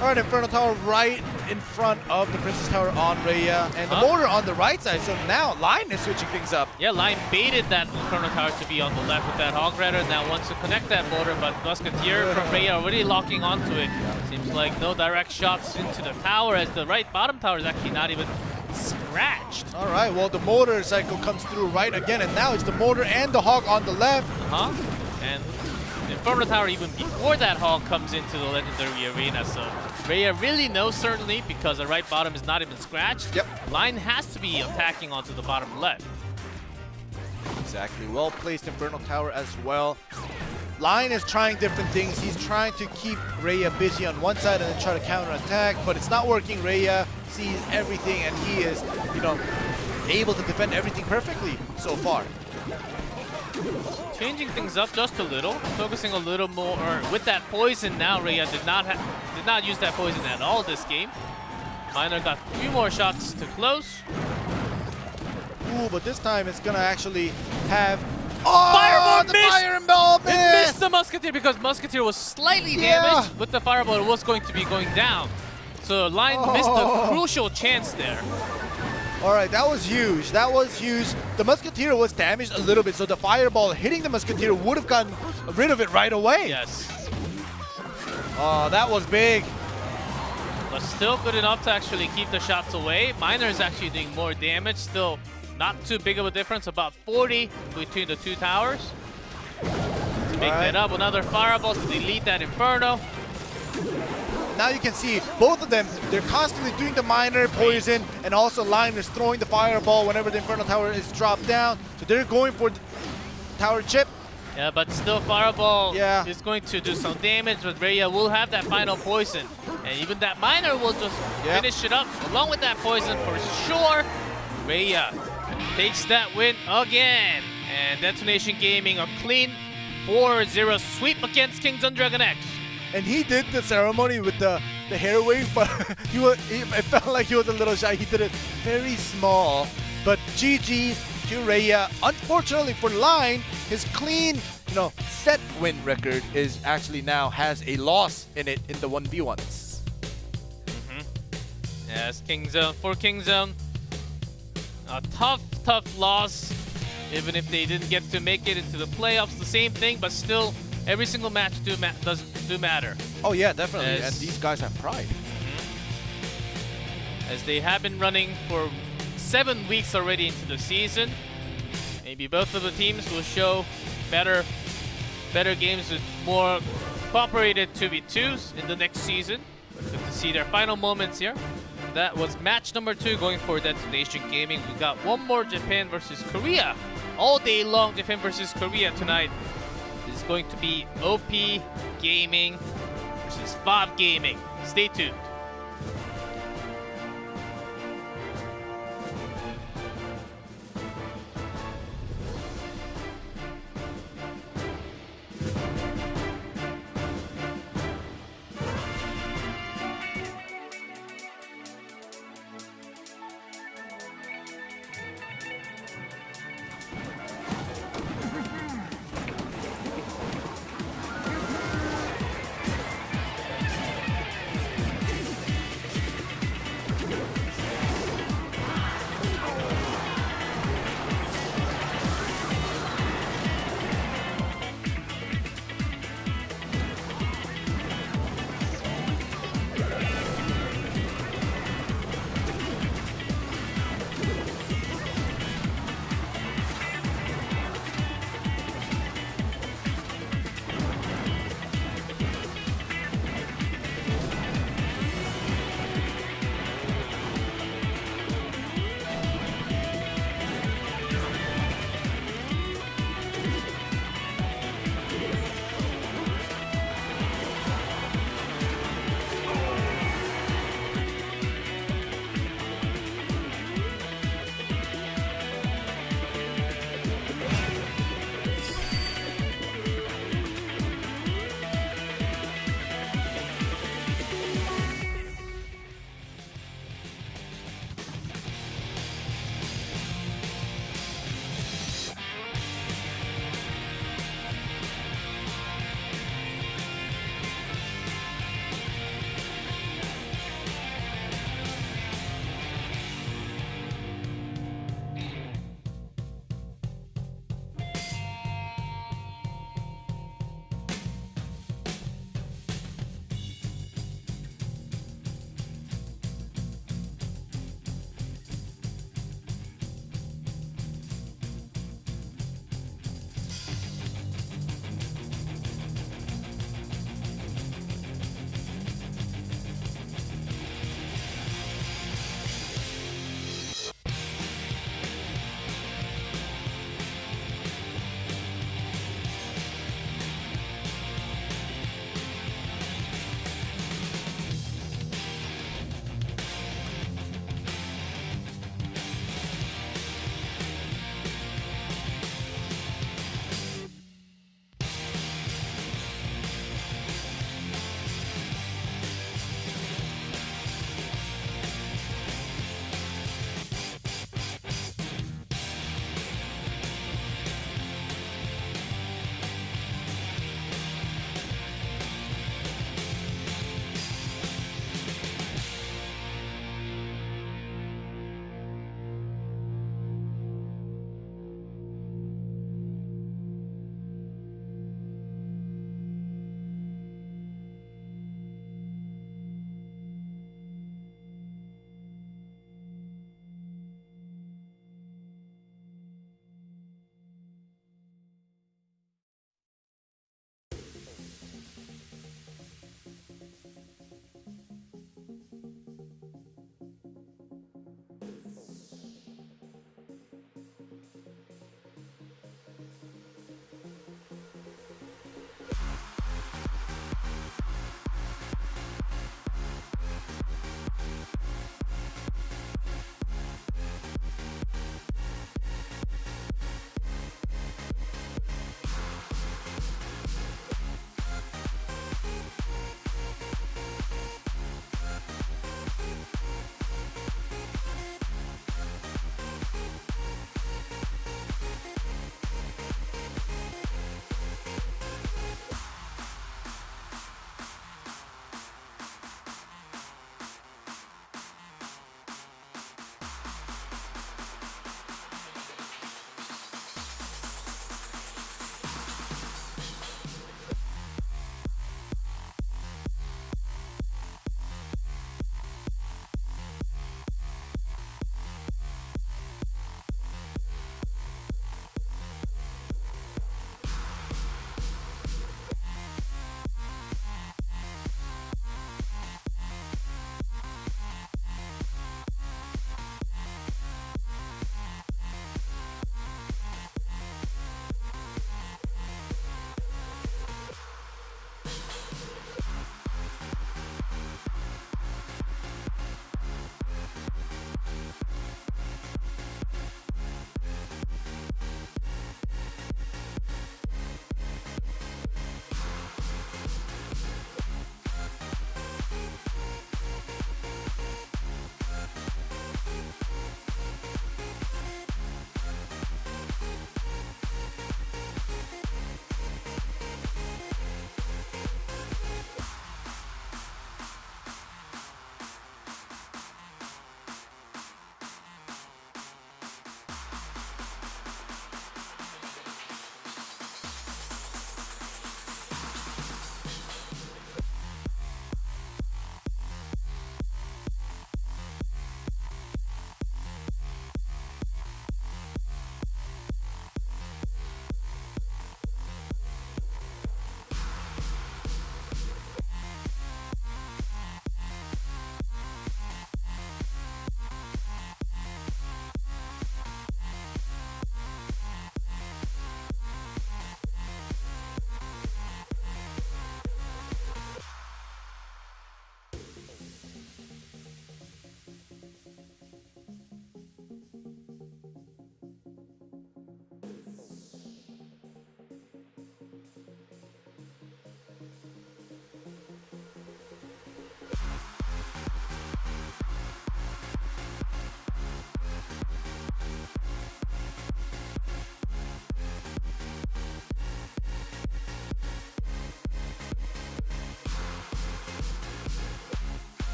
[SPEAKER 2] All right, Inferno Tower right in front of the Princess Tower on Rhea, and the mortar on the right side. So now Line is switching things up.
[SPEAKER 1] Yeah, Line baited that Inferno Tower to be on the left with that Hog Rider. Now wants to connect that mortar, but Musketeer from Rhea already locking onto it. Seems like no direct shots into the tower, as the right bottom tower is actually not even scratched.
[SPEAKER 2] All right, well, the mortar cycle comes through right again, and now it's the mortar and the Hog on the left.
[SPEAKER 1] And the Inferno Tower, even before that Hog comes into the Legendary Arena, so Rhea really knows, certainly, because the right bottom is not even scratched.
[SPEAKER 2] Yep.
[SPEAKER 1] Line has to be attacking onto the bottom left.
[SPEAKER 2] Exactly. Well-placed Inferno Tower as well. Line is trying different things. He's trying to keep Rhea busy on one side and then try to counter-attack, but it's not working. Rhea sees everything, and he is, you know, able to defend everything perfectly so far.
[SPEAKER 1] Changing things up just a little, focusing a little more with that poison now. Rhea did not use that poison at all this game. Miner got a few more shots to close.
[SPEAKER 2] Ooh, but this time it's gonna actually have...
[SPEAKER 1] Fireball!
[SPEAKER 2] Oh, the
[SPEAKER 1] missed.
[SPEAKER 2] fireball
[SPEAKER 1] It missed
[SPEAKER 2] missed!
[SPEAKER 1] the Musketeer because Musketeer was slightly
[SPEAKER 2] Yeah.
[SPEAKER 1] damaged. With the fireball, it was going to be going down. So Lion missed a crucial chance there.
[SPEAKER 2] All right, that was huge. That was huge. The Musketeer was damaged a little bit, so the fireball hitting the Musketeer would have gotten rid of it right away.
[SPEAKER 1] Yes.
[SPEAKER 2] Oh, that was big.
[SPEAKER 1] But still good enough to actually keep the shots away. Miner is actually doing more damage. Still not too big of a difference. About 40 between the two towers. To make that up, another fireball to delete that Inferno.
[SPEAKER 2] Now you can see both of them, they're constantly doing the Miner poison, and also Lion is throwing the fireball whenever the Inferno Tower is dropped down. So they're going for the tower chip.
[SPEAKER 1] Yeah, but still Fireball
[SPEAKER 2] Yeah.
[SPEAKER 1] is going to do some damage, but Raya will have that final poison. And even that Miner will just finish it up along with that poison for sure. Raya takes that win again. And Detonation Gaming a clean 4-0 sweep against Kings on Dragon X.
[SPEAKER 2] And he did the ceremony with the hair wave, but it felt like he was a little shy. He did it very small. But GG to Raya. Unfortunately for Line, his clean, set win record is actually now has a loss in it in the 1v1s.
[SPEAKER 1] Yes, for Kingzone, a tough loss. Even if they didn't get to make it into the playoffs, the same thing, but still, every single match does matter.
[SPEAKER 2] Oh yeah, definitely. And these guys have pride.
[SPEAKER 1] As they have been running for 7 weeks already into the season. Maybe both of the teams will show better games with more cooperated 2v2s in the next season. Good to see their final moments here. That was match number 2 going for Detonation Gaming. We got one more Japan versus Korea. All day long, Japan versus Korea tonight is going to be OP.GAMING versus W7D3. Stay tuned.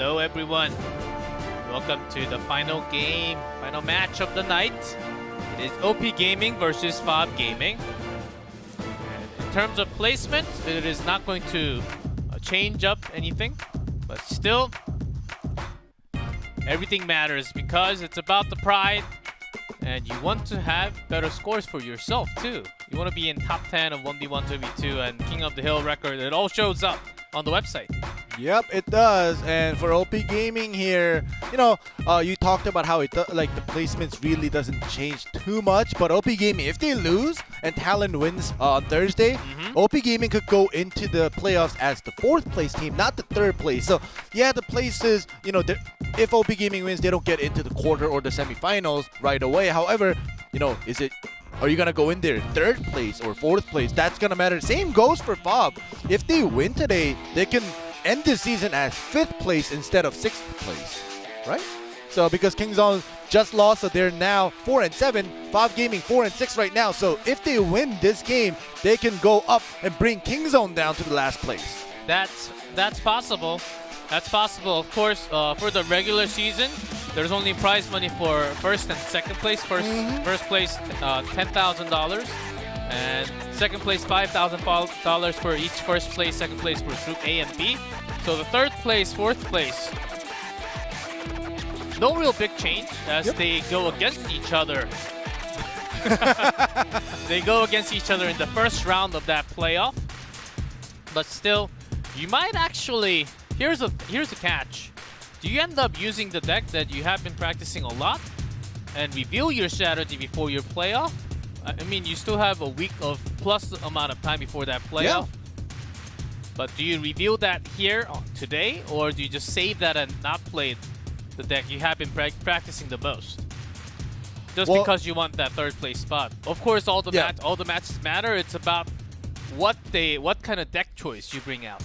[SPEAKER 1] Hello everyone. Welcome to the final game, final match of the night. It is OP.GAMING versus FOB.GAMING. In terms of placement, it is not going to change up anything, but still, everything matters because it's about the pride, and you want to have better scores for yourself too. You want to be in top 10 of 1v1, 2v2, and King of the Hill record. It all shows up on the website.
[SPEAKER 2] Yep, it does. And for OP.GAMING here, you know, you talked about how like the placements really doesn't change too much. But OP.GAMING, if they lose and Talon wins on Thursday, OP.GAMING could go into the playoffs as the 4th place team, not the 3rd place. So yeah, the places, you know, if OP.GAMING wins, they don't get into the quarter or the semifinals right away. However, you know, are you gonna go in there 3rd place or 4th place? That's gonna matter. Same goes for FOB. If they win today, they can end this season as 5th place instead of 6th place, right? So because Kingzone just lost, so they're now 4-7. FOB.GAMING 4-6 right now. So if they win this game, they can go up and bring Kingzone down to the last place.
[SPEAKER 1] That's possible. That's possible. Of course, for the regular season, there's only prize money for 1st and 2nd place. First place, $10,000. And 2nd place, $5,000 for each 1st place, 2nd place for Group A and B. So the 3rd place, 4th place, no real big change as they go against each other. They go against each other in the 1st round of that playoff. But still, you might actually, here's a catch. Do you end up using the deck that you have been practicing a lot and reveal your strategy before your playoff? I mean, you still have a week of plus amount of time before that playoff. But do you reveal that here today, or do you just save that and not play the deck you have been practicing the most? Just because you want that 3rd place spot. Of course, all the matches matter. It's about what kind of deck choice you bring out.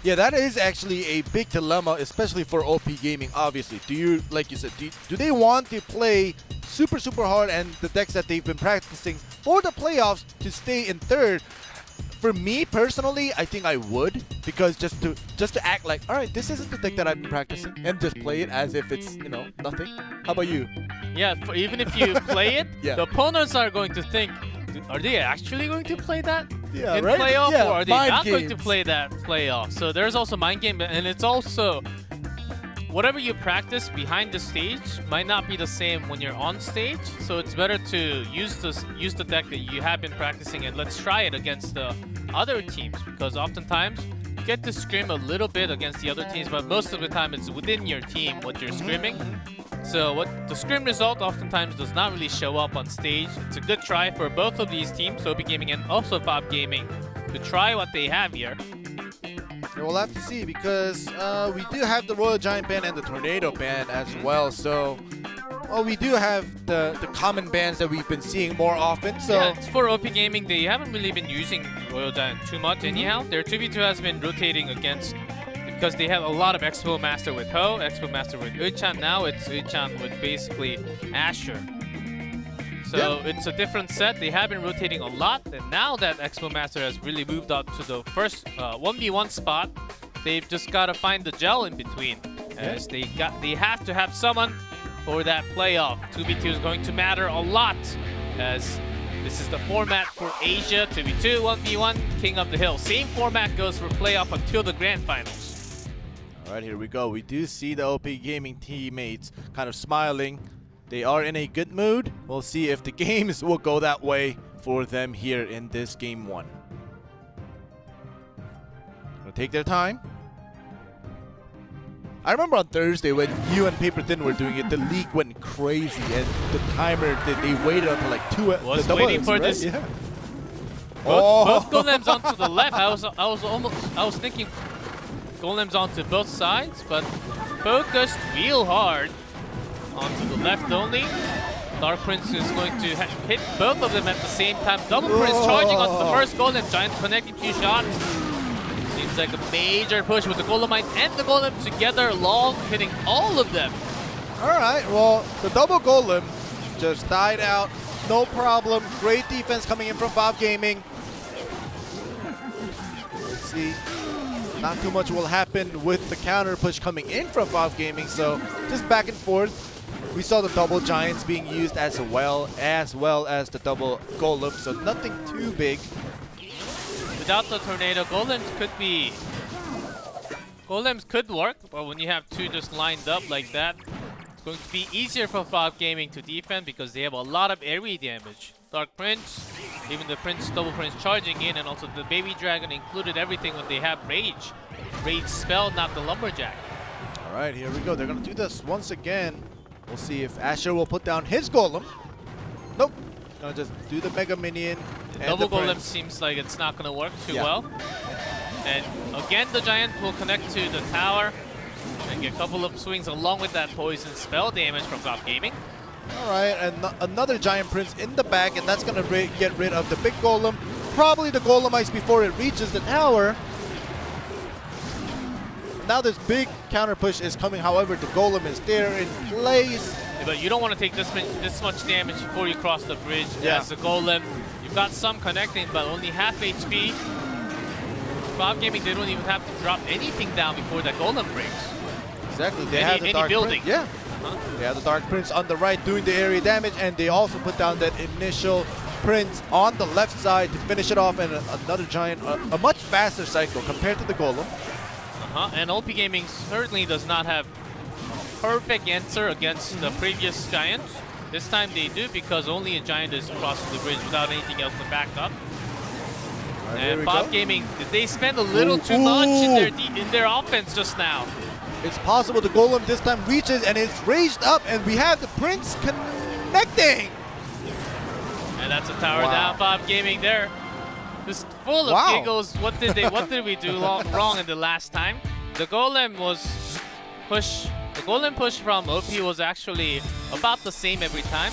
[SPEAKER 2] Yeah, that is actually a big dilemma, especially for OP.GAMING, obviously. Do you, like you said, do they want to play super hard and the decks that they've been practicing for the playoffs to stay in 3rd? For me personally, I think I would, because just to act like, all right, this isn't the deck that I've been practicing, and just play it as if it's, you know, nothing. How about you?
[SPEAKER 1] Yeah, even if you play it, the opponents are going to think, are they actually going to play that in playoff, or are they not going to play that playoff? So there's also mind game, and it's also whatever you practice behind the stage might not be the same when you're on stage. So it's better to use the deck that you have been practicing, and let's try it against the other teams, because oftentimes you get to scrim a little bit against the other teams, but most of the time it's within your team what you're scrimming. So what the scrim result oftentimes does not really show up on stage. It's a good try for both of these teams, OP.GAMING and also FOB.GAMING, to try what they have here.
[SPEAKER 2] We'll have to see, because we do have the Royal Giant Band and the Tornado Band as well. So, we do have the common bands that we've been seeing more often. So
[SPEAKER 1] yeah, it's for OP.GAMING, they haven't really been using Royal Giant too much anyhow. Their 2v2 has been rotating against, because they have a lot of Expo Master with Ho, Expo Master with Uchan. Now it's Uchan with basically Asher. So it's a different set. They have been rotating a lot, and now that Expo Master has really moved up to the first 1v1 spot, they've just got to find the gel in between, as they have to have someone for that playoff. 2v2 is going to matter a lot, as this is the format for Asia. 2v2, 1v1, King of the Hill. Same format goes for playoff until the grand finals.
[SPEAKER 2] All right, here we go. We do see the OP.GAMING teammates kind of smiling. They are in a good mood. We'll see if the games will go that way for them here in this game 1. They'll take their time. I remember on Thursday when you and Paper Thin were doing it, the league went crazy, and the timer, they waited until like 2.
[SPEAKER 1] Was waiting for this.
[SPEAKER 2] Yeah.
[SPEAKER 1] Both golems onto the left. I was thinking golems onto both sides, but focused real hard onto the left only. Dark Prince is going to hit both of them at the same time. Double Prince charging onto the first golem. Giant connecting 2 shots. Seems like a major push with the Golemite and the Golem together. Long hitting all of them.
[SPEAKER 2] Alright, well, the double Golem just died out. No problem. Great defense coming in from FOB.GAMING. Let's see. not too much will happen with the counter push coming in from Valve Gaming. So just back and forth. We saw the double giants being used as well as the double golem. So nothing too big.
[SPEAKER 1] Without the tornado, golems could work, but when you have two just lined up like that, it's going to be easier for Valve Gaming to defend because they have a lot of area damage. Dark Prince, even the Double Prince charging in, and also the Baby Dragon included everything when they have Rage. Rage spell, not the Lumberjack.
[SPEAKER 2] All right, here we go. They're going to do this once again. We'll see if Asher will put down his golem. Nope. Gonna just do the Mega Minion.
[SPEAKER 1] The double golem seems like it's not gonna work too well. And again, the giant will connect to the tower and get a couple of swings along with that poison spell damage from Valve Gaming.
[SPEAKER 2] All right, and another giant prince in the back, and that's gonna get rid of the big golem. Probably the golemites before it reaches the tower. Now this big counter push is coming. However, the golem is there in place.
[SPEAKER 1] Yeah, but you don't want to take this much damage before you cross the bridge. As the golem, you've got some connecting, but only half HP. Valve Gaming, they don't even have to drop anything down before that golem breaks.
[SPEAKER 2] Exactly. They have the Dark
[SPEAKER 1] building.
[SPEAKER 2] Prince. Yeah. They have the Dark Prince on the right doing the area damage, and they also put down that initial Prince on the left side to finish it off, and another giant, a much faster cycle compared to the golem.
[SPEAKER 1] And OP.GAMING certainly does not have a perfect answer against the previous giant. This time they do because only a giant is crossing the bridge without anything else to back up.
[SPEAKER 2] Right,
[SPEAKER 1] and Valve Gaming, did they spend a little too much in their offense just now?
[SPEAKER 2] It's possible the golem this time reaches and it's raised up, and we have the Prince connecting.
[SPEAKER 1] And that's a tower down. Valve Gaming there. Just full of giggles. What did we do wrong in the last time? The golem push from OP was actually about the same every time.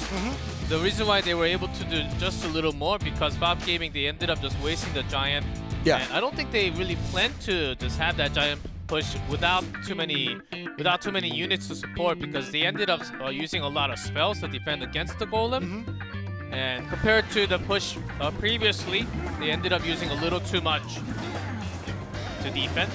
[SPEAKER 1] The reason why they were able to do just a little more because Valve Gaming, they ended up just wasting the giant. And I don't think they really planned to just have that giant push without too many units to support because they ended up using a lot of spells to defend against the golem. And compared to the push previously, they ended up using a little too much to defend.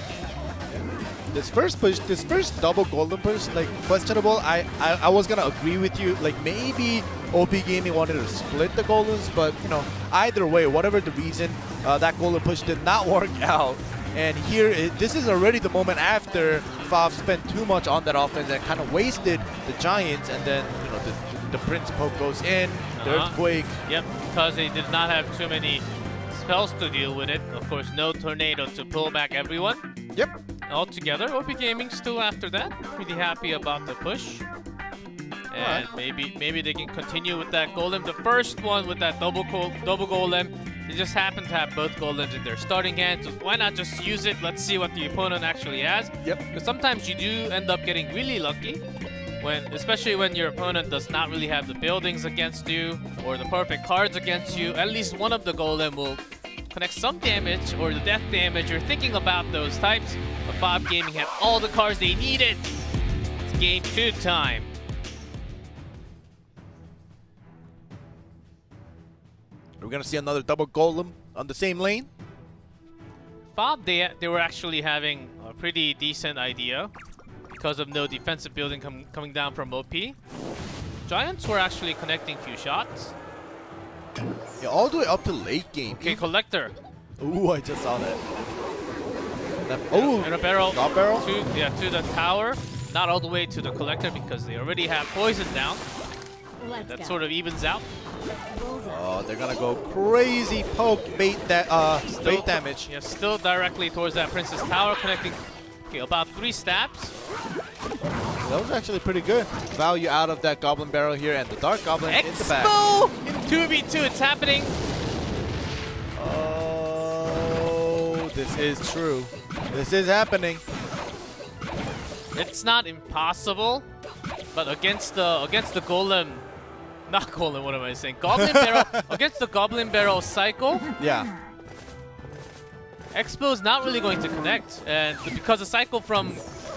[SPEAKER 2] This first double golden push, like questionable. I was gonna agree with you. Like maybe OP.GAMING wanted to split the golems, but you know, either way, whatever the reason, that golden push did not work out. And here, this is already the moment after Valve spent too much on that offense and kind of wasted the giants, and then you know the Prince poke goes in, the earthquake.
[SPEAKER 1] Yep, because they did not have too many spells to deal with it. Of course, no tornado to pull back everyone.
[SPEAKER 2] Yep.
[SPEAKER 1] Altogether, OP.GAMING still after that, pretty happy about the push. And maybe they can continue with that golem. The first one with that double golem, they just happen to have both golems in their starting hand, so why not just use it? Let's see what the opponent actually has.
[SPEAKER 2] Yep.
[SPEAKER 1] Because sometimes you do end up getting really lucky, especially when your opponent does not really have the buildings against you or the perfect cards against you. At least one of the golem will connect some damage or the death damage. You're thinking about those types, but Valve Gaming have all the cards they needed. It's game 2 time.
[SPEAKER 2] We're gonna see another double golem on the same lane.
[SPEAKER 1] Valve, they were actually having a pretty decent idea because of no defensive building coming down from OP. Giants were actually connecting few shots.
[SPEAKER 2] Yeah, all the way up to late game.
[SPEAKER 1] Okay, Collector.
[SPEAKER 2] Ooh, I just saw that.
[SPEAKER 1] And a barrel.
[SPEAKER 2] Top barrel?
[SPEAKER 1] To the tower. Not all the way to the Collector because they already have poison down. That sort of evens out.
[SPEAKER 2] Oh, they're gonna go crazy poke bait damage.
[SPEAKER 1] Yeah, still directly towards that Princess Tower, connecting about 3 stabs.
[SPEAKER 2] That was actually pretty good. Value out of that Goblin Barrel here, and the Dark Goblin in the back.
[SPEAKER 1] Expo in 2v2, it's happening.
[SPEAKER 2] Oh, this is true. This is happening.
[SPEAKER 1] It's not impossible, but against the golem. Not golem, what am I saying? Goblin Barrel against the Goblin Barrel cycle.
[SPEAKER 2] Yeah.
[SPEAKER 1] Expo is not really going to connect, and because the cycle from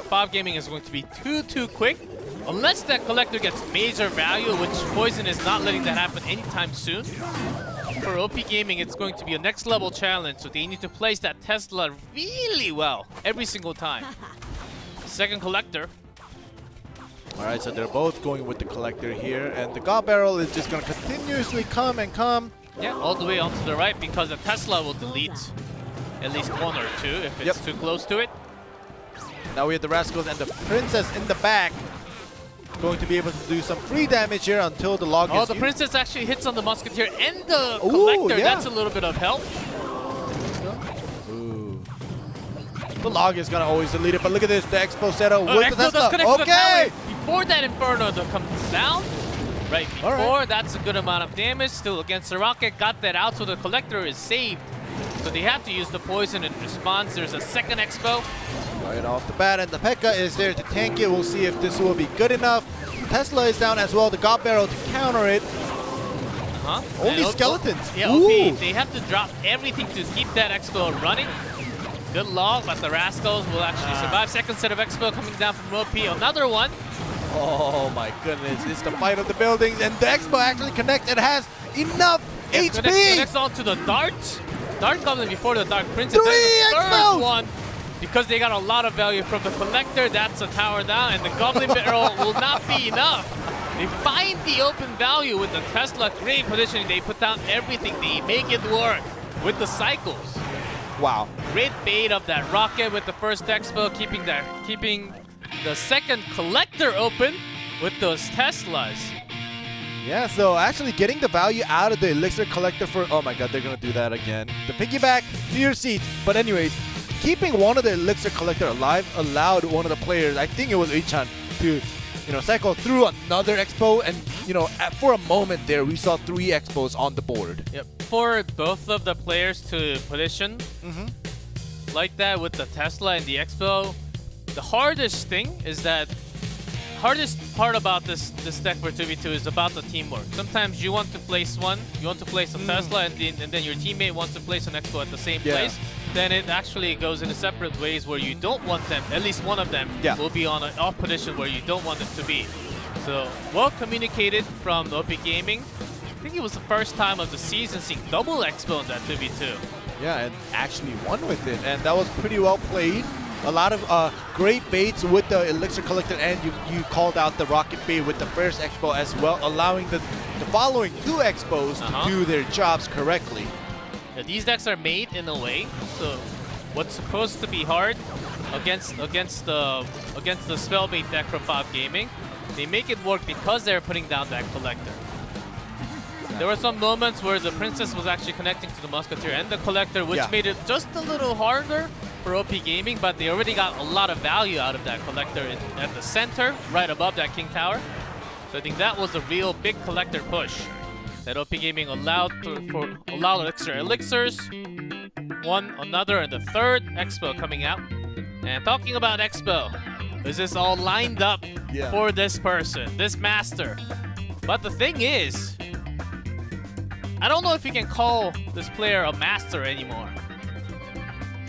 [SPEAKER 1] Valve Gaming is going to be too quick, unless that Collector gets major value, which Poison is not letting that happen anytime soon. for OP.GAMING, it's going to be a next level challenge, so they need to place that Tesla really well every single time. Second collector.
[SPEAKER 2] Alright, so they're both going with the collector here, and the God Barrel is just going to continuously come and come.
[SPEAKER 1] Yeah, all the way onto the right, because the Tesla will delete at least one or two if it's too close to it.
[SPEAKER 2] Now we have the Rascals and the Princess in the back, going to be able to do some free damage here until the log is
[SPEAKER 1] Oh, the
[SPEAKER 2] used.
[SPEAKER 1] Princess actually hits on the Musketeer and the Collector.
[SPEAKER 2] Yeah.
[SPEAKER 1] That's a little bit of help.
[SPEAKER 2] Ooh. The log is going to always delete it, but look at this, the Expo setup with
[SPEAKER 1] Expo
[SPEAKER 2] the
[SPEAKER 1] does
[SPEAKER 2] Tesla.
[SPEAKER 1] connect to the
[SPEAKER 2] Okay!
[SPEAKER 1] tower. Before that Inferno comes down, right before, that's a good amount of damage. Still against the Rocket, got that out, so the Collector is saved. So they have to use the poison in response. There's a second Expo.
[SPEAKER 2] Right off the bat, and the P.E.K.K.A. is there to tank it. We'll see if this will be good enough. Tesla is down as well, the God Barrel to counter it. Only skeletons.
[SPEAKER 1] Yeah, OP, they have to drop everything to keep that Expo running. Good log, but the Rascals will actually survive. Second set of Expo coming down from OP. Another one.
[SPEAKER 2] Oh my goodness, it's the fight of the buildings, and the Expo actually connects. It has enough HP.
[SPEAKER 1] Connects onto the Dart. Dart comes in before the Dark Princess.
[SPEAKER 2] Three
[SPEAKER 1] Then the third
[SPEAKER 2] Expos!
[SPEAKER 1] one, because they got a lot of value from the Collector. That's a tower down, and the Goblin Barrel will not be enough. They find the open value with the Tesla. Great positioning. They put down everything. They make it work with the cycles.
[SPEAKER 2] Wow.
[SPEAKER 1] Great bait of that Rocket with the first Expo, keeping the second Collector open with those Teslas.
[SPEAKER 2] Yeah, so actually getting the value out of the Elixir Collector for... Oh my god, they're going to do that again. The piggyback to your seats. But anyways, keeping one of the Elixir Collector alive allowed one of the players, I think it was Uichan, to cycle through another Expo. And, for a moment there, we saw 3 Expos on the board.
[SPEAKER 1] Yep. For both of the players to position like that with the Tesla and the Expo, the hardest thing is that hardest part about this deck for 2v2 is about the teamwork. Sometimes you want to place one, you want to place a Tesla, and then your teammate wants to place an Expo at the same place. Then it actually goes in separate ways where you don't want them, at least one of them will be on an off position where you don't want them to be. So, well communicated from OP.GAMING. I think it was the first time of the season seeing double Expo in that 2v2.
[SPEAKER 2] Yeah, and actually won with it, and that was pretty well played. A lot of great baits with the Elixir Collector, and you called out the Rocket bait with the first Expo as well, allowing the following 2 Expos to do their jobs correctly.
[SPEAKER 1] Yeah, these decks are made in a way, so what's supposed to be hard against the Spellbait deck from OP.GAMING, they make it work because they're putting down that Collector. There were some moments where the Princess was actually connecting to the Musketeer and the Collector, which made it just a little harder for OP.GAMING, but they already got a lot of value out of that Collector at the center, right above that King Tower. So I think that was a real big Collector push that OP.GAMING allowed extra elixirs, one, another, and the third Expo coming out. And talking about Expo, is this all lined up for this person, this master? But the thing is, I don't know if you can call this player a master anymore.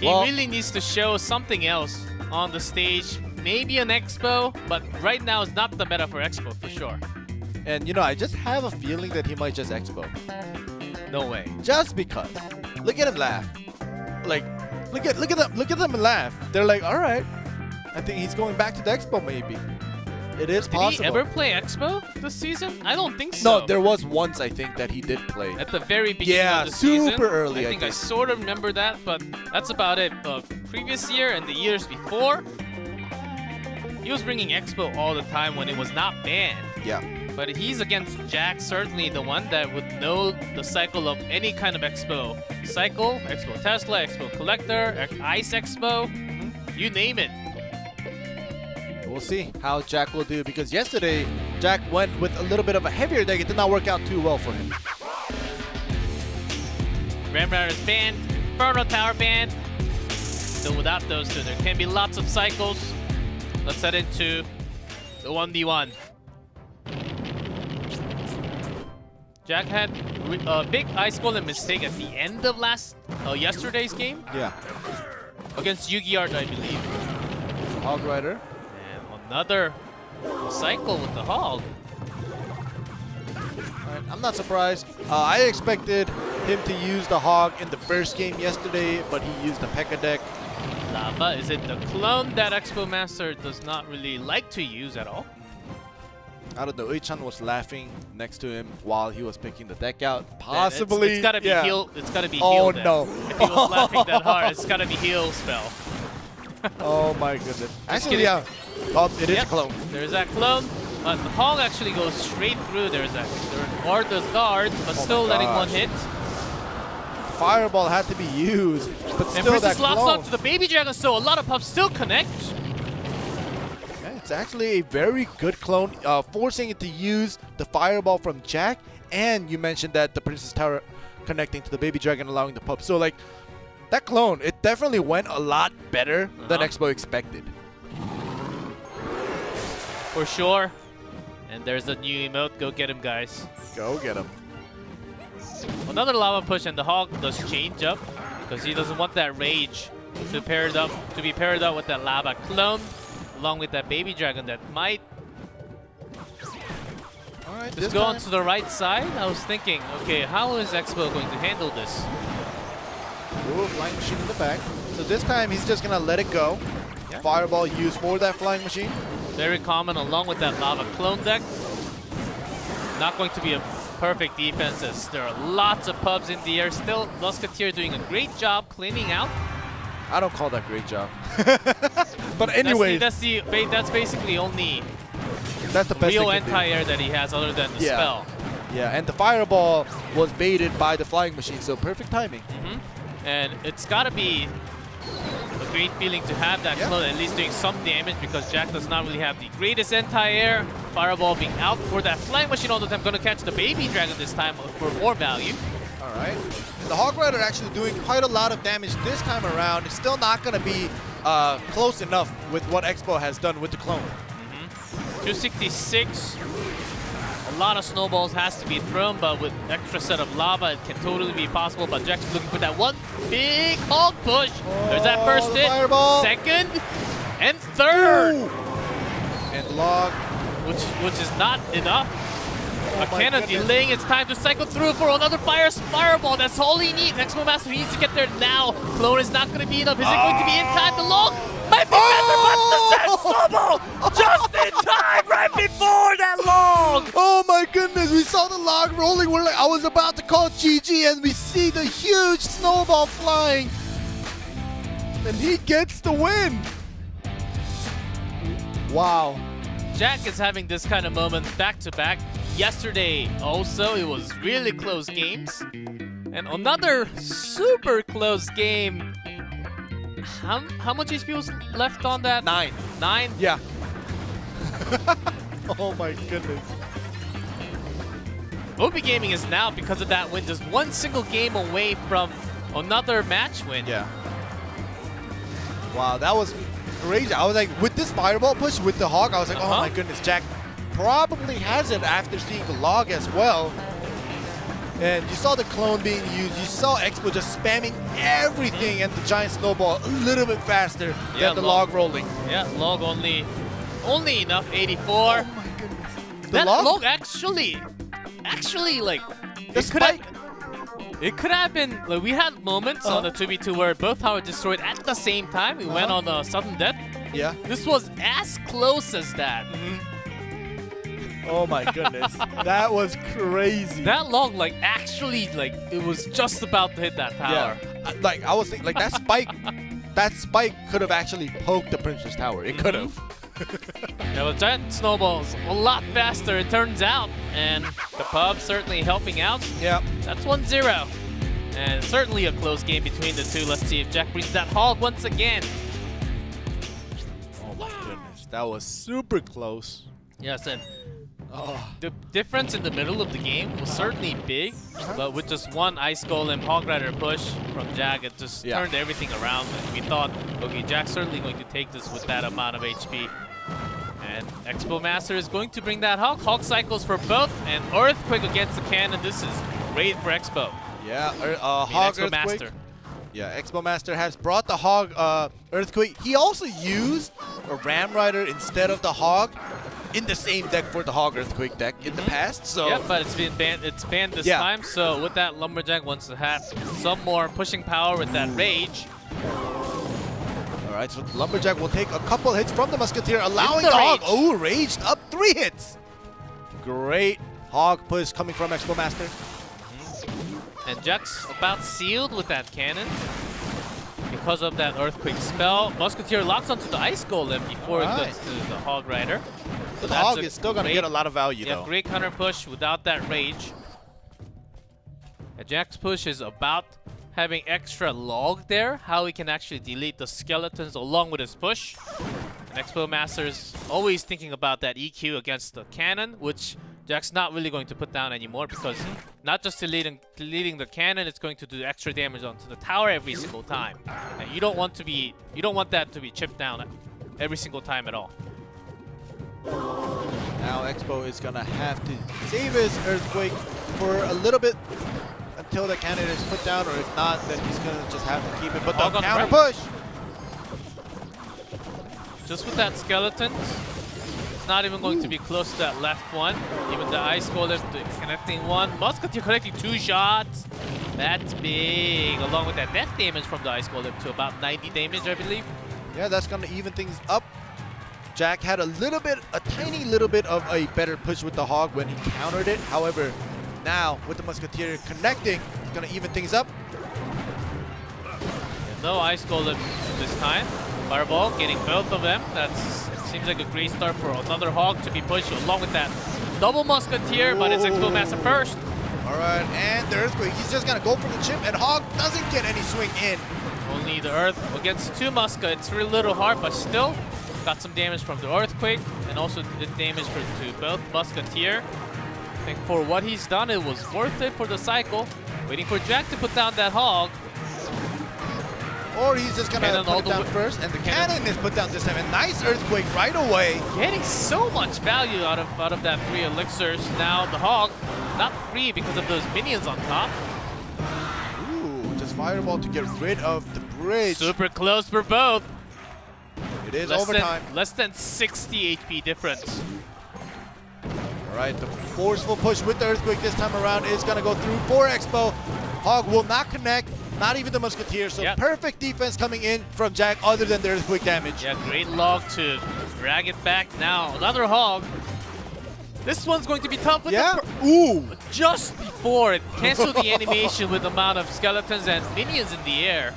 [SPEAKER 1] He really needs to show something else on the stage. Maybe an Expo, but right now is not the meta for Expo for sure.
[SPEAKER 2] And I just have a feeling that he might just Expo.
[SPEAKER 1] No way.
[SPEAKER 2] Just because. Look at him laugh. Like, look at them laugh. They're like, all right. I think he's going back to the Expo maybe. It is possible.
[SPEAKER 1] Did he ever play Expo this season? I don't think so.
[SPEAKER 2] No, there was once I think that he did play.
[SPEAKER 1] At the very beginning of the
[SPEAKER 2] super
[SPEAKER 1] season.
[SPEAKER 2] early.
[SPEAKER 1] I think I sort of remember that, but that's about it. Previous year and the years before, he was bringing Expo all the time when it was not banned.
[SPEAKER 2] Yeah.
[SPEAKER 1] But he's against Jack, certainly the one that would know the cycle of any kind of Expo. Cycle, Expo Tesla, Expo Collector, Ice Expo, you name it.
[SPEAKER 2] We'll see how Jack will do, because yesterday Jack went with a little bit of a heavier deck. It did not work out too well for him.
[SPEAKER 1] Ramrar is banned, Inferno Tower banned. So without those two, there can be lots of cycles. Let's head into the 1v1. Jack had a big Ice Golem mistake at the end of yesterday's game.
[SPEAKER 2] Yeah.
[SPEAKER 1] Against Yu-Gi-Oh! I believe.
[SPEAKER 2] Hog Rider.
[SPEAKER 1] And another cycle with the Hog.
[SPEAKER 2] Alright, I'm not surprised. I expected him to use the Hog in the first game yesterday, but he used the P.E.K.K.A deck.
[SPEAKER 1] Lava, is it the clone that Expo Master does not really like to use at all?
[SPEAKER 2] I don't know. Uichan was laughing next to him while he was picking the deck out.
[SPEAKER 1] Man,
[SPEAKER 2] Possibly.
[SPEAKER 1] it's gotta be
[SPEAKER 2] yeah.
[SPEAKER 1] heal. It's gotta be heal.
[SPEAKER 2] Oh
[SPEAKER 1] then.
[SPEAKER 2] no!
[SPEAKER 1] If he was laughing that hard, it's gotta be heal spell.
[SPEAKER 2] Oh my goodness. Actually,
[SPEAKER 1] kidding.
[SPEAKER 2] yeah. Oh, it is
[SPEAKER 1] Yep.
[SPEAKER 2] a clone.
[SPEAKER 1] There's that clone, but the Hog actually goes straight through. There's that. There are those guards, but
[SPEAKER 2] Oh
[SPEAKER 1] still
[SPEAKER 2] my
[SPEAKER 1] letting one
[SPEAKER 2] gosh.
[SPEAKER 1] hit.
[SPEAKER 2] Fireball had to be used, but
[SPEAKER 1] And
[SPEAKER 2] still that
[SPEAKER 1] Princess locks
[SPEAKER 2] clone.
[SPEAKER 1] onto the Baby Dragon, so a lot of pups still connect.
[SPEAKER 2] Yeah, it's actually a very good clone, forcing it to use the Fireball from Jack, and you mentioned that the Princess Tower connecting to the Baby Dragon, allowing the pup. So like, that clone, it definitely went a lot better than Expo expected.
[SPEAKER 1] For sure. And there's a new emote. Go get him, guys.
[SPEAKER 2] Go get him.
[SPEAKER 1] Another lava push, and the Hog does change up because he doesn't want that rage to be paired up with that lava clone, along with that Baby Dragon that might
[SPEAKER 2] All right,
[SPEAKER 1] just go onto the right side. I was thinking, okay, how is Expo going to handle this?
[SPEAKER 2] Ooh, flying machine in the back. So this time he's just gonna let it go.
[SPEAKER 1] Yeah.
[SPEAKER 2] Fireball used for that flying machine.
[SPEAKER 1] Very common along with that lava clone deck. Not going to be a perfect defense as there are lots of pubs in the air. Still, Musketeer doing a great job cleaning out.
[SPEAKER 2] I don't call that great job. But anyway,
[SPEAKER 1] That's basically only
[SPEAKER 2] that's the best
[SPEAKER 1] real
[SPEAKER 2] they can do.
[SPEAKER 1] anti-air that he has other than the
[SPEAKER 2] Yeah.
[SPEAKER 1] spell.
[SPEAKER 2] Yeah, and the Fireball was baited by the flying machine, so perfect timing.
[SPEAKER 1] And it's got to be a great feeling to have that clone at least doing some damage because Jack does not really have the greatest anti-air. Fireball being out for that flying machine all the time. Going to catch the Baby Dragon this time for more value.
[SPEAKER 2] All right. The Hog Rider actually doing quite a lot of damage this time around. It's still not going to be close enough with what Expo has done with the clone.
[SPEAKER 1] 266. A lot of snowballs has to be thrown, but with extra set of lava, it can totally be possible. But Jack's looking for that one big Hog push. There's that first
[SPEAKER 2] the
[SPEAKER 1] hit,
[SPEAKER 2] Fireball.
[SPEAKER 1] second, and third.
[SPEAKER 2] Ooh. And Log.
[SPEAKER 1] Which is not enough.
[SPEAKER 2] Oh
[SPEAKER 1] A cannon delaying its time to cycle through for another fireball. That's all he needs. Expo Master needs to get there now. Clone is not going to be enough. Is it going to be in time? The Log might be better, but the Sand Snowball just in time right before that Log.
[SPEAKER 2] Oh my goodness, we saw the Log rolling. We're like, I was about to call GG, and we see the huge snowball flying. And he gets the win. Wow.
[SPEAKER 1] Jack is having this kind of moment back to back. Yesterday also, it was really close games. And another super close game. How much HP was left on that?
[SPEAKER 2] 9.
[SPEAKER 1] 9?
[SPEAKER 2] Yeah. Oh my goodness.
[SPEAKER 1] OP.GAMING is now, because of that win, just one single game away from another match win.
[SPEAKER 2] Yeah. Wow, that was crazy. I was like, with this Fireball push with the Hog, I was like, oh my goodness, Jack probably has it after seeing the Log as well. And you saw the clone being used. You saw Expo just spamming everything and the giant snowball a little bit faster than the Log rolling.
[SPEAKER 1] Yeah, Log only enough, 84.
[SPEAKER 2] Oh my goodness.
[SPEAKER 1] That Log actually like, it could have been, like, we had moments on the 2v2 where both towers destroyed at the same time. We went on a sudden death.
[SPEAKER 2] Yeah.
[SPEAKER 1] This was as close as that.
[SPEAKER 2] Oh my goodness. That was crazy.
[SPEAKER 1] That Log, like, actually, like, it was just about to hit that tower.
[SPEAKER 2] Yeah. Like, I was thinking, like, that spike could have actually poked the Princess Tower. It could have.
[SPEAKER 1] Yeah, the giant snowballs a lot faster, it turns out. And the pub certainly helping out.
[SPEAKER 2] Yeah.
[SPEAKER 1] That's 1-0. And certainly a close game between the two. Let's see if Jack brings that Hog once again.
[SPEAKER 2] Oh my goodness. That was super close.
[SPEAKER 1] Yes, and the difference in the middle of the game was certainly big, but with just one Ice Golem Hog Rider push from Jack, it just turned everything around. And we thought, okay, Jack's certainly going to take this with that amount of HP. And Expo Master is going to bring that Hog. Hog cycles for both, and Earthquake against the cannon. This is great for Expo.
[SPEAKER 2] Yeah, Hog
[SPEAKER 1] Expo
[SPEAKER 2] Earthquake.
[SPEAKER 1] Master.
[SPEAKER 2] Yeah, Expo Master has brought the Hog Earthquake. He also used a Ram Rider instead of the Hog. in the same deck for the Hog Earthquake deck in the past. So
[SPEAKER 1] yeah, but it's been banned. It's banned this time. So with that, Lumberjack wants to have some more pushing power with that rage.
[SPEAKER 2] All right, so Lumberjack will take a couple hits from the Musketeer, allowing the Hog. Oh, raged up 3 hits. Great Hog push coming from Expo Master.
[SPEAKER 1] And Jack's about sealed with that cannon. Because of that Earthquake spell, Musketeer locks onto the Ice Golem before it goes to the Hog Rider.
[SPEAKER 2] So the Hog is still going to get a lot of value, though.
[SPEAKER 1] Yeah, great counter push without that rage. And Jack's push is about having extra log there, how he can actually delete the skeletons along with his push. And Expo Master's always thinking about that EQ against the cannon, which Jack's not really going to put down anymore because not just deleting the cannon, it's going to do extra damage onto the tower every single time. And you don't want that to be chipped down every single time at all.
[SPEAKER 2] Now Expo is gonna have to save his Earthquake for a little bit until the cannon is put down, or if not, then he's gonna just have to keep it. But the counter push!
[SPEAKER 1] Just with that skeleton, it's not even going to be close to that left one. Even the Ice Golem connecting one. Musketeer connecting 2 shots. That's big. Along with that death damage from the Ice Golem to about 90 damage, I believe.
[SPEAKER 2] Yeah, that's gonna even things up. Jack had a tiny little bit of a better push with the Hog when he countered it. However, now with the Musketeer connecting, he's gonna even things up.
[SPEAKER 1] And no Ice Golem this time. Fireball getting both of them. That seems like a great start for another Hog to be pushed along with that double Musketeer, but it's Expo Master first.
[SPEAKER 2] All right, and the Earthquake, he's just gonna go for the chip, and Hog doesn't get any swing in.
[SPEAKER 1] Only the Earth against 2 Muska. It's really little hard, but still got some damage from the Earthquake, and also did damage to both Musketeer. I think for what he's done, it was worth it for the cycle. Waiting for Jack to put down that Hog.
[SPEAKER 2] Or he's just gonna put it down first, and the cannon is put down this time. A nice Earthquake right away.
[SPEAKER 1] Getting so much value out of that 3 elixirs. Now the Hog, not free because of those minions on top.
[SPEAKER 2] Ooh, just Fireball to get rid of the bridge.
[SPEAKER 1] Super close for both.
[SPEAKER 2] It is overtime.
[SPEAKER 1] Less than 60 HP difference.
[SPEAKER 2] All right, the forceful push with the Earthquake this time around is gonna go through for Expo. Hog will not connect. Not even the Musketeer, so perfect defense coming in from Jack other than the Earthquake damage.
[SPEAKER 1] Yeah, great log to drag it back. Now, another Hog. This one's going to be tough with
[SPEAKER 2] Ooh!
[SPEAKER 1] Just before it canceled the animation with the amount of skeletons and minions in the air.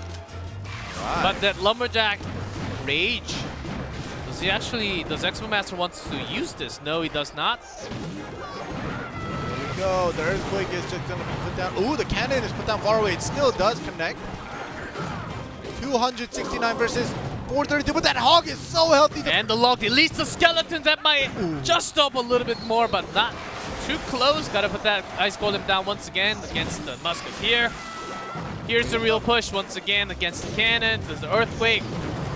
[SPEAKER 2] Right.
[SPEAKER 1] But that Lumberjack Rage, does Expo Master wants to use this? No, he does not.
[SPEAKER 2] Go. The Earthquake is just going to be put down. Ooh, the cannon is put down far away. It still does connect. 269 versus 432, but that Hog is so healthy.
[SPEAKER 1] And the log deletes the skeletons. That might just up a little bit more, but not too close. Gotta put that Ice Golem down once again against the Musketeer. Here's the real push once again against the cannon. There's the Earthquake.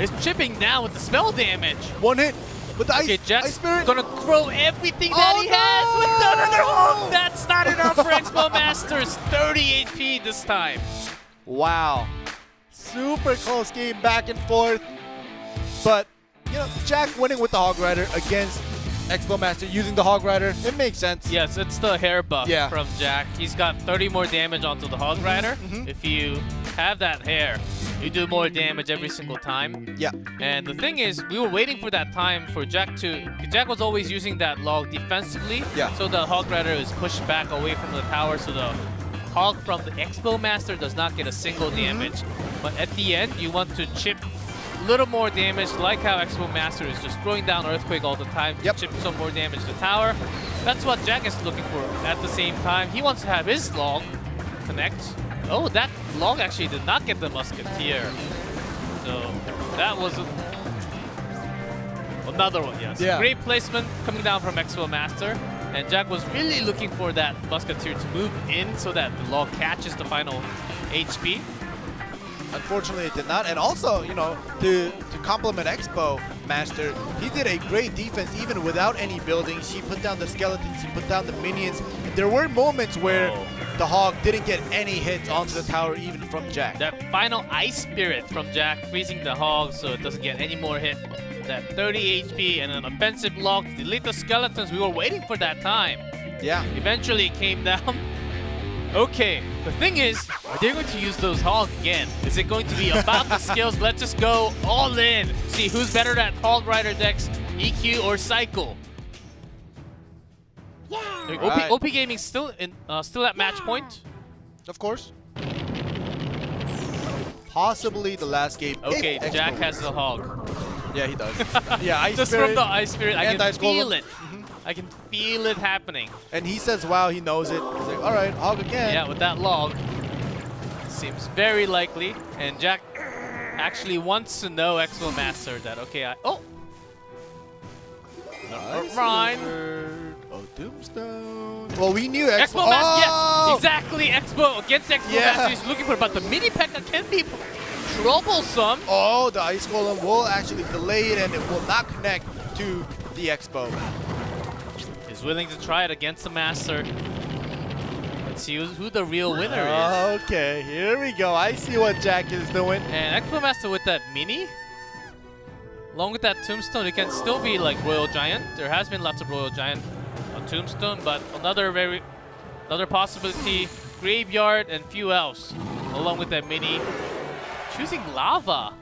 [SPEAKER 1] It's chipping down with the spell damage.
[SPEAKER 2] 1 hit. With the
[SPEAKER 1] Ice
[SPEAKER 2] Spirit.
[SPEAKER 1] Gonna throw everything that he has with another Hog. That's not enough for Expo Masters. 30 HP this time.
[SPEAKER 2] Wow. Super close game back and forth. But, you know, Jack winning with the Hog Rider against Expo Master using the Hog Rider, it makes sense.
[SPEAKER 1] Yes, it's the hair buff from Jack. He's got 30 more damage onto the Hog Rider. If you have that hair, you do more damage every single time.
[SPEAKER 2] Yeah.
[SPEAKER 1] And the thing is, we were waiting for that time for Jack to... Jack was always using that log defensively.
[SPEAKER 2] Yeah.
[SPEAKER 1] So the Hog Rider is pushed back away from the tower, so the Hog from the Expo Master does not get a single damage. But at the end, you want to chip a little more damage, like how Expo Master is just throwing down Earthquake all the time to chip some more damage to tower. That's what Jack is looking for at the same time. He wants to have his log connect. Oh, that log actually did not get the Musketeer. So that was another one, yes.
[SPEAKER 2] Yeah.
[SPEAKER 1] Great placement coming down from Expo Master. And Jack was really looking for that Musketeer to move in so that the log catches the final HP.
[SPEAKER 2] Unfortunately, it did not. And also, you know, to complement Expo Master, he did a great defense even without any buildings. He put down the skeletons, he put down the minions. And there were moments where the Hog didn't get any hits onto the tower even from Jack.
[SPEAKER 1] That final Ice Spirit from Jack freezing the Hog so it doesn't get any more hit that 30 HP and an offensive log to delete the skeletons. We were waiting for that time.
[SPEAKER 2] Yeah.
[SPEAKER 1] Eventually it came down. Okay, the thing is, are they going to use those Hog again? Is it going to be about the skills? Let's just go all in. See who's better at Hog Rider decks, EQ or Cycle.
[SPEAKER 2] Right.
[SPEAKER 1] OP Gaming still at match point.
[SPEAKER 2] Of course. Possibly the last game.
[SPEAKER 1] Okay,
[SPEAKER 2] if
[SPEAKER 1] Jack
[SPEAKER 2] Expo
[SPEAKER 1] has the Hog.
[SPEAKER 2] Yeah, he does. Yeah, Ice
[SPEAKER 1] Just
[SPEAKER 2] Spirit
[SPEAKER 1] from the Ice Spirit, I
[SPEAKER 2] and
[SPEAKER 1] can
[SPEAKER 2] Ice
[SPEAKER 1] feel
[SPEAKER 2] Golem.
[SPEAKER 1] it. I can feel it happening.
[SPEAKER 2] And he says, wow, he knows it. He's like, all right, Hog again.
[SPEAKER 1] Yeah, with that log. Seems very likely. And Jack actually wants to know Expo Master that, okay, oh!
[SPEAKER 2] Nice
[SPEAKER 1] Ryan.
[SPEAKER 2] wizard. Oh, Tombstone. Well, we knew Expo.
[SPEAKER 1] Expo Master, yes! Exactly, Expo against Expo
[SPEAKER 2] Yeah.
[SPEAKER 1] Master. He's looking for, but the mini P.E.K.K.A can be troublesome.
[SPEAKER 2] Oh, the Ice Golem will actually delay it and it will not connect to the Expo.
[SPEAKER 1] He's willing to try it against the Master. Let's see who the real winner is.
[SPEAKER 2] Okay, here we go. I see what Jack is doing.
[SPEAKER 1] And Expo Master with that mini, along with that Tombstone, it can still be like Royal Giant. There has been lots of Royal Giant on Tombstone, but another possibility, Graveyard and few else, along with that mini. Choosing Lava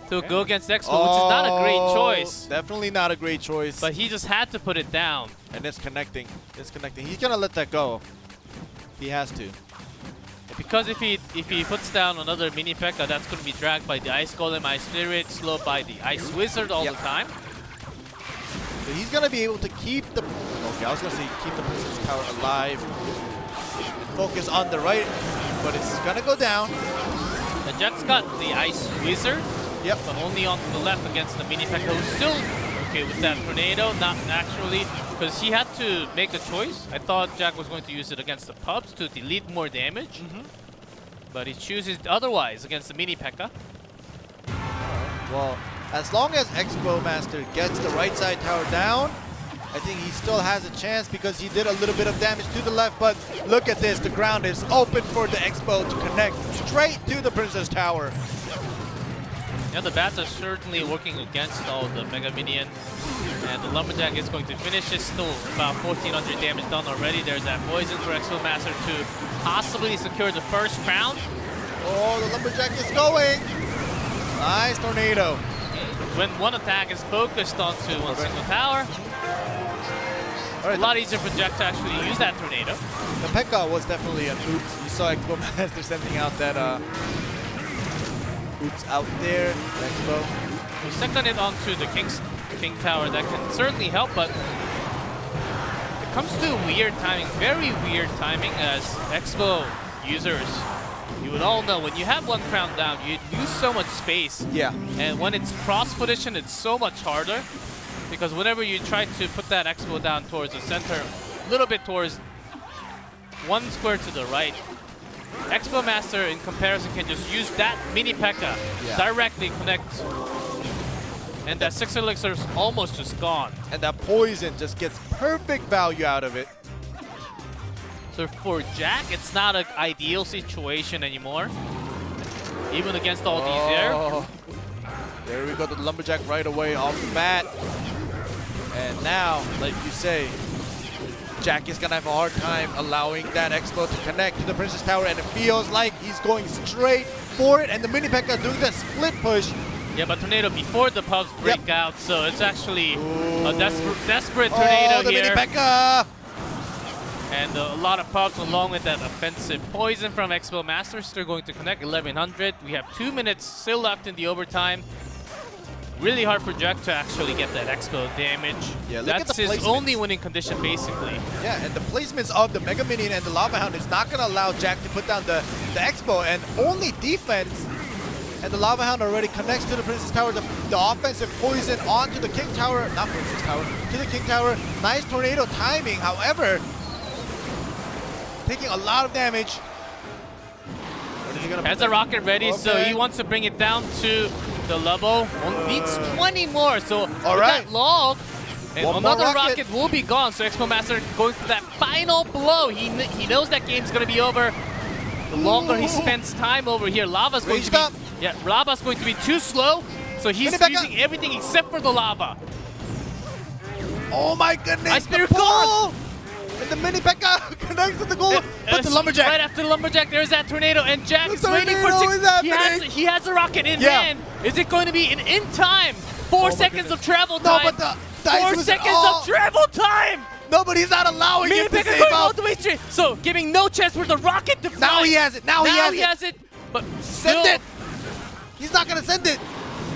[SPEAKER 1] to go against Expo, which is not a great choice.
[SPEAKER 2] Definitely not a great choice.
[SPEAKER 1] But he just had to put it down.
[SPEAKER 2] And it's connecting. It's connecting. He's gonna let that go. He has to.
[SPEAKER 1] Because if he puts down another mini P.E.K.K.A, that's going to be dragged by the Ice Golem, Ice Spirit, slowed by the Ice Wizard all the time.
[SPEAKER 2] So he's gonna be able to keep the. Okay, I was gonna say keep the Princess Tower alive. And focus on the right, but it's gonna go down.
[SPEAKER 1] The Jack's got the Ice Wizard.
[SPEAKER 2] Yep.
[SPEAKER 1] But only onto the left against the mini P.E.K.K.A, who's still okay with that tornado, not naturally, because he had to make a choice. I thought Jack was going to use it against the pubs to delete more damage, but he chooses otherwise against the mini P.E.K.K.A.
[SPEAKER 2] Well, as long as Expo Master gets the right side tower down, I think he still has a chance because he did a little bit of damage to the left, but look at this, the ground is open for the Expo to connect straight to the Princess Tower.
[SPEAKER 1] Yeah, the bats are certainly working against all the Mega Minion. And the Lumberjack is going to finish it. Still about 1,400 damage done already. There's that poison for Expo Master to possibly secure the first crown.
[SPEAKER 2] Oh, the Lumberjack is going. Nice tornado.
[SPEAKER 1] When one attack is focused onto one single tower,
[SPEAKER 2] All right,
[SPEAKER 1] a lot easier for Jack to actually use that tornado.
[SPEAKER 2] the P.E.K.K.A was definitely an oops. You saw Expo Master sending out that oops out there. Expo.
[SPEAKER 1] We second it onto the King Tower. That can certainly help, but it comes to weird timing, very weird timing as Expo users. You would all know when you have one crown down, you use so much space.
[SPEAKER 2] Yeah.
[SPEAKER 1] And when it's cross position, it's so much harder because whenever you try to put that Expo down towards the center, a little bit towards one square to the right, Expo Master in comparison can just use that mini P.E.K.K.A directly connect, and that 6 elixir is almost just gone.
[SPEAKER 2] And that poison just gets perfect value out of it.
[SPEAKER 1] So for Jack, it's not an ideal situation anymore, even against all these there.
[SPEAKER 2] There we go, the Lumberjack right away off the bat. And now, like you say, Jack is gonna have a hard time allowing that Expo to connect to the Princess Tower, and it feels like he's going straight for it, and the mini P.E.K.K.A doing that split push.
[SPEAKER 1] Yeah, but tornado before the pubs break out, so it's actually a desperate
[SPEAKER 2] Oh,
[SPEAKER 1] tornado
[SPEAKER 2] the
[SPEAKER 1] here.
[SPEAKER 2] mini P.E.K.K.A!
[SPEAKER 1] And a lot of pubs along with that offensive poison from Expo Master. Still going to connect 1100. We have 2 minutes still left in the overtime. Really hard for Jack to actually get that Expo damage.
[SPEAKER 2] Yeah, look at
[SPEAKER 1] That's
[SPEAKER 2] the
[SPEAKER 1] his
[SPEAKER 2] placements.
[SPEAKER 1] only winning condition, basically.
[SPEAKER 2] Yeah, and the placements of the Mega Minion and the Lava Hound is not going to allow Jack to put down the Expo, and only defense. And the Lava Hound already connects to the Princess Tower. The offensive poison onto the King Tower, not Princess Tower, to the King Tower. Nice tornado timing, however, taking a lot of damage.
[SPEAKER 1] Has a rocket ready, so he wants to bring it down to the level. Needs 20 more, so with that log, and another rocket will be gone. So Expo Master going for that final blow. He knows that game's gonna be over. The longer he spends time over here, Lava's going to be Lava's going to be too slow. So he's
[SPEAKER 2] Mini P.E.K.K.A.
[SPEAKER 1] using everything except for the lava.
[SPEAKER 2] Oh my goodness!
[SPEAKER 1] Ice
[SPEAKER 2] the
[SPEAKER 1] Spirit
[SPEAKER 2] pull!
[SPEAKER 1] gone!
[SPEAKER 2] And the mini P.E.K.K.A. connects to the goal, but the lumberjack.
[SPEAKER 1] Right after the lumberjack, there's that tornado, and Jack
[SPEAKER 2] The
[SPEAKER 1] is waiting for
[SPEAKER 2] tornado is happening.
[SPEAKER 1] he has a rocket in
[SPEAKER 2] Yeah.
[SPEAKER 1] hand. Is it going to be in time? 4
[SPEAKER 2] my
[SPEAKER 1] seconds
[SPEAKER 2] goodness.
[SPEAKER 1] of travel
[SPEAKER 2] No,
[SPEAKER 1] time.
[SPEAKER 2] but the ice
[SPEAKER 1] 4
[SPEAKER 2] was-
[SPEAKER 1] seconds
[SPEAKER 2] oh.
[SPEAKER 1] of travel time.
[SPEAKER 2] No, but he's not allowing
[SPEAKER 1] Mini
[SPEAKER 2] him to
[SPEAKER 1] P.E.K.K.A.
[SPEAKER 2] save
[SPEAKER 1] going all
[SPEAKER 2] up.
[SPEAKER 1] the way straight. So giving no chance for the rocket to fly.
[SPEAKER 2] Now he has it. Now he has it.
[SPEAKER 1] But
[SPEAKER 2] Send
[SPEAKER 1] still,
[SPEAKER 2] it. He's not gonna send it.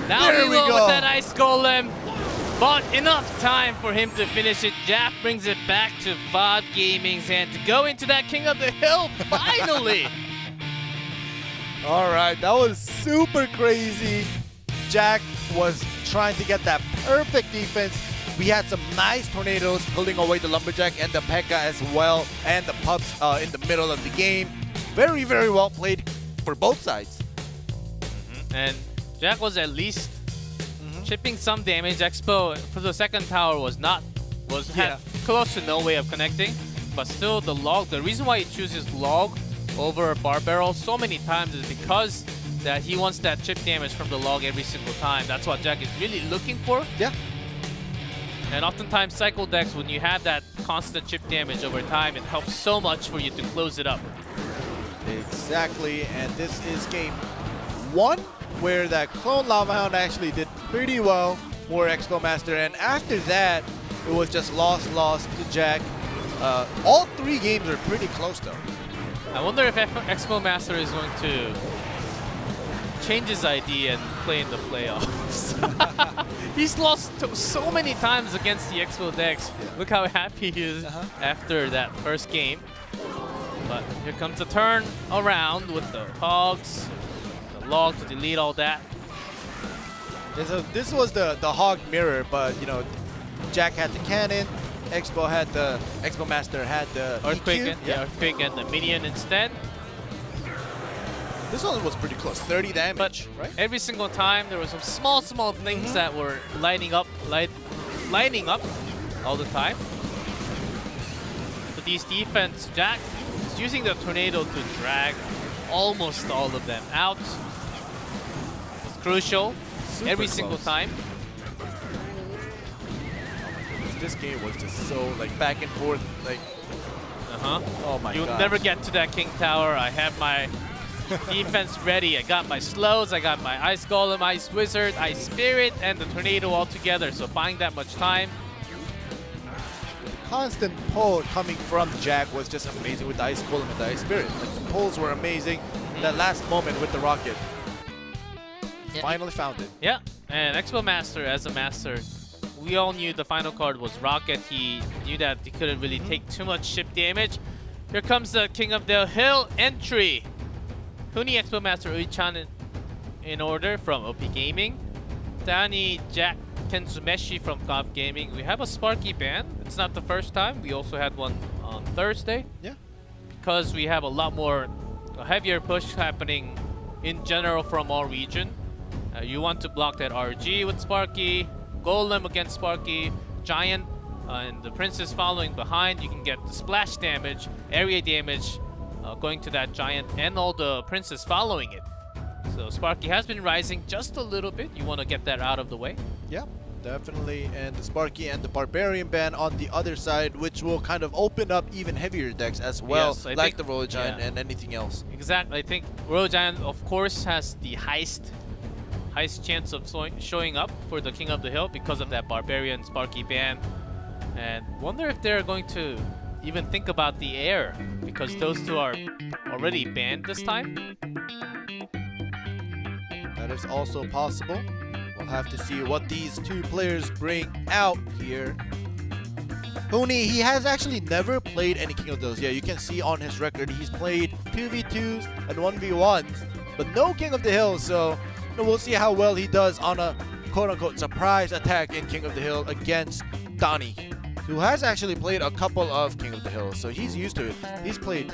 [SPEAKER 1] Now
[SPEAKER 2] There
[SPEAKER 1] he
[SPEAKER 2] we
[SPEAKER 1] will
[SPEAKER 2] go.
[SPEAKER 1] with that ice golem. But enough time for him to finish it. Jack brings it back to OP.GAMING's hand to go into that King of the Hill finally.
[SPEAKER 2] All right, that was super crazy. Jack was trying to get that perfect defense. We had some nice tornadoes pulling away the lumberjack and the P.E.K.K.A. as well, and the pups in the middle of the game. Very, very well played for both sides.
[SPEAKER 1] And Jack was at least chipping some damage. Expo for the second tower had close to no way of connecting, but still the log. The reason why he chooses log over bar barrel so many times is because that he wants that chip damage from the log every single time. That's what Jack is really looking for.
[SPEAKER 2] Yeah.
[SPEAKER 1] And oftentimes cycle decks, when you have that constant chip damage over time, it helps so much for you to close it up.
[SPEAKER 2] Exactly, and this is game 1, where that clone Lava Hound actually did pretty well for Expo Master, and after that, it was just loss to Jack. All 3 games are pretty close though.
[SPEAKER 1] I wonder if Expo Master is going to change his idea and play in the playoffs. He's lost so many times against the Expo decks. Look how happy he is after that first game. But here comes the turn around with the hogs, the log to delete all that.
[SPEAKER 2] Yeah, so this was the hog mirror, but you know, Jack had the cannon, Expo Master had the
[SPEAKER 1] Earthquake,
[SPEAKER 2] EQ.
[SPEAKER 1] Earthquake and the minion instead.
[SPEAKER 2] This one was pretty close, 30 damage,
[SPEAKER 1] But
[SPEAKER 2] right?
[SPEAKER 1] every single time there were some small things that were lining up all the time. But these defense, Jack is using the tornado to drag almost all of them out. It's crucial every single time.
[SPEAKER 2] This game was just so like back and forth, like oh my god.
[SPEAKER 1] You'll never get to that King Tower. I have my defense ready. I got my slows, I got my Ice Golem, Ice Wizard, Ice Spirit, and the Tornado all together. So buying that much time.
[SPEAKER 2] Constant pull coming from Jack was just amazing with the Ice Golem and the Ice Spirit. Like the pulls were amazing. That last moment with the rocket. Finally found it.
[SPEAKER 1] Yeah, and Expo Master as a master, we all knew the final card was Rocket. He knew that he couldn't really take too much ship damage. Here comes the King of the Hill entry. Huni, Expo Master, Uichan in order from OP.GAMING. Danny, Jack, Kenzumeshi from OP.GAMING. We have a Sparky ban. It's not the first time. We also had one on Thursday.
[SPEAKER 2] Yeah.
[SPEAKER 1] Because we have a lot more heavier push happening in general from our region. You want to block that RG with Sparky, Golem against Sparky, Giant, and the Princess following behind. You can get the splash damage, area damage going to that Giant, and all the Princess following it. So Sparky has been rising just a little bit. You want to get that out of the way.
[SPEAKER 2] Yeah, definitely. And the Sparky and the Barbarian ban on the other side, which will kind of open up even heavier decks as well,
[SPEAKER 1] Yes, I
[SPEAKER 2] like
[SPEAKER 1] think-
[SPEAKER 2] the Royal Giant
[SPEAKER 1] yeah.
[SPEAKER 2] and anything else.
[SPEAKER 1] Exactly. I think Royal Giant, of course, has the highest chance of showing up for the King of the Hill because of that Barbarian Sparky ban. And wonder if they're going to even think about the air, because those two are already banned this time.
[SPEAKER 2] That is also possible. We'll have to see what these two players bring out here. Huni, he has actually never played any King of those. Yeah, you can see on his record he's played 2v2s and 1v1s, but no King of the Hill. So we'll see how well he does on a quote-unquote surprise attack in King of the Hill against Donnie, who has actually played a couple of King of the Hill, so he's used to it. He's played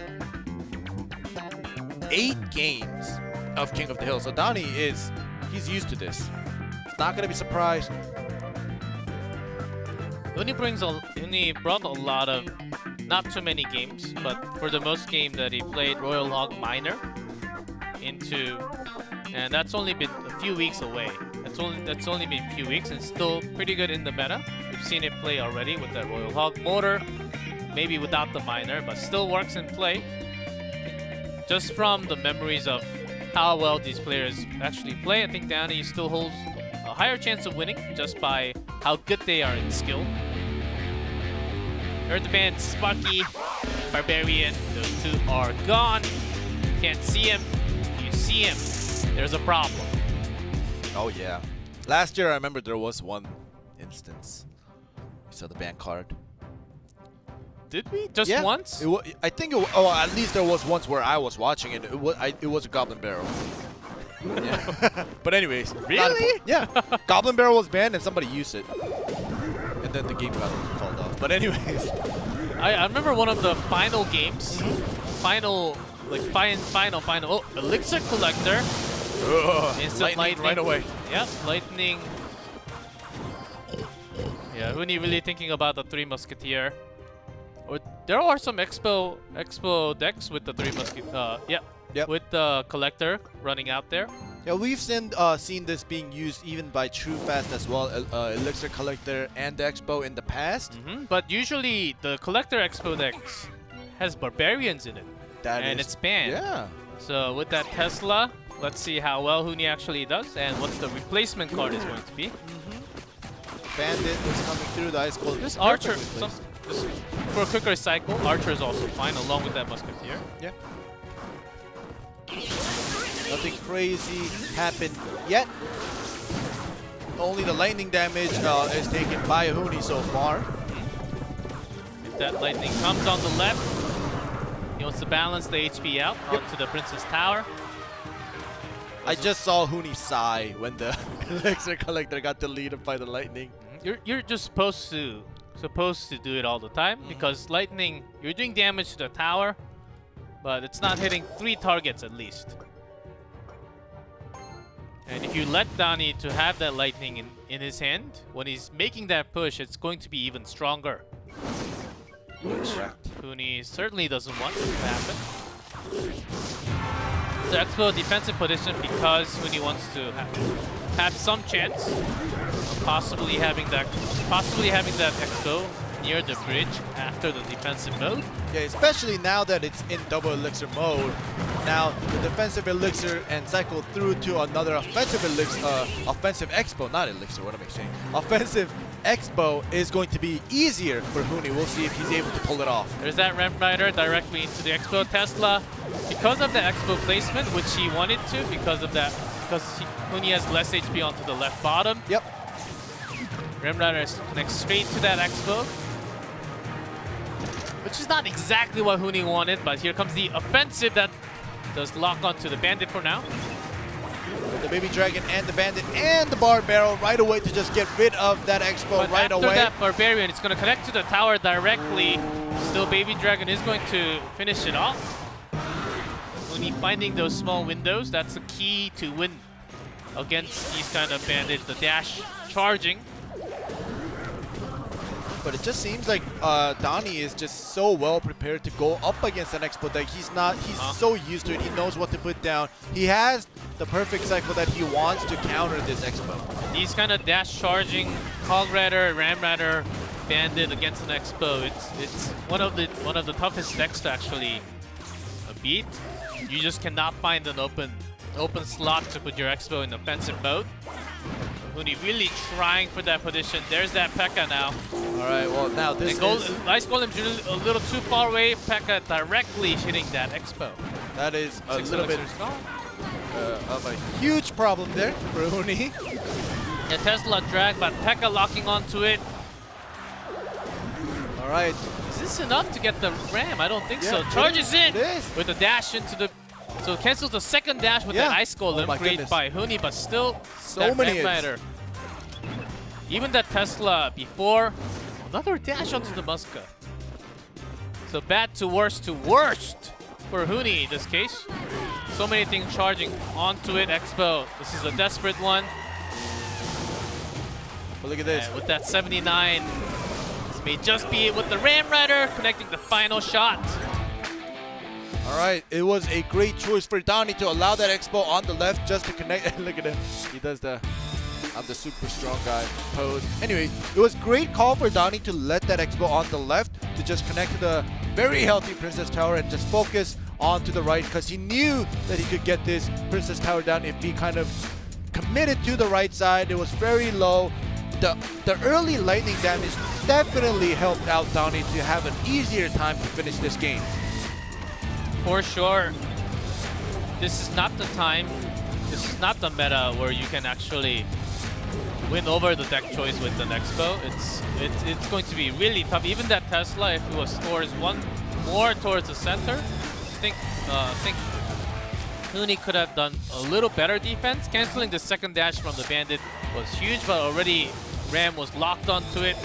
[SPEAKER 2] 8 games of King of the Hill, so Donnie he's used to this. Not gonna be surprised.
[SPEAKER 1] Uni brought a lot of, not too many games, but for the most game that he played, Royal Hog Minor into, and that's only been a few weeks away. That's That's only been a few weeks and still pretty good in the meta. We've seen it play already with that Royal Hog motor, maybe without the miner, but still works in play. Just from the memories of how well these players actually play, I think Downey still holds a higher chance of winning just by how good they are in skill. Heard the band Sparky, Barbarian, those two are gone. Can't see him. You see him, there's a problem.
[SPEAKER 2] Oh yeah. Last year I remember there was one instance. You saw the ban card.
[SPEAKER 1] Did we? Just
[SPEAKER 2] Yeah.
[SPEAKER 1] once?
[SPEAKER 2] I think oh, at least there was once where I was watching it. It was a Goblin Barrel. Yeah. But anyways.
[SPEAKER 1] Really?
[SPEAKER 2] Yeah. Goblin Barrel was banned and somebody used it. And then the game got called off. But anyways.
[SPEAKER 1] I remember one of the final games. Final. Oh, Elixir Collector. Instant lightning
[SPEAKER 2] right away.
[SPEAKER 1] Yep, lightning. Yeah, Huni really thinking about the Three Musketeer. Or there are some Expo decks with the Three Musketeer.
[SPEAKER 2] Yep.
[SPEAKER 1] With the Collector running out there.
[SPEAKER 2] Yeah, we've seen this being used even by True Fast as well, Elixir Collector and the Expo in the past.
[SPEAKER 1] But usually the Collector Expo decks has Barbarians in it. And it's banned.
[SPEAKER 2] Yeah.
[SPEAKER 1] So with that Tesla, let's see how well Huni actually does and what the replacement card is going to be.
[SPEAKER 2] Bandit was coming through the Ice Cold.
[SPEAKER 1] This Archer, for a quicker cycle, Archer is also fine along with that Musketeer.
[SPEAKER 2] Yeah. Nothing crazy happened yet. Only the lightning damage is taken by Huni so far.
[SPEAKER 1] If that lightning comes on the left, he wants to balance the HP out onto the Princess Tower.
[SPEAKER 2] I just saw Huni sigh when the Elixir Collector got deleted by the lightning.
[SPEAKER 1] You're just supposed to do it all the time because lightning, you're doing damage to the tower, but it's not hitting 3 targets at least. And if you let Donnie to have that lightning in his hand, when he's making that push, it's going to be even stronger. Which Huni certainly doesn't want to happen. So Expo defensive position because Huni wants to have some chance of possibly having that Expo near the bridge after the defensive mode.
[SPEAKER 2] Yeah, especially now that it's in double elixir mode. Now the defensive elixir and cycle through to another offensive expo, not elixir, what am I saying? Offensive expo is going to be easier for Huni. We'll see if he's able to pull it off.
[SPEAKER 1] There's that Ramp Rider directly into the Expo. Tesla, because of the Expo placement, which he wanted to, because Huni has less HP onto the left bottom.
[SPEAKER 2] Yep.
[SPEAKER 1] Ram Rider connects straight to that Expo, which is not exactly what Huni wanted, but here comes the offensive that does lock onto the Bandit for now.
[SPEAKER 2] The Baby Dragon and the Bandit and the Bar Barrel right away to just get rid of that Expo
[SPEAKER 1] But
[SPEAKER 2] right away.
[SPEAKER 1] after that Barbarian, it's going to connect to the tower directly. Still, Baby Dragon is going to finish it off. Huni finding those small windows, that's the key to win against these kind of bandits. The dash charging.
[SPEAKER 2] But it just seems like Donnie is just so well prepared to go up against an Expo deck. He's so used to it. He knows what to put down. He has the perfect cycle that he wants to counter this Expo.
[SPEAKER 1] These kind of dash charging Hog Rider, Ram Rider, Bandit against an Expo. It's one of the toughest decks to actually beat. You just cannot find an open slot to put your Expo in offensive mode. Huni really trying for that position. There's that P.E.K.K.A. now.
[SPEAKER 2] Alright, well now this is...
[SPEAKER 1] Ice Golem a little too far away. P.E.K.K.A. directly hitting that Expo.
[SPEAKER 2] That is a little bit of a
[SPEAKER 1] a
[SPEAKER 2] huge problem there for Huni.
[SPEAKER 1] Yeah, Tesla drag, but P.E.K.K.A. locking onto it.
[SPEAKER 2] Alright.
[SPEAKER 1] Is this enough to get the Ram? I don't think so.
[SPEAKER 2] Yeah,
[SPEAKER 1] Charges in
[SPEAKER 2] it is.
[SPEAKER 1] with the dash into the... So cancels the second dash with that Ice Golem created by Huni, but still
[SPEAKER 2] so many
[SPEAKER 1] Ram Rider. Even that Tesla before, another dash onto the Muska. So bad to worst for Huni in this case. So many things charging onto it. Expo, this is a desperate one.
[SPEAKER 2] But look at this.
[SPEAKER 1] And with that 79, this may just be it with the Ram Rider connecting the final shot.
[SPEAKER 2] Alright, it was a great choice for Donnie to allow that Expo on the left just to connect. Look at him. He does the I'm the super strong guy pose. Anyway, it was great call for Donnie to let that Expo on the left to just connect to the very healthy Princess Tower and just focus on to the right because he knew that he could get this Princess Tower down if he kind of committed to the right side. It was very low. The early lightning damage definitely helped out Donnie to have an easier time to finish this game.
[SPEAKER 1] For sure. This is not the time. This is not the meta where you can actually win over the deck choice with an Expo. It's going to be really tough. Even that Tesla, if it was towards one more towards the center, I think Huni could have done a little better defense. Canceling the second dash from the Bandit was huge, but already Ram was locked onto it,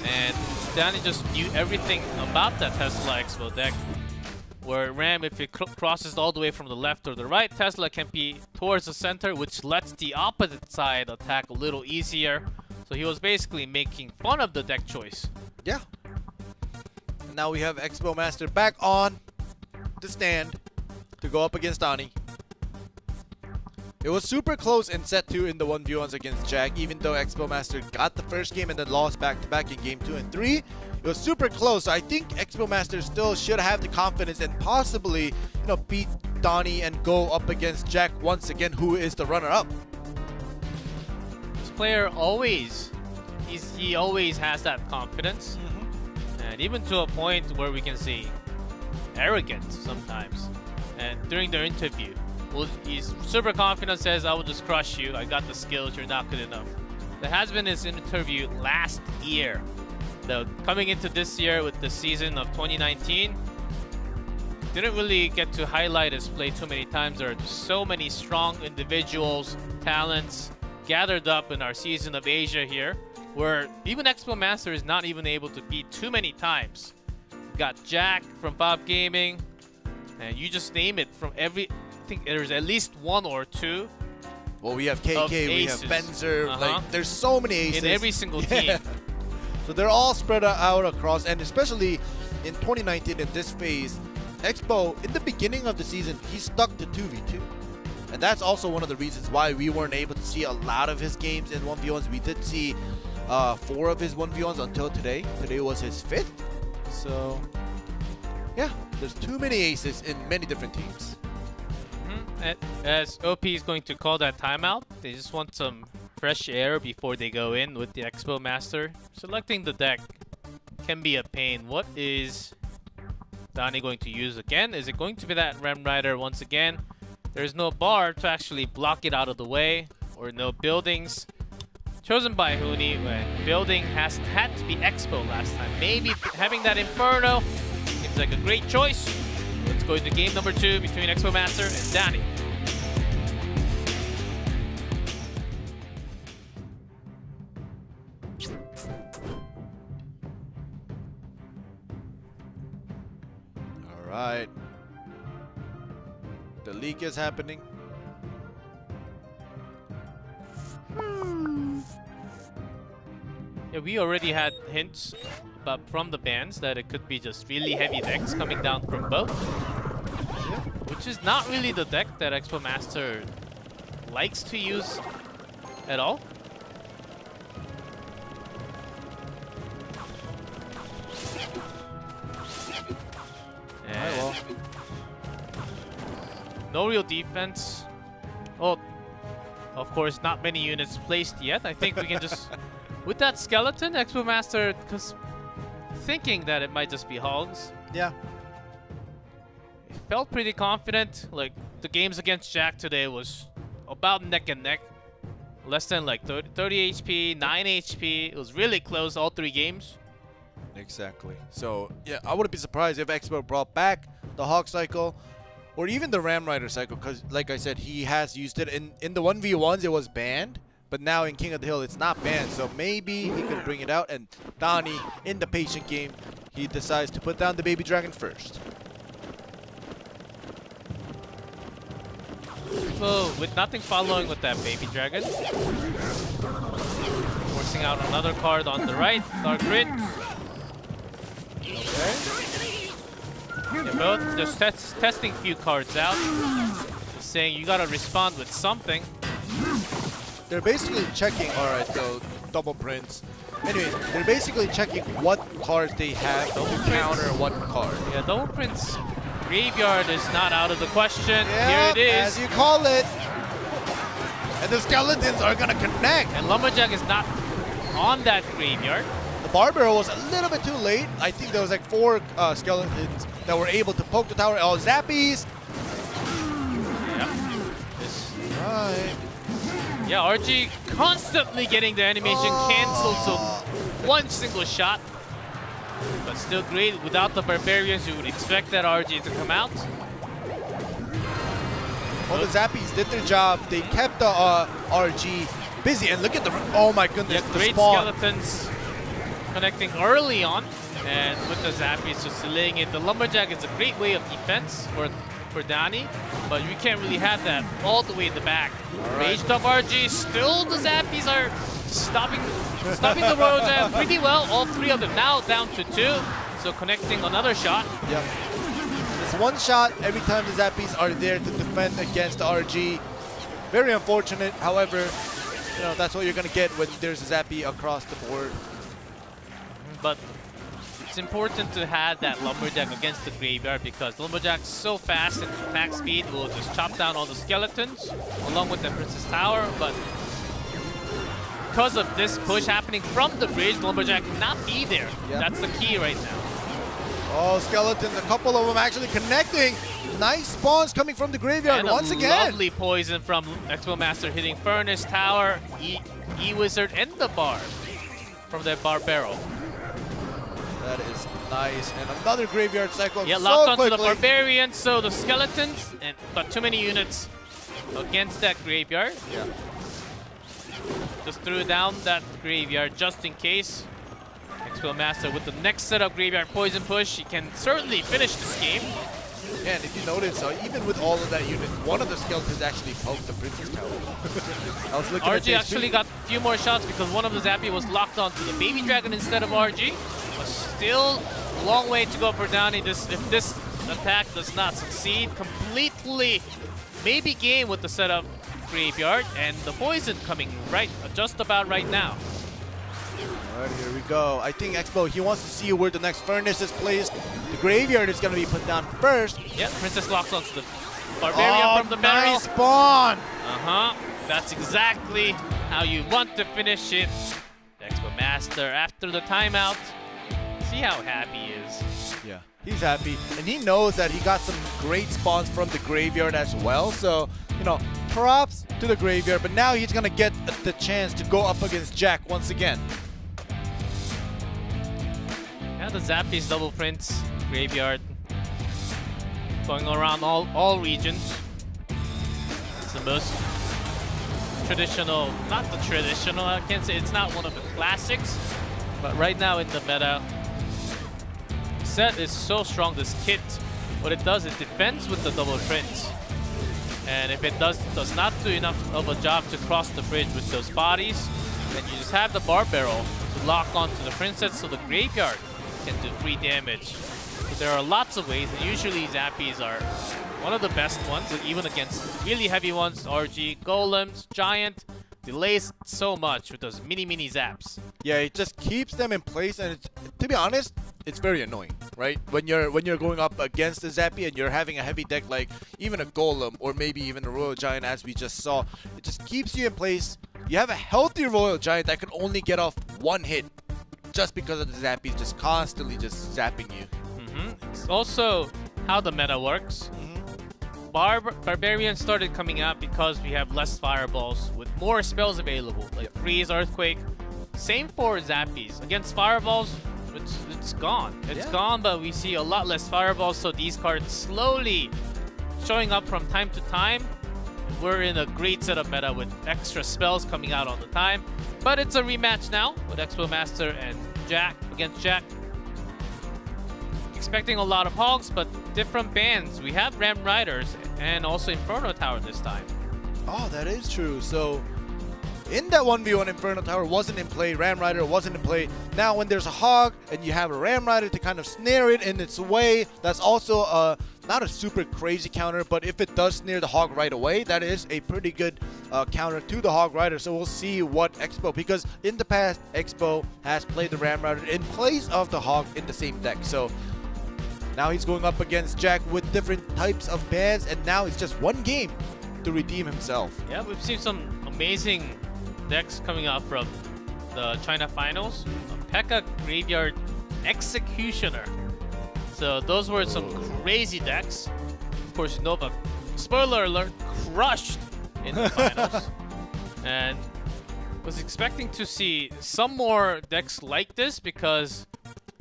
[SPEAKER 1] and Danny just knew everything about that Tesla Expo deck. Where Ram, if it crosses all the way from the left or the right, Tesla can be towards the center, which lets the opposite side attack a little easier. So he was basically making fun of the deck choice.
[SPEAKER 2] Yeah. And now we have Expo Master back on the stand to go up against Donnie. It was super close in set 2 in the 1v1s against Jack, even though Expo Master got the first game and then lost back-to-back in game 2 and 3. It was super close. I think Expo Master still should have the confidence and possibly, beat Donnie and go up against Jack once again, who is the runner-up.
[SPEAKER 1] This player always has that confidence, and even to a point where we can see arrogant sometimes. And during their interview, he's super confident, says, "I will just crush you. I got the skills. You're not good enough." That has been his interview last year. Though coming into this year with the season of 2019, didn't really get to highlight his play too many times. There are so many strong individuals, talents gathered up in our season of Asia here, where even Expo Master is not even able to beat too many times. We've got Jack from OP.GAMING, and you just name it from every. I think there's at least one or two.
[SPEAKER 2] Well, we have KK, we have Benzer, like there's so many aces
[SPEAKER 1] in every single team.
[SPEAKER 2] So they're all spread out across, and especially in 2019 in this phase, Expo in the beginning of the season he stuck to 2v2, and that's also one of the reasons why we weren't able to see a lot of his games in 1v1s. We did see 4 of his 1v1s until today. Today was his 5th. So yeah, there's too many aces in many different teams.
[SPEAKER 1] As OP is going to call that timeout, they just want some fresh air before they go in with the Expo Master. Selecting the deck can be a pain. What is Donnie going to use again? Is it going to be that Ram Rider once again? There's no bar to actually block it out of the way, or no buildings. Chosen by Huni when building had to be Expo last time. Maybe having that Inferno seems like a great choice. Let's go into game number 2 between Expo Master and Danny.
[SPEAKER 2] Alright. The leak is happening.
[SPEAKER 1] Yeah, we already had hints from the bans that it could be just really heavy decks coming down from both. Yeah. Which is not really the deck that Expo Master likes to use at all. And no real defense. Well, of course, not many units placed yet. I think we can just... With that skeleton, Expo Master thinking that it might just be hogs.
[SPEAKER 2] Yeah.
[SPEAKER 1] He felt pretty confident. Like, the games against Jack today was about neck and neck. Less than like 30 HP, 9 HP. It was really close all 3 games.
[SPEAKER 2] Exactly. So, yeah, I wouldn't be surprised if Expo brought back the Hog cycle or even the Ram Rider cycle, because, like I said, he has used it. In the 1v1s, it was banned. But now in King of the Hill, it's not banned, so maybe he could bring it out. And Donnie, in the patient game, he decides to put down the baby dragon first.
[SPEAKER 1] So, with nothing following with that baby dragon, forcing out another card on the right, Dark Grid. Okay. They're both just testing a few cards out, just saying you gotta respond with something.
[SPEAKER 2] they're basically checking. All right, so double prints. Anyway, they're basically checking what cards they have to counter what card.
[SPEAKER 1] Yeah, double prints graveyard is not out of the question.
[SPEAKER 2] Yeah,
[SPEAKER 1] Here it is.
[SPEAKER 2] as you call it. And the skeletons are gonna connect.
[SPEAKER 1] And Lumberjack is not on that graveyard.
[SPEAKER 2] The Barbaro was a little bit too late. I think there was like 4 skeletons that were able to poke the tower. Oh, Zappies.
[SPEAKER 1] Yeah.
[SPEAKER 2] Right.
[SPEAKER 1] Yeah, RG constantly getting the animation canceled, so one single shot. But still great. Without the Barbarians, you would expect that RG to come out.
[SPEAKER 2] Well, the Zappies did their job. They kept the RG busy. And look at the... Oh my goodness,
[SPEAKER 1] Yeah,
[SPEAKER 2] the
[SPEAKER 1] great
[SPEAKER 2] spawn.
[SPEAKER 1] skeletons connecting early on. And with the Zappies just delaying it. The Lumberjack is a great way of defense for Danny. But you can't really have that all the way in the back. Raged up RG. Still the Zappies are stopping the Royal Giant pretty well. All 3 of them now down to 2. So connecting another shot.
[SPEAKER 2] Yep. It's one shot every time the Zappies are there to defend against the RG. Very unfortunate. However, you know, that's what you're going to get when there's a Zappy across the board.
[SPEAKER 1] But it's important to have that Lumberjack against the Graveyard because Lumberjack's so fast and attack speed will just chop down all the skeletons along with the Princess Tower. But because of this push happening from the bridge, Lumberjack cannot be there.
[SPEAKER 2] Yep.
[SPEAKER 1] That's the key right now.
[SPEAKER 2] Oh, skeletons, a couple of them actually connecting. Nice spawns coming from the graveyard
[SPEAKER 1] And
[SPEAKER 2] once
[SPEAKER 1] a
[SPEAKER 2] again.
[SPEAKER 1] lovely poison from Expo Master hitting Furnace Tower, E-Wizard, and the Barb from that Barbaro.
[SPEAKER 2] That is nice. And another graveyard cycle.
[SPEAKER 1] Yeah,
[SPEAKER 2] so
[SPEAKER 1] locked onto
[SPEAKER 2] quickly.
[SPEAKER 1] the Barbarians, so the skeletons, but too many units against that graveyard.
[SPEAKER 2] Yeah.
[SPEAKER 1] Just threw down that graveyard just in case. Expo Master with the next set of graveyard poison push, he can certainly finish this game.
[SPEAKER 2] Yeah, and if you notice, even with all of that unit, one of the skeletons actually poked the Princess Tower. I was looking at
[SPEAKER 1] RG actually got a few more shots because one of the Zappy was locked onto the Baby Dragon instead of RG. But still a long way to go for Downey. If this attack does not succeed, completely maybe game with the setup graveyard and the poison coming just about right now.
[SPEAKER 2] All right, here we go. I think Expo, he wants to see where the next furnace is placed. The graveyard is going to be put down first.
[SPEAKER 1] Yeah, Princess locks onto the Barbarian from the barrel.
[SPEAKER 2] Nice spawn!
[SPEAKER 1] That's exactly how you want to finish it. The Expo Master after the timeout. See how happy he is.
[SPEAKER 2] Yeah, he's happy. And he knows that he got some great spawns from the graveyard as well. So, you know, props to the graveyard. But now he's going to get the chance to go up against Jack once again.
[SPEAKER 1] Yeah, the Zappies double prints, graveyard, going around all regions. It's the most traditional, not the traditional, I can't say it's not one of the classics, but right now in the meta, set is so strong, this kit, what it does, it defends with the double prints. And if it does not do enough of a job to cross the bridge with those bodies, then you just have the Barbaro to lock onto the Princess, so the graveyard can do free damage. So there are lots of ways, and usually Zappies are one of the best ones, even against really heavy ones, RG, Golems, Giant, delays so much with those mini zaps.
[SPEAKER 2] Yeah, it just keeps them in place, and to be honest, it's very annoying, right? When you're going up against a Zappy and you're having a heavy deck like even a Golem or maybe even a Royal Giant, as we just saw, it just keeps you in place. You have a healthy Royal Giant that can only get off one hit just because of the Zappies just constantly just zapping you.
[SPEAKER 1] It's also how the meta works. Barbarians started coming out because we have less fireballs with more spells available, like Freeze, Earthquake. Same for Zappies. Against fireballs, it's gone. It's gone, but we see a lot less fireballs, so these cards slowly showing up from time to time. We're in a great setup meta with extra spells coming out on the time. But it's a rematch now with Expo Master and Jack against Jack. Expecting a lot of hogs, but different bands. We have Ram Riders and also Inferno Tower this time.
[SPEAKER 2] Oh, that is true. So in that 1v1, Inferno Tower wasn't in play, Ram Rider wasn't in play. Now when there's a Hog and you have a Ram Rider to kind of snare it in its way, that's also not a super crazy counter, but if it does snare the Hog right away, that is a pretty good counter to the Hog Rider. So we'll see what Expo, because in the past, Expo has played the Ram Rider in place of the Hog in the same deck. So now he's going up against Jack with different types of bans, and now it's just one game to redeem himself.
[SPEAKER 1] Yeah, we've seen some amazing decks coming out from the China finals. P.E.K.K.A Graveyard Executioner. So those were some crazy decks. Of course, Nova, spoiler alert, crushed in the finals. And was expecting to see some more decks like this, because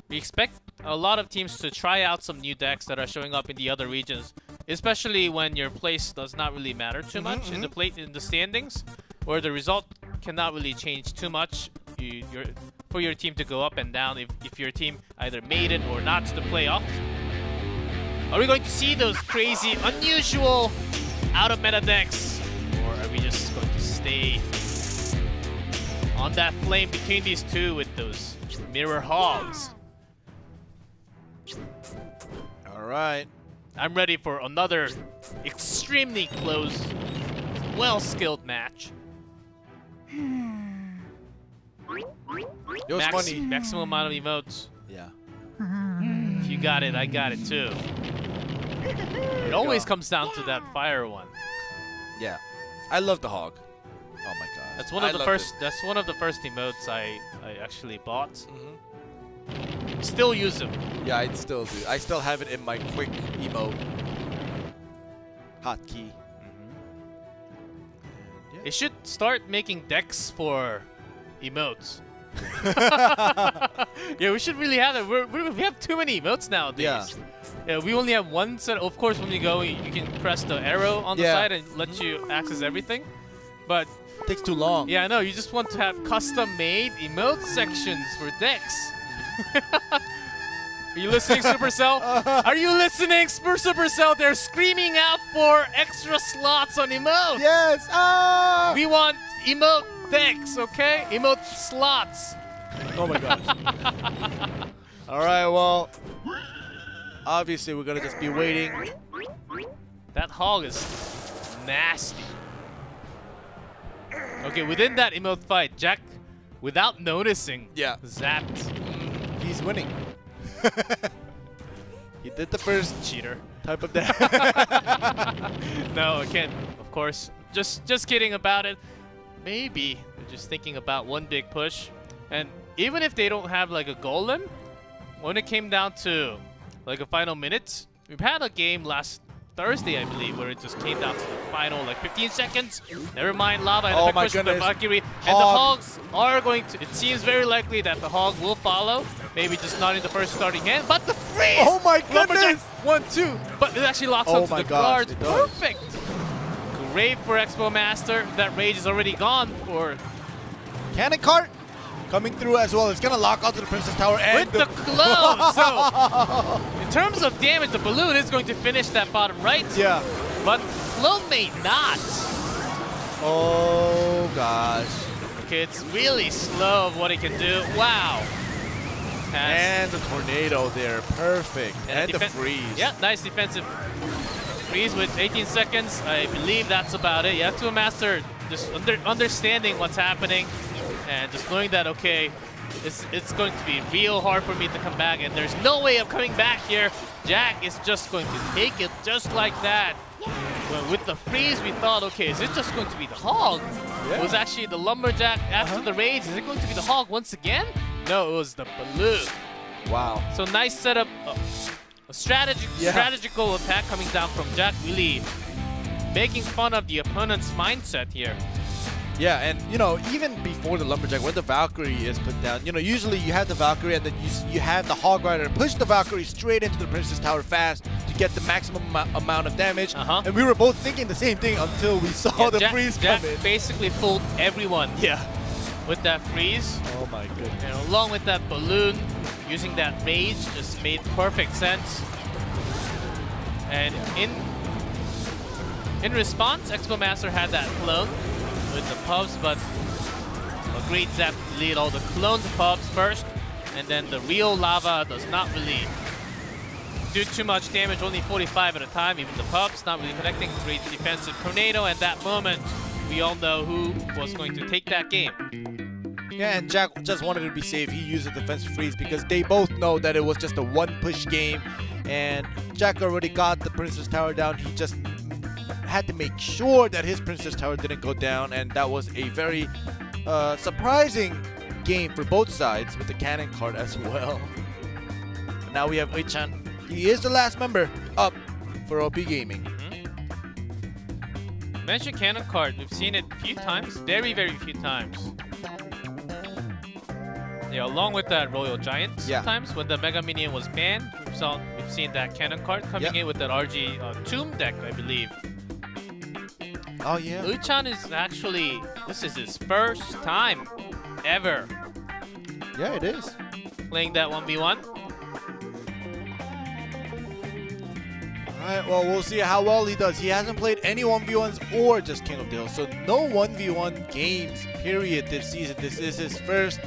[SPEAKER 1] we expect a lot of teams to try out some new decks that are showing up in the other regions, especially when your place does not really matter too much in the standings, where the result cannot really change too much for your team to go up and down if your team either made it or not to the playoffs. Are we going to see those crazy, unusual, out of meta decks, or are we just going to stay on that flame between these two with those mirror hogs?
[SPEAKER 2] All right.
[SPEAKER 1] I'm ready for another extremely close, well-skilled match.
[SPEAKER 2] It was funny.
[SPEAKER 1] Maximum amount of emotes.
[SPEAKER 2] Yeah.
[SPEAKER 1] If you got it, I got it too. It always comes down to that fire one.
[SPEAKER 2] Yeah. I love the Hog. Oh my god.
[SPEAKER 1] That's one of the first. That's one of the first emotes I actually bought. Still use them.
[SPEAKER 2] Yeah, I still do. I still have it in my quick emote hotkey.
[SPEAKER 1] They should start making decks for emotes. Yeah, we should really have that. We have too many emotes nowadays. Yeah, we only have one set. Of course, when you go, you can press the arrow on the side and let you access everything. But
[SPEAKER 2] it takes too long.
[SPEAKER 1] Yeah, I know. You just want to have custom-made emote sections for decks. Are you listening, Supercell? Are you listening, Supercell? They're screaming out for extra slots on emotes.
[SPEAKER 2] Yes. Ah!
[SPEAKER 1] We want emote decks, okay? Emote slots.
[SPEAKER 2] Oh my gosh. All right, well, obviously we're gonna just be waiting.
[SPEAKER 1] That Hog is nasty. Okay, within that emote fight, Jack, without noticing, zapped.
[SPEAKER 2] He's winning. He did the first
[SPEAKER 1] cheater
[SPEAKER 2] type of deck.
[SPEAKER 1] No, I can't. Of course, just kidding about it. Maybe they're just thinking about one big push, and even if they don't have like a golem, when it came down to like a final minutes, we've had a game last Thursday, I believe, where it just came down to the final like 15 seconds. Never mind Lava and the push of the Valkyrie. And the Hogs are going to, it seems very likely that the Hog will follow. Maybe just not in the first starting hand, but the freeze!
[SPEAKER 2] Oh my goodness!
[SPEAKER 1] 1-2, but it actually locks onto the guards. Perfect! Great for Expo Master. That rage is already gone for
[SPEAKER 2] Cannon Cart coming through as well. It's gonna lock onto the Princess Tower and
[SPEAKER 1] with the clone. So in terms of damage, the balloon is going to finish that bottom right.
[SPEAKER 2] Yeah.
[SPEAKER 1] But clone may not.
[SPEAKER 2] Oh gosh.
[SPEAKER 1] Okay, it's really slow of what it can do. Wow.
[SPEAKER 2] And the tornado there, perfect. And the freeze.
[SPEAKER 1] Yeah, nice defensive freeze with 18 seconds. I believe that's about it. Yeah, Expo Master just understanding what's happening and just knowing that, okay, it's going to be real hard for me to come back, and there's no way of coming back here. Jack is just going to take it just like that. Well, with the freeze, we thought, okay, is it just going to be the Hog? Yeah. It was actually the Lumberjack after the raids. Is it going to be the Hog once again? No, it was the balloon.
[SPEAKER 2] Wow.
[SPEAKER 1] So nice setup, a strategical attack coming down from Jack, really making fun of the opponent's mindset here.
[SPEAKER 2] Yeah, and you know, even before the Lumberjack, when the Valkyrie is put down, you know, usually you have the Valkyrie and then you have the Hog Rider push the Valkyrie straight into the Princess Tower fast to get the maximum amount of damage. And we were both thinking the same thing until we saw the freeze come in.
[SPEAKER 1] Jack basically fooled everyone. Yeah. With that freeze.
[SPEAKER 2] Oh my goodness.
[SPEAKER 1] And along with that balloon, using that rage just made perfect sense. And in response, Expo Master had that clone with the pubs, but great Zap to delete all the cloned pubs first, and then the real lava does not really do too much damage, only 45 at a time. Even the pubs not really connecting. Great defensive tornado, and that moment we all know who was going to take that game.
[SPEAKER 2] Yeah, and Jack just wanted to be safe. He used a defensive freeze because they both know that it was just a one-push game, and Jack already got the Princess Tower down. He just had to make sure that his Princess Tower didn't go down, and that was a very surprising game for both sides with the cannon card as well. And now we have Uichan. He is the last member up for OP.GAMING.
[SPEAKER 1] Mentioned cannon card, we've seen it a few times, very few times. Yeah, along with that Royal Giant, sometimes when the Mega Minion was banned, we've seen that cannon card coming in with that RG Tomb deck, I believe.
[SPEAKER 2] Oh yeah.
[SPEAKER 1] Uichan is actually, this is his first time ever.
[SPEAKER 2] Yeah, it is.
[SPEAKER 1] Playing that 1v1.
[SPEAKER 2] Alright, well, we'll see how well he does. He hasn't played any 1v1s or just King of the Hill, so no 1v1 games, period, this season. This is his first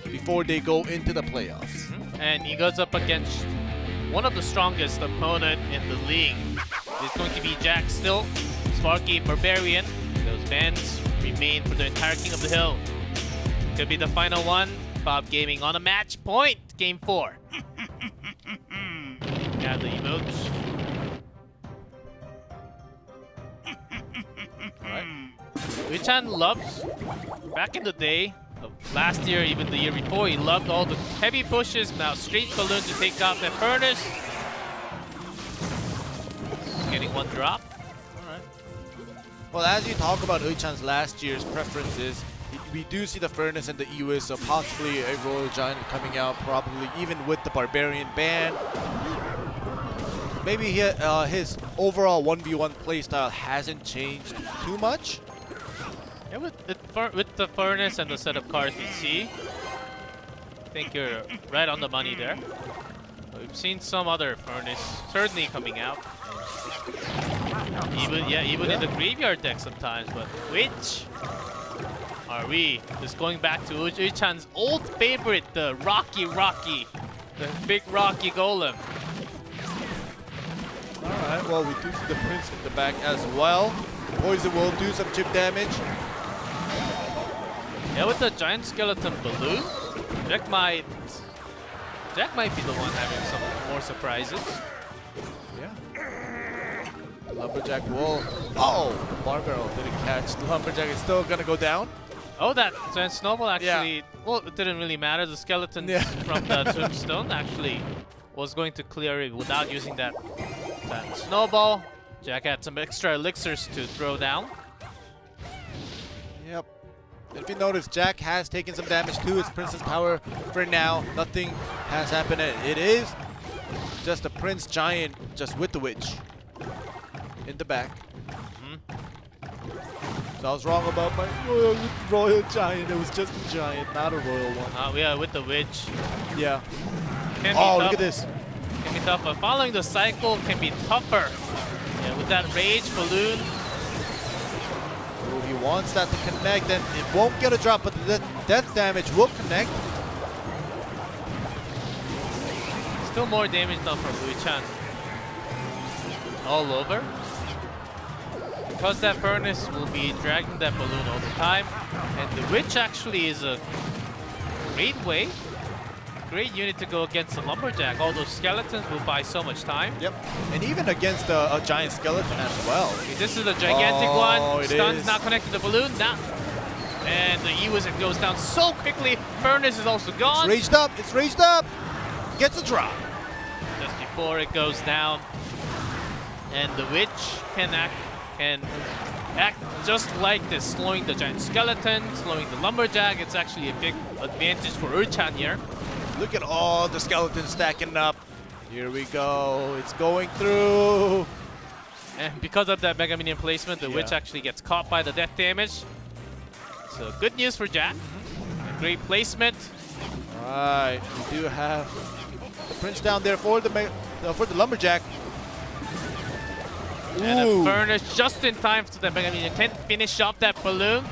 [SPEAKER 2] before they go into the playoffs.
[SPEAKER 1] And he goes up against one of the strongest opponent in the league. It's going to be Jack still, Sparky, Barbarian. Those bans remain for the entire King of the Hill. Could be the final one. OP.GAMING on a match point, game 4. Yeah, the emotes. Alright. Uichan loves, back in the day, last year, even the year before, he loved all the heavy pushes. Now straight balloon to take out the furnace. Getting one drop.
[SPEAKER 2] Alright. Well, as you talk about Uichan's last year's preferences, we do see the furnace and the Ewis, so possibly a Royal Giant coming out, probably even with the Barbarian ban. Maybe his overall 1v1 playstyle hasn't changed too much.
[SPEAKER 1] Yeah, with the furnace and the set of cards we see, I think you're right on the money there. We've seen some other furnace certainly coming out. Even in the graveyard deck sometimes, but which are we? Just going back to Uichan's old favorite, the Rocky, the big Rocky Golem.
[SPEAKER 2] Alright, well, we do see the Prince in the back as well. Poison will do some chip damage.
[SPEAKER 1] Yeah, with the giant skeleton balloon, Jack might be the one having some more surprises.
[SPEAKER 2] Yeah. Lumberjack will. Oh, the bar barrel didn't catch. The Lumberjack is still gonna go down.
[SPEAKER 1] Oh, that giant snowball actually. Well, it didn't really matter. The skeleton from the tombstone actually was going to clear it without using that snowball. Jack had some extra elixirs to throw down.
[SPEAKER 2] Yep. If you notice, Jack has taken some damage to his Princess Tower. For now, nothing has happened. It is just a Prince Giant, just with the Witch in the back. So I was wrong about my Royal Giant. It was just a Giant, not a Royal one.
[SPEAKER 1] Yeah, with the Witch.
[SPEAKER 2] Yeah.
[SPEAKER 1] Can be
[SPEAKER 2] Oh,
[SPEAKER 1] tough.
[SPEAKER 2] look at this.
[SPEAKER 1] Can be tough, but following the cycle can be tougher. Yeah, with that Rage Balloon.
[SPEAKER 2] Oh, he wants that to connect, and it won't get a drop, but the death damage will connect.
[SPEAKER 1] Still more damage done from Uichan. All over. Because that furnace will be dragging that balloon all the time. And the Witch actually is a great unit to go against the Lumberjack. All those skeletons will buy so much time.
[SPEAKER 2] Yep. And even against a giant skeleton as well.
[SPEAKER 1] Okay, this is a gigantic one.
[SPEAKER 2] It
[SPEAKER 1] Stun's
[SPEAKER 2] is.
[SPEAKER 1] not connected to the balloon. And the Ewis, it goes down so quickly. Furnace is also gone.
[SPEAKER 2] It's raised up. It's raised up. Gets a drop.
[SPEAKER 1] Just before it goes down. And the Witch can act just like this, slowing the giant skeleton, slowing the Lumberjack. It's actually a big advantage for Uichan here.
[SPEAKER 2] Look at all the skeletons stacking up. Here we go. It's going through.
[SPEAKER 1] And because of that Mega Minion placement, the Witch actually gets caught by the death damage. So good news for Jack. A great placement.
[SPEAKER 2] All right, we do have the Prince down there for the Lumberjack.
[SPEAKER 1] And a Furnace just in time so that Mega Minion can finish off that balloon.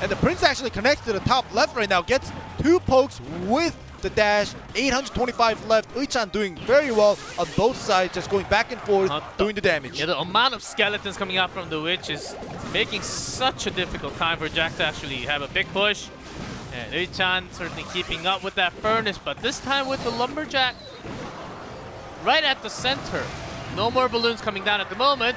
[SPEAKER 2] And the Prince actually connects to the top left right now. Gets 2 pokes with the dash. 825 left. Uichan doing very well on both sides, just going back and forth, doing the damage.
[SPEAKER 1] Yeah, the amount of skeletons coming out from the Witch is making such a difficult time for Jack to actually have a big push. And Uichan certainly keeping up with that Furnace, but this time with the Lumberjack right at the center. No more balloons coming down at the moment.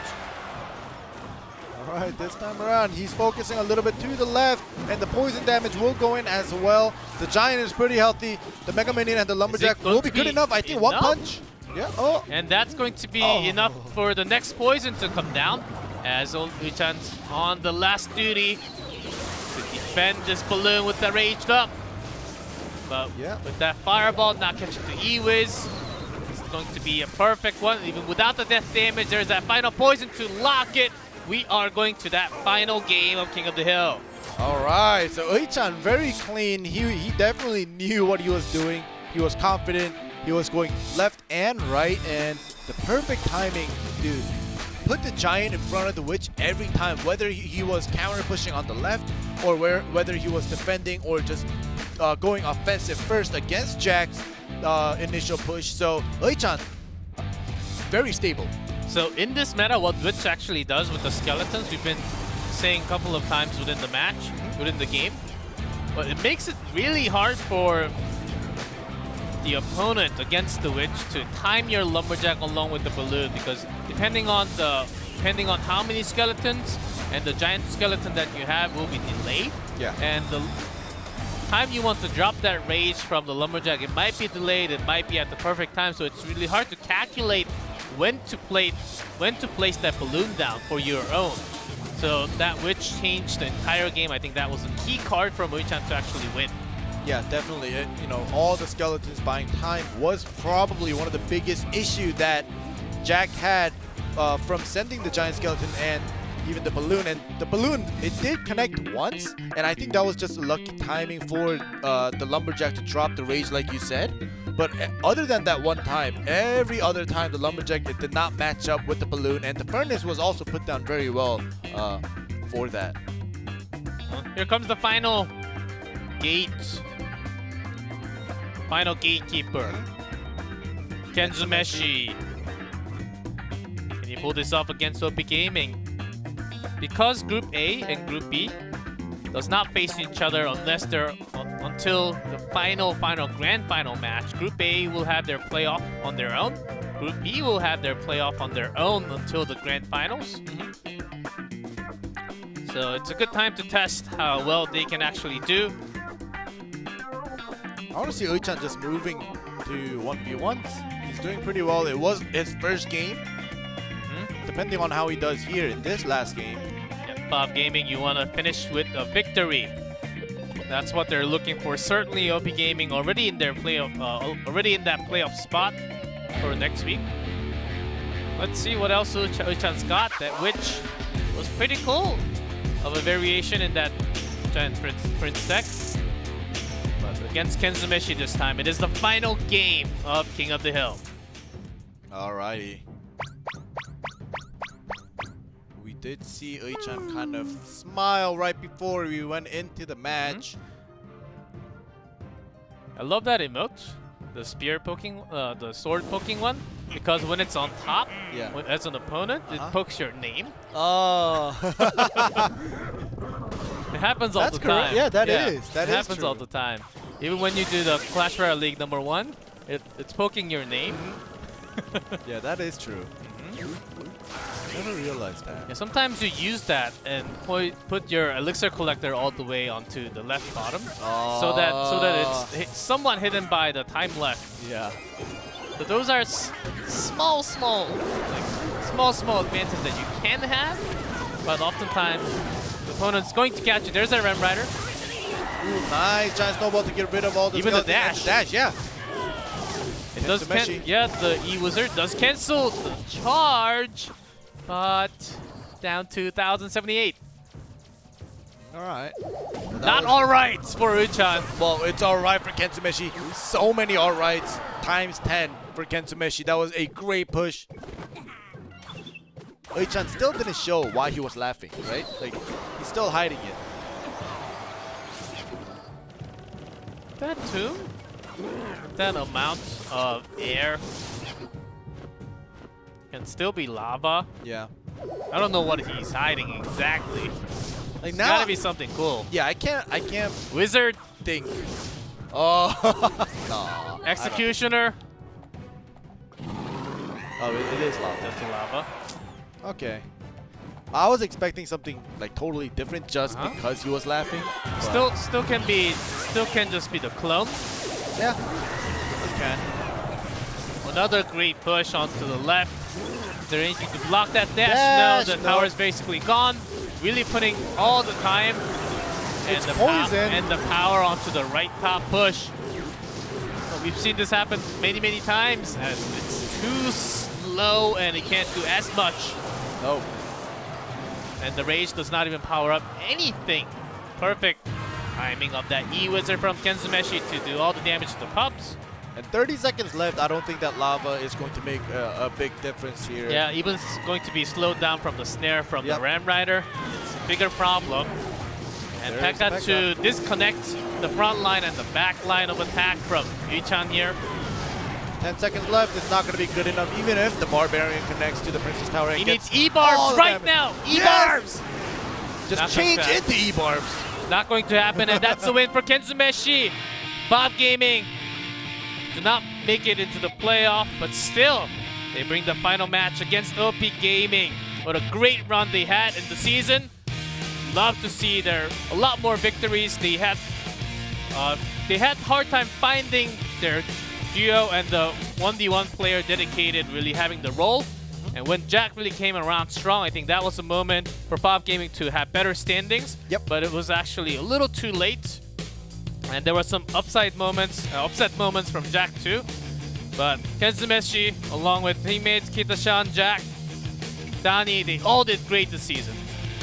[SPEAKER 2] All right, this time around, he's focusing a little bit to the left, and the poison damage will go in as well. The Giant is pretty healthy. The Mega Minion and the Lumberjack will be good enough. I think one punch. Yeah. Oh.
[SPEAKER 1] And that's going to be enough for the next poison to come down, as Uichan's on the last duty to defend this balloon with the raged up. But with that fireball not catching the E-Wiz, it's going to be a perfect one. Even without the death damage, there's that final poison to lock it. We are going to that final game of King of the Hill.
[SPEAKER 2] All right, so Uichan very clean. He definitely knew what he was doing. He was confident. He was going left and right, and the perfect timing to put the Giant in front of the Witch every time, whether he was counter pushing on the left or whether he was defending or just going offensive first against Jack's initial push. So Uichan, very stable.
[SPEAKER 1] So in this meta, what Witch actually does with the skeletons, we've been saying a couple of times within the match, within the game, but it makes it really hard for the opponent against the Witch to time your Lumberjack along with the balloon, because depending on how many skeletons and the giant skeleton that you have will be delayed.
[SPEAKER 2] Yeah.
[SPEAKER 1] And the time you want to drop that rage from the Lumberjack, it might be delayed, it might be at the perfect time, so it's really hard to calculate when to place that balloon down for your own. So that Witch changed the entire game. I think that was a key card for Uichan to actually win.
[SPEAKER 2] Yeah, definitely. You know, all the skeletons buying time was probably one of the biggest issue that Jack had from sending the giant skeleton and even the balloon. And the balloon, it did connect once, and I think that was just a lucky timing for the Lumberjack to drop the rage, like you said. But other than that one time, every other time the Lumberjack, it did not match up with the balloon, and the Furnace was also put down very well for that.
[SPEAKER 1] Here comes the final gate. Final gatekeeper, Kenzumeshi. Can you pull this off against OP.GAMING? Because Group A and Group B does not face each other unless they're until the final grand final match. Group A will have their playoff on their own. Group B will have their playoff on their own until the grand finals. So it's a good time to test how well they can actually do.
[SPEAKER 2] I want to see Uichan just moving to 1v1s. He's doing pretty well. It was his first game. Depending on how he does here in this last game.
[SPEAKER 1] OP.GAMING, you want to finish with a victory. That's what they're looking for. Certainly, OP.GAMING already in their playoff, already in that playoff spot for next week. Let's see what else Uichan's got. That Witch was pretty cool, of a variation in that Giant Prince deck. But against Kenzumeshi this time, it is the final game of King of the Hill.
[SPEAKER 2] Alrighty. We did see Uichan kind of smile right before we went into the match.
[SPEAKER 1] I love that emote, the spear poking, the sword poking one, because when it's on top, as an opponent, it pokes your name.
[SPEAKER 2] Oh.
[SPEAKER 1] It happens all the time.
[SPEAKER 2] Yeah, that is. That
[SPEAKER 1] it
[SPEAKER 2] is
[SPEAKER 1] happens
[SPEAKER 2] true.
[SPEAKER 1] all the time. Even when you do the Clash Royale League #1, it's poking your name.
[SPEAKER 2] Yeah, that is true. Never realized that.
[SPEAKER 1] Yeah, sometimes you use that and put your elixir collector all the way onto the left bottom, so that it's somewhat hidden by the time left.
[SPEAKER 2] Yeah.
[SPEAKER 1] So those are small advantages that you can have, but oftentimes the opponent's going to catch you. There's a Rem Rider.
[SPEAKER 2] Ooh, nice giant snowball to get rid of all the
[SPEAKER 1] even the dash.
[SPEAKER 2] Yeah.
[SPEAKER 1] It does the E-Wizard does cancel the charge, but down to 1,078.
[SPEAKER 2] Alright.
[SPEAKER 1] Not alright for Uichan.
[SPEAKER 2] Well, it's alright for Kenzumeshi. So many alrights, times 10 for Kenzumeshi. That was a great push. Uichan still didn't show why he was laughing, right? Like, he's still hiding it.
[SPEAKER 1] that tomb, that amount of air, can still be lava.
[SPEAKER 2] Yeah.
[SPEAKER 1] I don't know what he's hiding exactly.
[SPEAKER 2] Like
[SPEAKER 1] It's
[SPEAKER 2] now,
[SPEAKER 1] gotta be something cool.
[SPEAKER 2] yeah, I can't
[SPEAKER 1] Wizard,
[SPEAKER 2] think. Oh, no.
[SPEAKER 1] Executioner.
[SPEAKER 2] Oh, it is lava.
[SPEAKER 1] That's the lava.
[SPEAKER 2] Okay. I was expecting something like totally different just because he was laughing. but-
[SPEAKER 1] Still can just be the clone.
[SPEAKER 2] Yeah. It can.
[SPEAKER 1] Another great push onto the left. Is there anything to block that dash?
[SPEAKER 2] Dash,
[SPEAKER 1] No, the
[SPEAKER 2] no.
[SPEAKER 1] tower is basically gone. Really putting all the time
[SPEAKER 2] It's
[SPEAKER 1] and
[SPEAKER 2] poison.
[SPEAKER 1] and the power onto the right top push. But we've seen this happen many times as it's too slow and it can't do as much.
[SPEAKER 2] No.
[SPEAKER 1] And the rage does not even power up anything. Perfect timing of that E-Wizard from Kenzumeshi to do all the damage to the pups.
[SPEAKER 2] And 30 seconds left. I don't think that lava is going to make a big difference here.
[SPEAKER 1] Yeah, even it's going to be slowed down from the snare from
[SPEAKER 2] Yep.
[SPEAKER 1] the Ram Rider. It's a bigger problem. And
[SPEAKER 2] There's the
[SPEAKER 1] Pekka to disconnect the front line and the back line of attack from Yu-chan here.
[SPEAKER 2] 10 seconds left. It's not going to be good enough, even if the Barbarian connects to the Princess Tower. And
[SPEAKER 1] He
[SPEAKER 2] gets
[SPEAKER 1] needs
[SPEAKER 2] all
[SPEAKER 1] E-Barbs
[SPEAKER 2] the
[SPEAKER 1] right
[SPEAKER 2] damage.
[SPEAKER 1] now!
[SPEAKER 2] Yes!
[SPEAKER 1] E-Barbs!
[SPEAKER 2] Just
[SPEAKER 1] Not
[SPEAKER 2] change
[SPEAKER 1] like that.
[SPEAKER 2] into E-Barbs.
[SPEAKER 1] Not going to happen, and that's the win for Kenzumeshi. OP.GAMING do not make it into the playoff, but still, they bring the final match against OP.GAMING. What a great run they had in the season. Love to see there a lot more victories. They had hard time finding their duo and the 1v1 player dedicated really having the role. And when Jack really came around strong, I think that was a moment for OP.GAMING to have better standings.
[SPEAKER 2] Yep.
[SPEAKER 1] But it was actually a little too late. And there were some upset moments from Jack too. But Kenzumeshi, along with teammates Kita-shan, Jack, Dani, they all did great this season.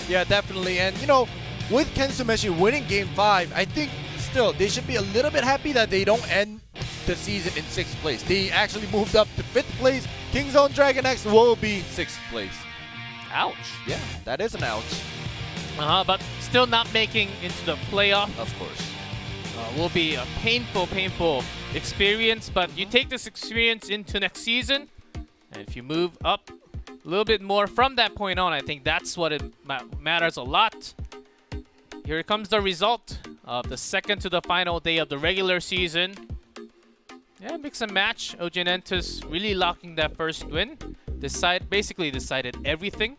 [SPEAKER 2] Yeah, definitely. And, you know, with Kenzumeshi winning Game 5, I think still they should be a little bit happy that they don't end the season in 6th place. They actually moved up to 5th place. Kingzone Dragon X will be 6th place.
[SPEAKER 1] Ouch.
[SPEAKER 2] Yeah, that is an ouch.
[SPEAKER 1] But still not making into the playoff.
[SPEAKER 2] Of course.
[SPEAKER 1] Will be a painful experience, but you take this experience into next season, and if you move up a little bit more from that point on, I think that's what it matters a lot. Here comes the result of the second to the final day of the regular season. Yeah, mix and match. OG Entus really locking that first win. Basically decided everything.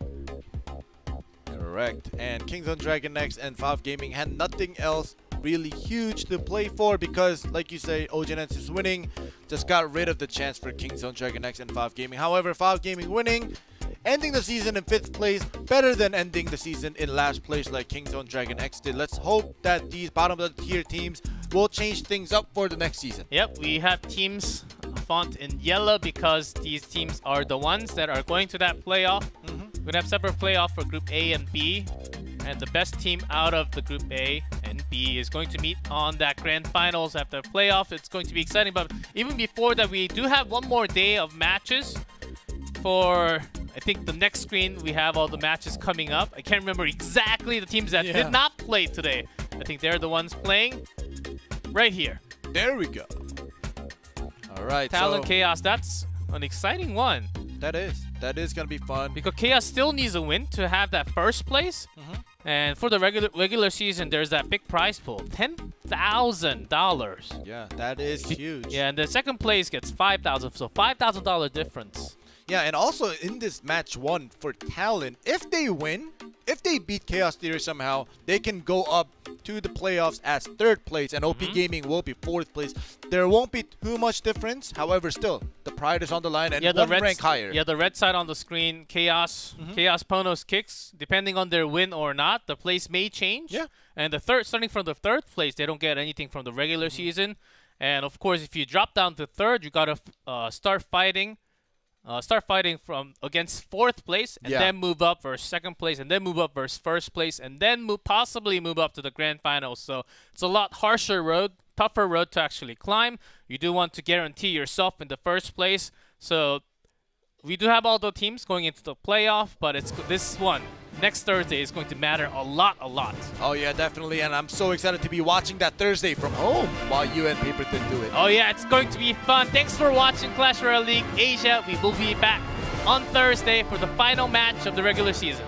[SPEAKER 2] Correct. And Kingzone Dragon X and OP.GAMING had nothing else really huge to play for because, like you say, OG Entus winning just got rid of the chance for Kingzone Dragon X and OP.GAMING. However, OP.GAMING winning, ending the season in 5th place, better than ending the season in last place like Kingzone Dragon X did. Let's hope that these bottom of the tier teams will change things up for the next season.
[SPEAKER 1] Yep, we have teams font in yellow because these teams are the ones that are going to that playoff. We're going to have separate playoff for Group A and B. And the best team out of the Group A and B is going to meet on that grand finals after playoff. It's going to be exciting. But even before that, we do have one more day of matches. For, I think, the next screen, we have all the matches coming up. I can't remember exactly the teams that did not play today. I think they're the ones playing right here.
[SPEAKER 2] There we go. All right.
[SPEAKER 1] Talon
[SPEAKER 2] so
[SPEAKER 1] Chaos, that's an exciting one.
[SPEAKER 2] That is going to be fun.
[SPEAKER 1] Because Chaos still needs a win to have that first place. And for the regular season, there's that big prize pool, $10,000.
[SPEAKER 2] Yeah, that is huge.
[SPEAKER 1] Yeah, and the second place gets $5,000, so $5,000 difference.
[SPEAKER 2] Yeah, and also in this match 1 for Talon, if they win, if they beat Chaos Theory somehow, they can go up to the playoffs as 3rd place, and OP.GAMING will be 4th place. There won't be too much difference. However, still, the pride is on the line and one rank higher.
[SPEAKER 1] Yeah, the red side on the screen, Chaos, Chaos Ponos kicks, depending on their win or not, the place may change.
[SPEAKER 2] Yeah.
[SPEAKER 1] And starting from the 3rd place, they don't get anything from the regular season. And of course, if you drop down to 3rd, you gotta start fighting from against 4th place, and then move up versus 2nd place, and then move up versus 1st place, and then possibly move up to the grand finals. So it's a lot harsher road, tougher road to actually climb. You do want to guarantee yourself in the 1st place. So we do have all the teams going into the playoff, but it's this one next Thursday is going to matter a lot.
[SPEAKER 2] Oh yeah, definitely, and I'm so excited to be watching that Thursday from home while you and Paperton do it.
[SPEAKER 1] Oh yeah, it's going to be fun. Thanks for watching Clash Royale League Asia. We will be back on Thursday for the final match of the regular season.